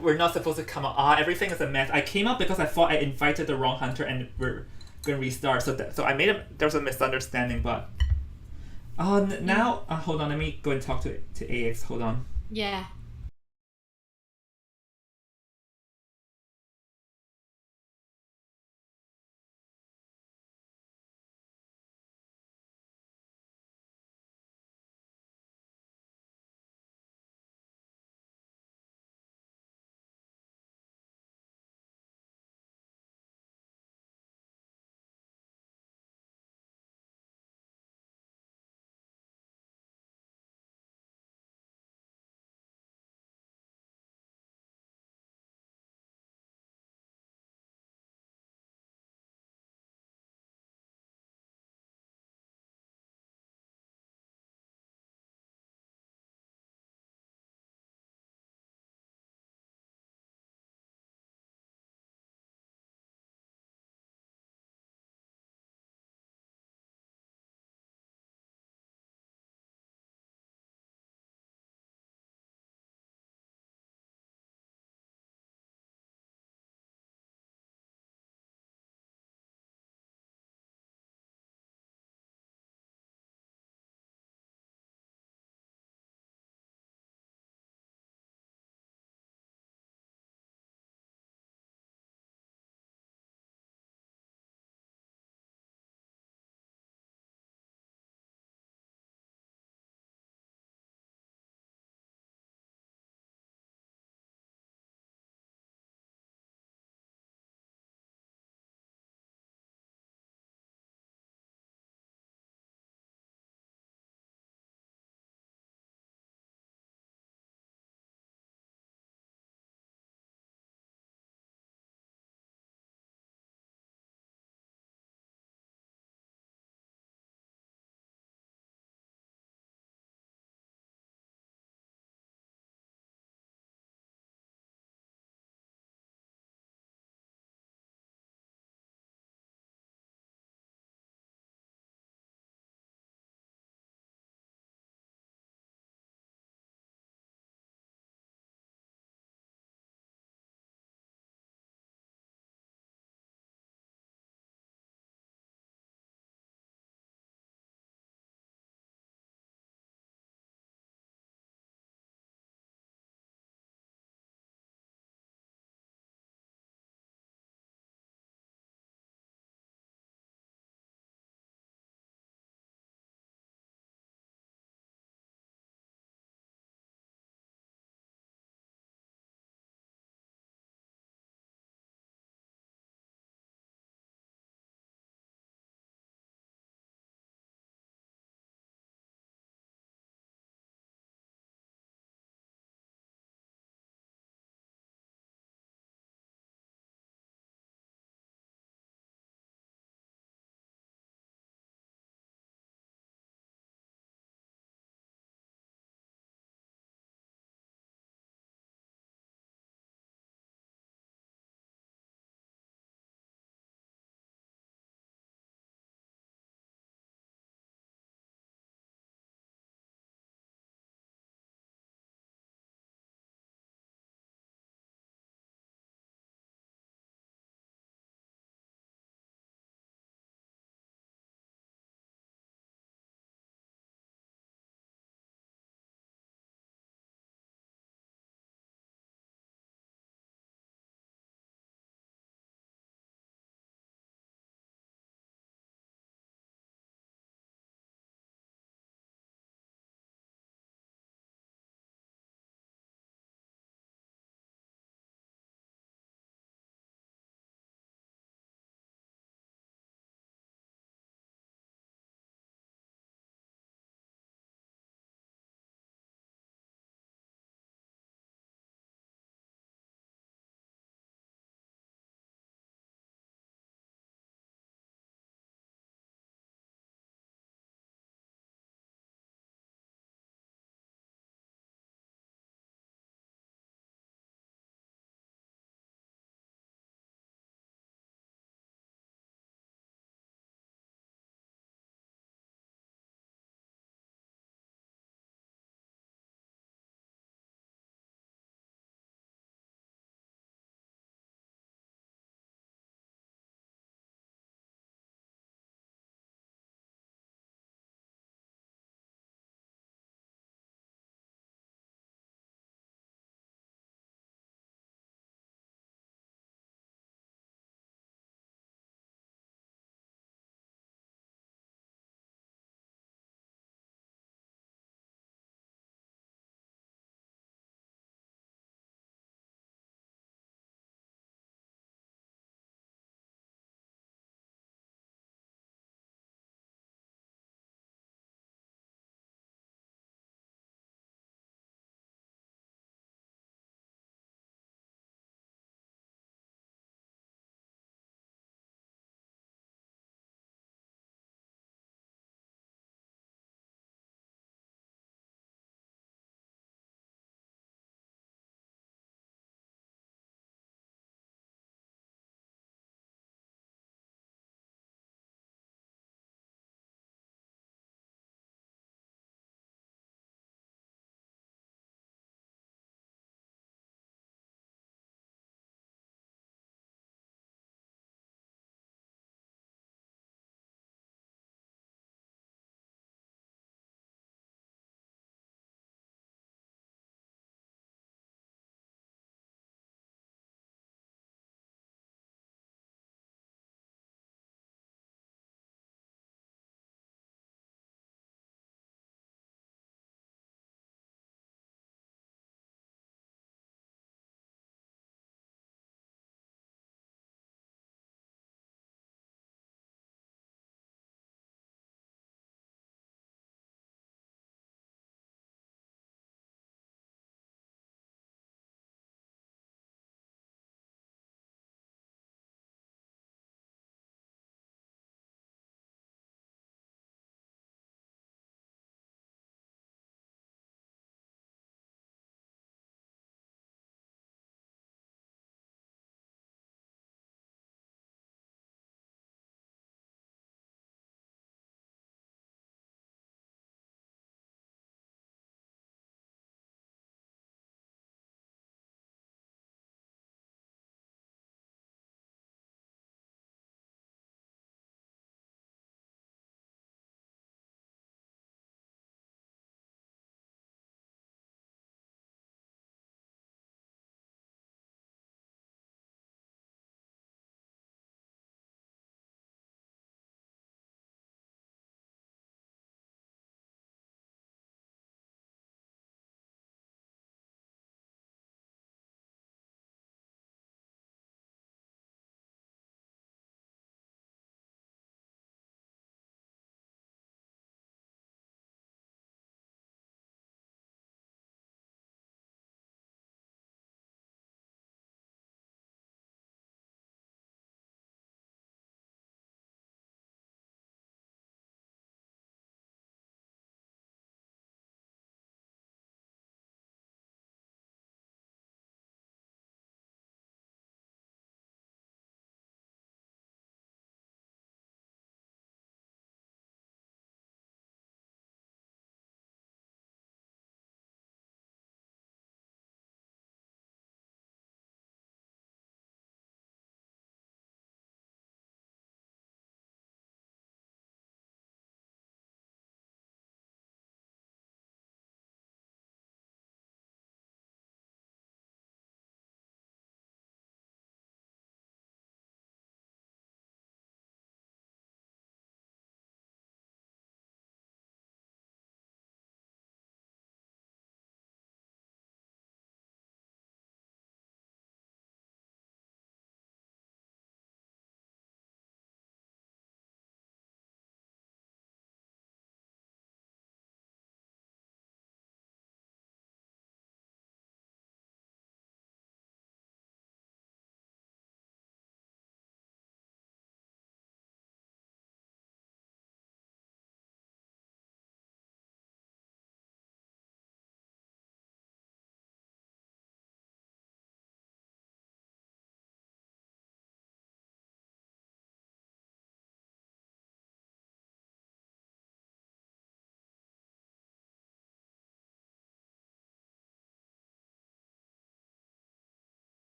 we're not supposed to come out. Everything is a mess. I came out because I thought I invited the wrong hunter and we're gonna restart. So I made there was a misunderstanding, but now hold on. Let me go and talk to AX. Hold on. Yeah.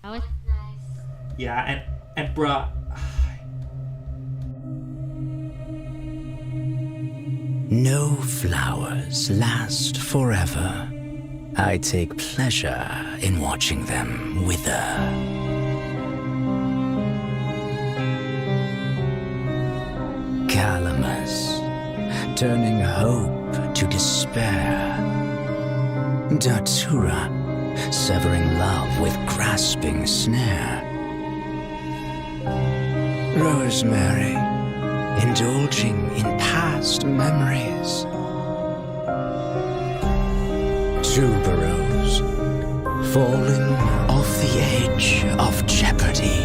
That was nice. Yeah, and bruh. No flowers last forever. I take pleasure in watching them wither. Calamus, turning hope to despair. Datura, severing love with grasping snare. Rosemary, indulging in past memories. Tuberose, falling off the edge of jeopardy.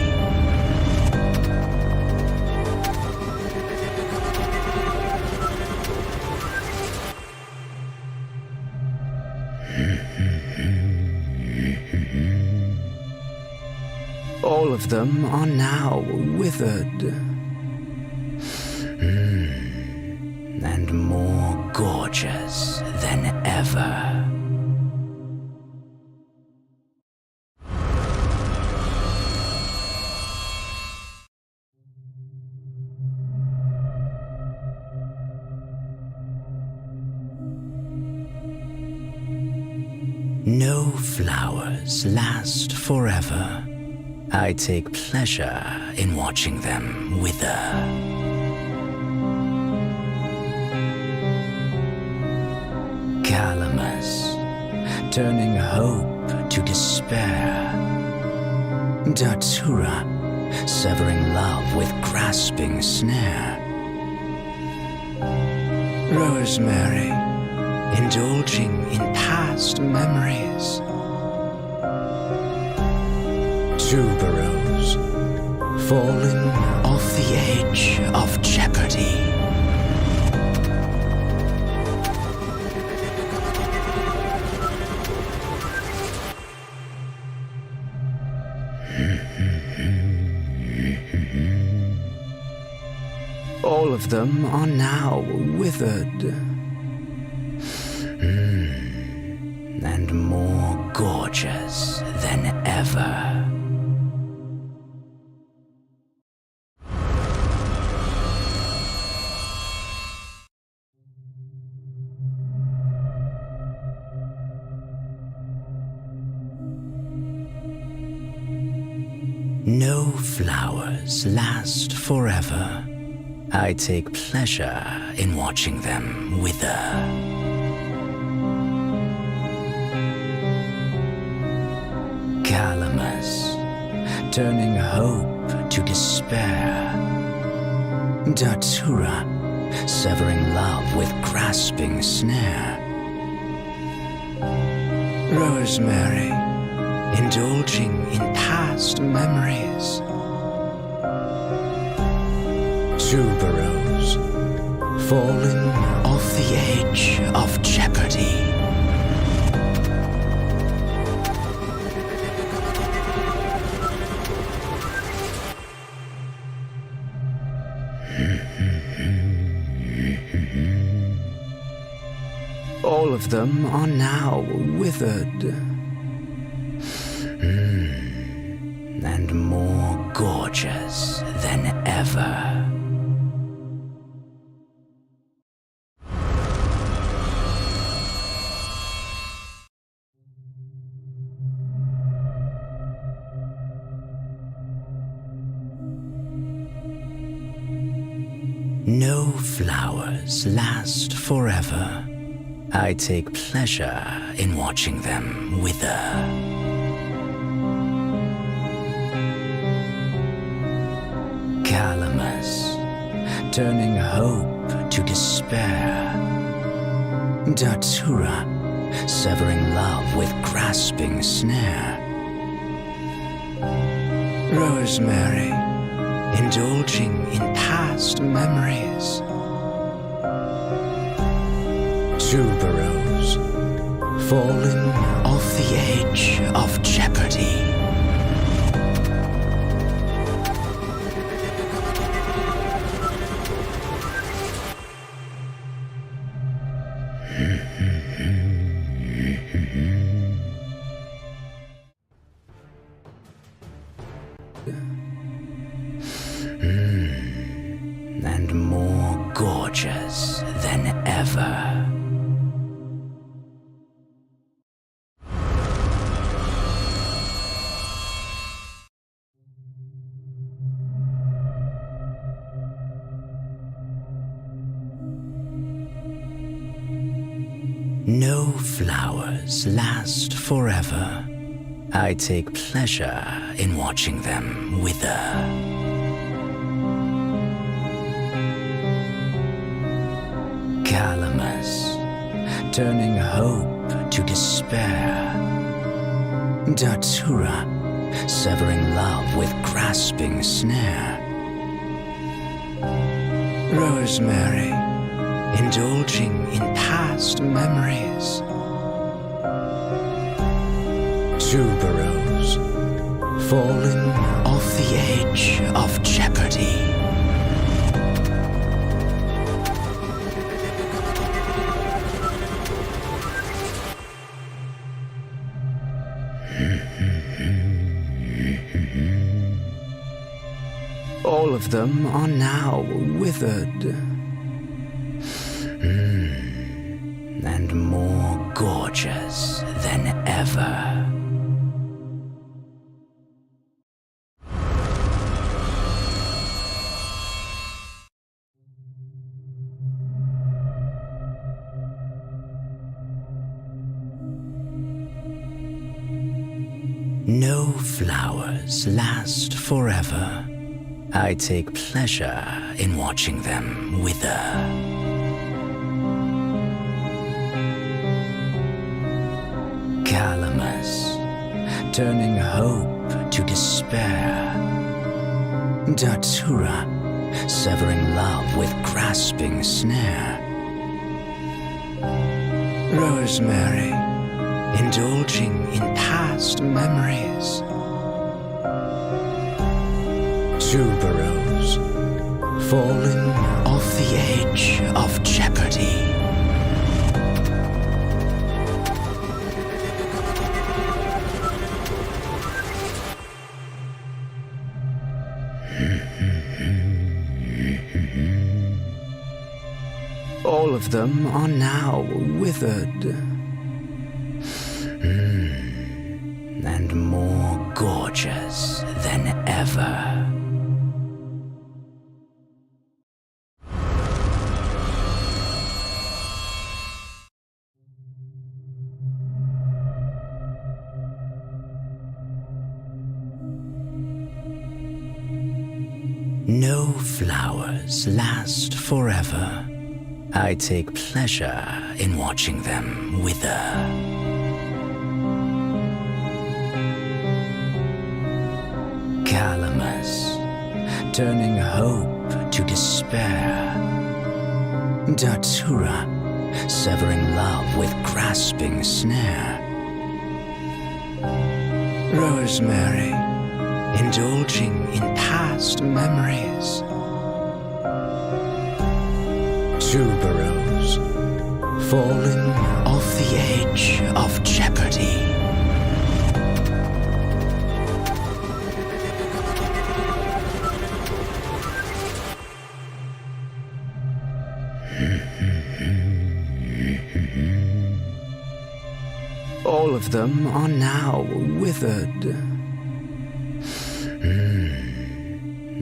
All of them are now withered. And more gorgeous than ever. No flowers last forever. I take pleasure in watching them wither. Calamus, turning hope to despair. Datura, severing love with grasping snare. Rosemary, indulging in past memories. Tuberose, falling off the edge of jeopardy. All of them are now withered. And more gorgeous than ever. No flowers last forever. I take pleasure in watching them wither. Calamus, turning hope to despair. Datura, severing love with grasping snare. Rosemary, indulging in past memories. Tuberose, falling off the edge of jeopardy. All of them are now withered. And more gorgeous than ever. No flowers last forever. I take pleasure in watching them wither. Calamus, turning hope to despair. Datura, severing love with grasping snare. Rosemary, indulging in past memories. Tuberose, falling off the edge of jeopardy. No flowers last forever. I take pleasure in watching them wither. Calamus, turning hope to despair. Datura, severing love with grasping snare. Rosemary, indulging in past memories. Tuberose, falling off the edge of jeopardy. All of them are now withered. And more gorgeous than ever. No flowers last forever. I take pleasure in watching them wither. Calamus, turning hope to despair. Datura, severing love with grasping snare. Rosemary, indulging in past memories. Tuberose, falling off the edge of jeopardy. All of them are now withered. And more gorgeous than ever. No flowers last forever. I take pleasure in watching them wither. Calamus, turning hope to despair. Datura, severing love with grasping snare. Rosemary, indulging in past memories. Tuberose, falling off the edge of jeopardy. All of them are now withered.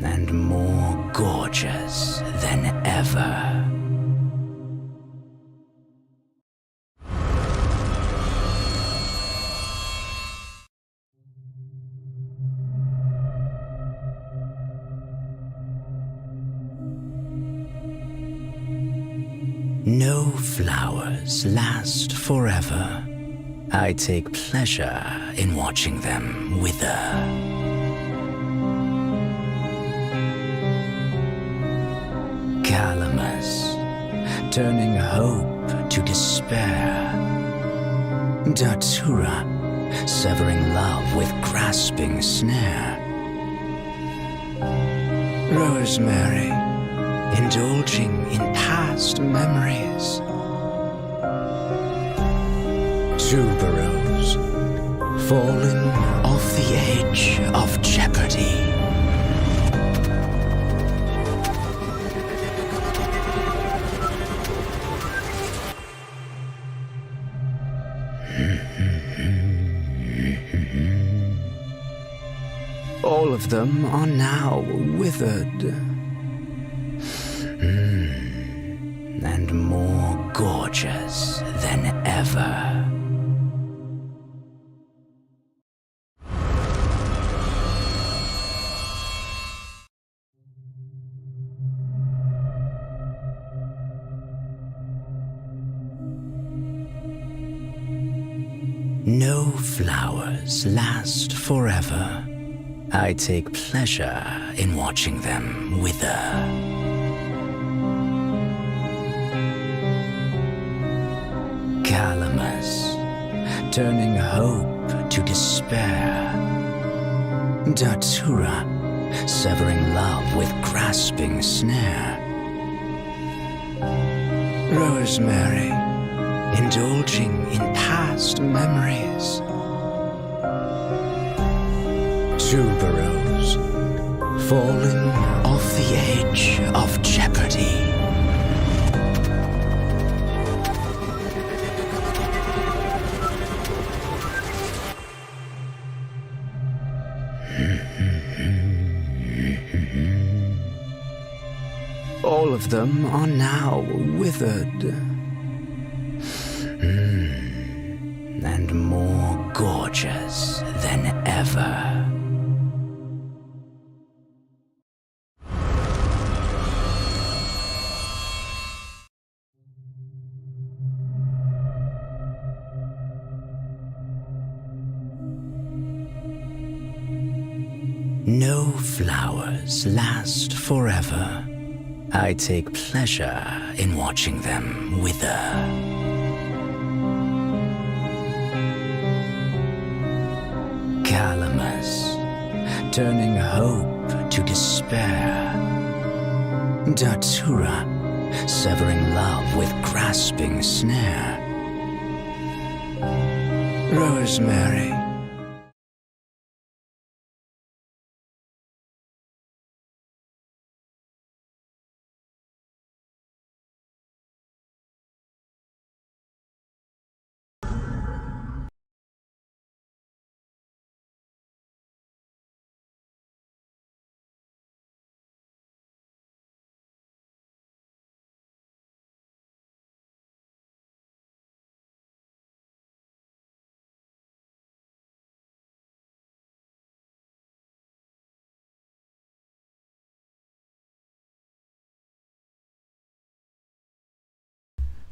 And more gorgeous than ever. No flowers last forever. I take pleasure in watching them wither. Calamus, turning hope to despair. Datura, severing love with grasping snare. Rosemary, indulging in past memories. Tuberose, falling off the edge of jeopardy. All of them are now withered. And more gorgeous than ever. No flowers last forever. I take pleasure in watching them wither. Calamus, turning hope to despair. Datura, severing love with grasping snare. Rosemary, indulging in past memories. Tuberose, falling off the edge of jeopardy. All of them are now withered. And more gorgeous than ever. No flowers last forever. I take pleasure in watching them wither. Calamus, turning hope to despair. Datura, severing love with grasping snare. Rosemary,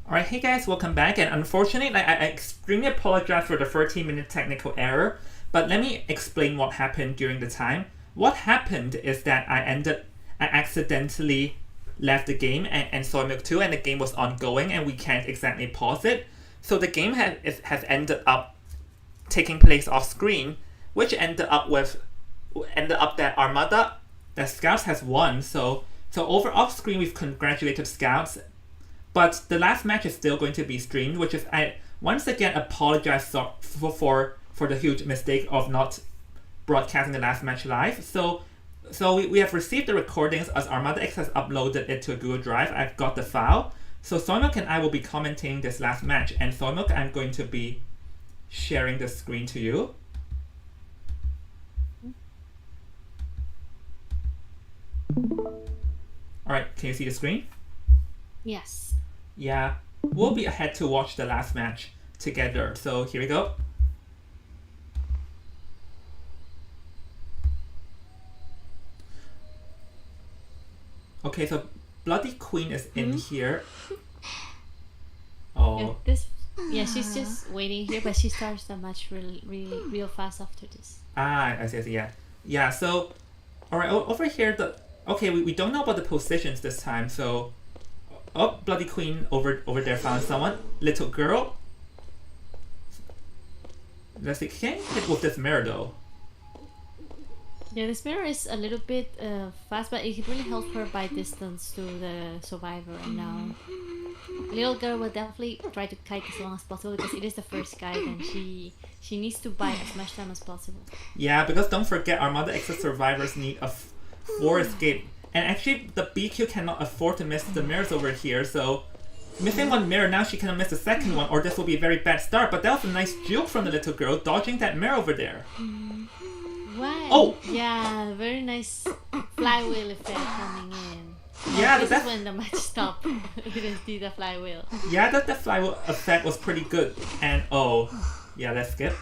Alright, hey guys, welcome back, and unfortunately, I extremely apologize for the 13-minute technical error, but let me explain what happened during the time. What happened is that I accidentally left the game and Soy Milk 2, and the game was ongoing, and we can't exactly pause it. So the game has ended up taking place off screen, which ended up that that Scouts has won. So over off screen, we've congratulated Scouts. But the last match is still going to be streamed, which is, I once again apologize for the huge mistake of not broadcasting the last match live. So we have received the recordings as ArmadaX has uploaded it to a Google Drive. I've got the file. So Soymilk and I will be commentating this last match. And Soymilk, I'm going to be sharing the screen to you. Alright, can you see the screen? Yes. Yeah, we'll be ahead to watch the last match together. So here we go. Okay, so Bloody Queen is in here. Oh. Yeah, she's just waiting here, but she starts the match real fast after this. Ah, I see, yeah. Yeah, so, alright, over here, okay, we don't know about the positions this time, so... Oh, Bloody Queen over there found someone. Little girl. Let's see, can you hit with this mirror though? Yeah, this mirror is a little bit fast, but it really helps her by distance to the survivor right now. Little girl will definitely try to kite as long as possible because it is the first kite and she needs to buy as much time as possible. Yeah, because don't forget ArmadaX survivors need a 4 escape. And actually, the BQ cannot afford to miss the mirrors over here, so... Missing one mirror, now she cannot miss the second one, or this will be a very bad start. But that was a nice juke from the little girl, dodging that mirror over there. Wow. Oh! Yeah, very nice flywheel effect coming in. Yeah, this that's is when the match stopped. You didn't see the flywheel. yeah, the flywheel effect was pretty good. And oh, yeah, let's skip.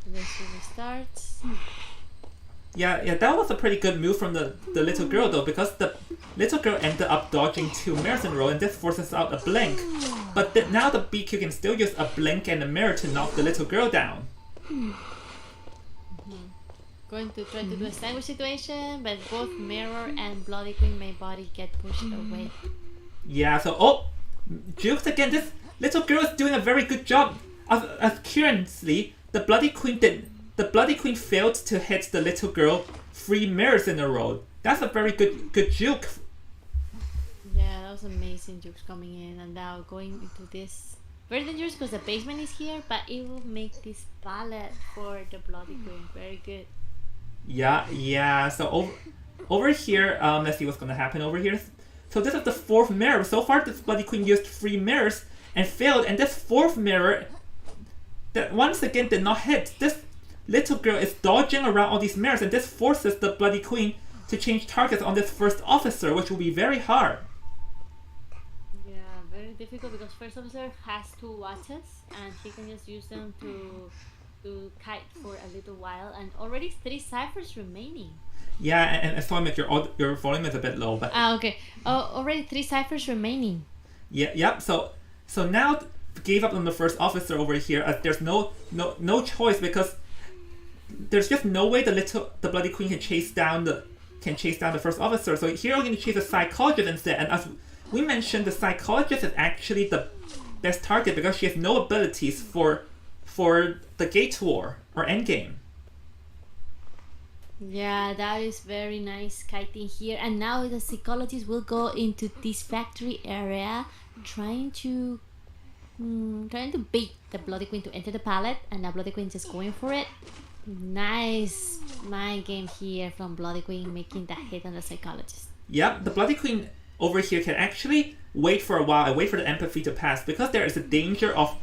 And then she restarts. Yeah, that was a pretty good move from the little girl though, because the little girl ended up dodging 2 mirrors in a row, and this forces out a blink. But now the BQ can still use a blink and a mirror to knock the little girl down. Going to try to do a sandwich situation, but both Mirror and Bloody Queen May Body get pushed away. Yeah, so jukes again. This little girl is doing a very good job. Curiously, the Bloody Queen failed to hit the little girl 3 mirrors in a row. That's a very good juke. Yeah, that was amazing jukes coming in, and now going into this. Very dangerous because the basement is here, but it will make this pallet for the Bloody Queen. Very good. Yeah. So over here, let's see what's gonna happen over here. So this is the 4th mirror. So far, this Bloody Queen used 3 mirrors and failed, and this 4th mirror that once again did not hit. This little girl is dodging around all these mirrors, and this forces the Bloody Queen to change targets on this first officer, which will be very hard. Yeah, very difficult because first officer has 2 watches, and he can just use them to kite for a little while, and already 3 ciphers remaining. Yeah, and Somnia, your volume is a bit low, but Okay. Oh, already 3 ciphers remaining. Yep. So now gave up on the first officer over here, as there's no choice, because there's just no way the Bloody Queen can chase down the first officer. So here we're going to chase a psychologist instead, and as we mentioned, the psychologist is actually the best target because she has no abilities for the gate war or endgame. Yeah, that is very nice kiting here. And now the psychologist will go into this factory area, trying to bait the Bloody Queen to enter the pallet, and the Bloody Queen just going for it. Nice mind game here from Bloody Queen, making that hit on the psychologist. Yep, the Bloody Queen over here can actually wait for a while and wait for the empathy to pass, because there is a danger of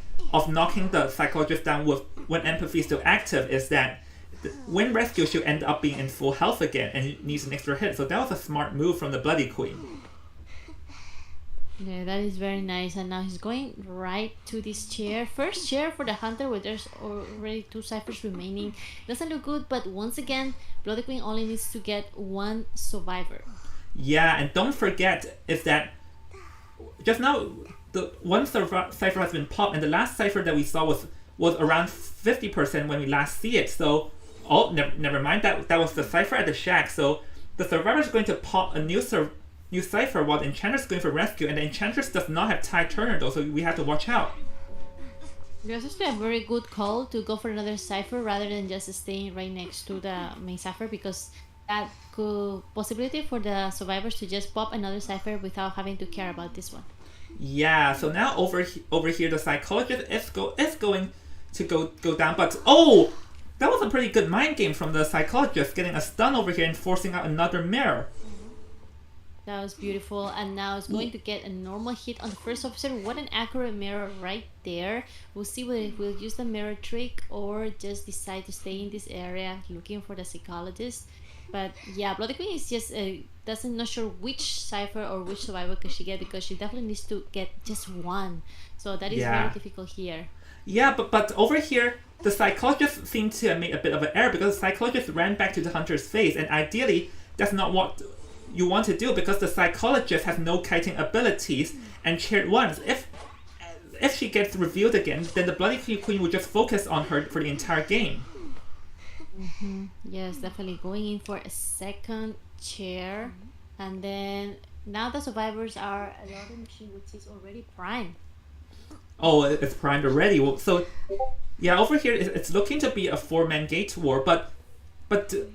knocking the psychologist down when empathy is still active, is that when rescue she'll end up being in full health again and needs an extra hit. So that was a smart move from the Bloody Queen. Yeah, that is very nice. And now he's going right to this chair. First chair for the hunter, where there's already 2 ciphers remaining. Doesn't look good, but once again, Bloody Queen only needs to get 1 survivor. Yeah, and don't forget is that just now the 1 cipher has been popped, and the last cipher that we saw was around 50% when we last see it. So never mind, that was the cipher at the shack. So the survivor is going to pop a new cipher while the enchantress is going for rescue, and the enchantress does not have Tide Turner though, so we have to watch out. It's actually a very good call to go for another cipher rather than just staying right next to the main cipher, because that could possibility for the survivors to just pop another cipher without having to care about this one. Yeah, so now over here the psychologist is going to go down, but oh, that was a pretty good mind game from the psychologist, getting a stun over here and forcing out another mirror. That was beautiful, and now it's going to get a normal hit on the first officer. What an accurate mirror right there. We'll see whether it will use the mirror trick or just decide to stay in this area looking for the psychologist. But yeah, Bloody Queen is just not sure which cipher or which survivor can she get, because she definitely needs to get just 1. So that is very difficult here. Yeah, but over here, the psychologist seemed to have made a bit of an error, because the psychologist ran back to the hunter's face, and ideally, that's not what you want to do, because the psychologist has no kiting abilities and chaired once. If she gets revealed again, then the Bloody Queen will just focus on her for the entire game. Yes, definitely going in for a second chair. And then now the survivors are a lot of machine, which is already primed. Oh, it's primed already. Well, so yeah, over here it's looking to be a 4-man gate war, but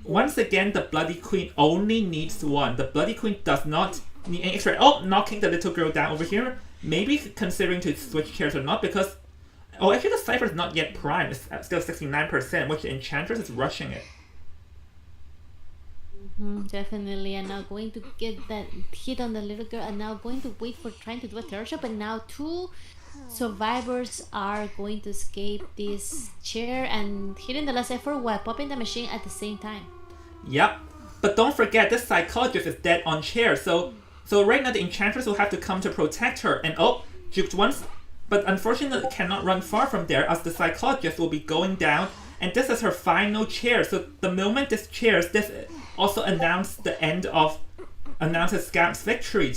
once again the Bloody Queen only needs 1. The Bloody Queen does not need any extra. Oh, knocking the little girl down over here. Maybe considering to switch chairs or not, because actually the cipher is not yet primed. It's still 69%, which the enchantress is rushing it. Definitely, and now going to get that hit on the little girl, and now going to wait for trying to do a terror shot, but now 2 survivors are going to escape this chair and hitting the last effort while popping the machine at the same time. Yep. But don't forget, this psychologist is dead on chair. So right now the enchantress will have to come to protect her. And juked once, but unfortunately cannot run far from there as the psychologist will be going down. And this is her final chair. So the moment this chairs, this also announces Scout's victory.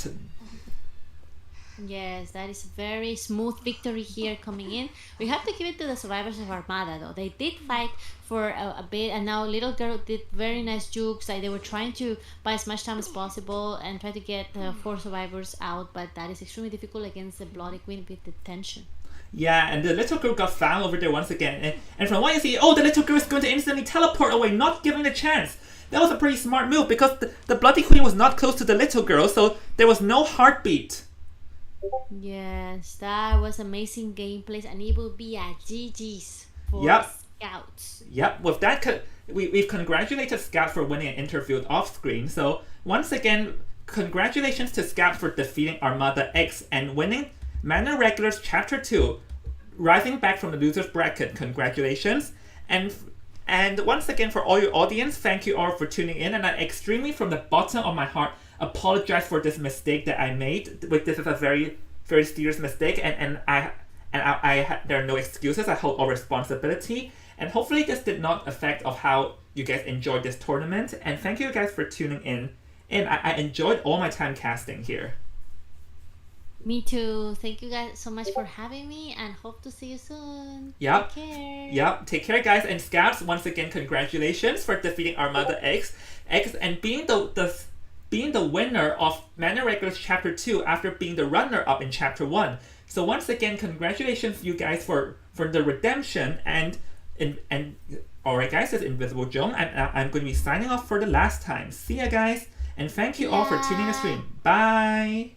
Yes, that is very smooth victory here coming in. We have to give it to the survivors of Armada though. They did fight for a bit, and now little girl did very nice jukes. Like they were trying to buy as much time as possible and try to get the 4 survivors out, but that is extremely difficult against the Bloody Queen with the tension. Yeah, and the little girl got found over there once again. And from what you see, the little girl is going to instantly teleport away, not giving a chance. That was a pretty smart move because the Bloody Queen was not close to the little girl, so there was no heartbeat. Yes, that was amazing gameplay, and it will be a GG's for Scouts. Yep, with that, we've congratulated Scout for winning an interview off screen. So once again, congratulations to Scout for defeating ArmadaX and winning Manor Regulars Chapter 2, rising back from the loser's bracket. Congratulations. And once again, for all your audience, thank you all for tuning in, and I extremely, from the bottom of my heart, apologize for this mistake that I made. This is a very, very serious mistake, and there are no excuses. I hold all responsibility, and hopefully this did not affect of how you guys enjoyed this tournament. And thank you guys for tuning in. And I enjoyed all my time casting here. Me too. Thank you guys so much for having me, and hope to see you soon. Yep. Take care. Yep. Take care, guys. And Scouts, once again, congratulations for defeating ArmadaX and being the winner of Manor Regulars Chapter 2 after being the runner-up in Chapter 1. So once again, congratulations you guys for the redemption. And alright guys, it's Invisible Joan, and I'm going to be signing off for the last time. See ya guys, and thank you all for tuning in the stream. Bye!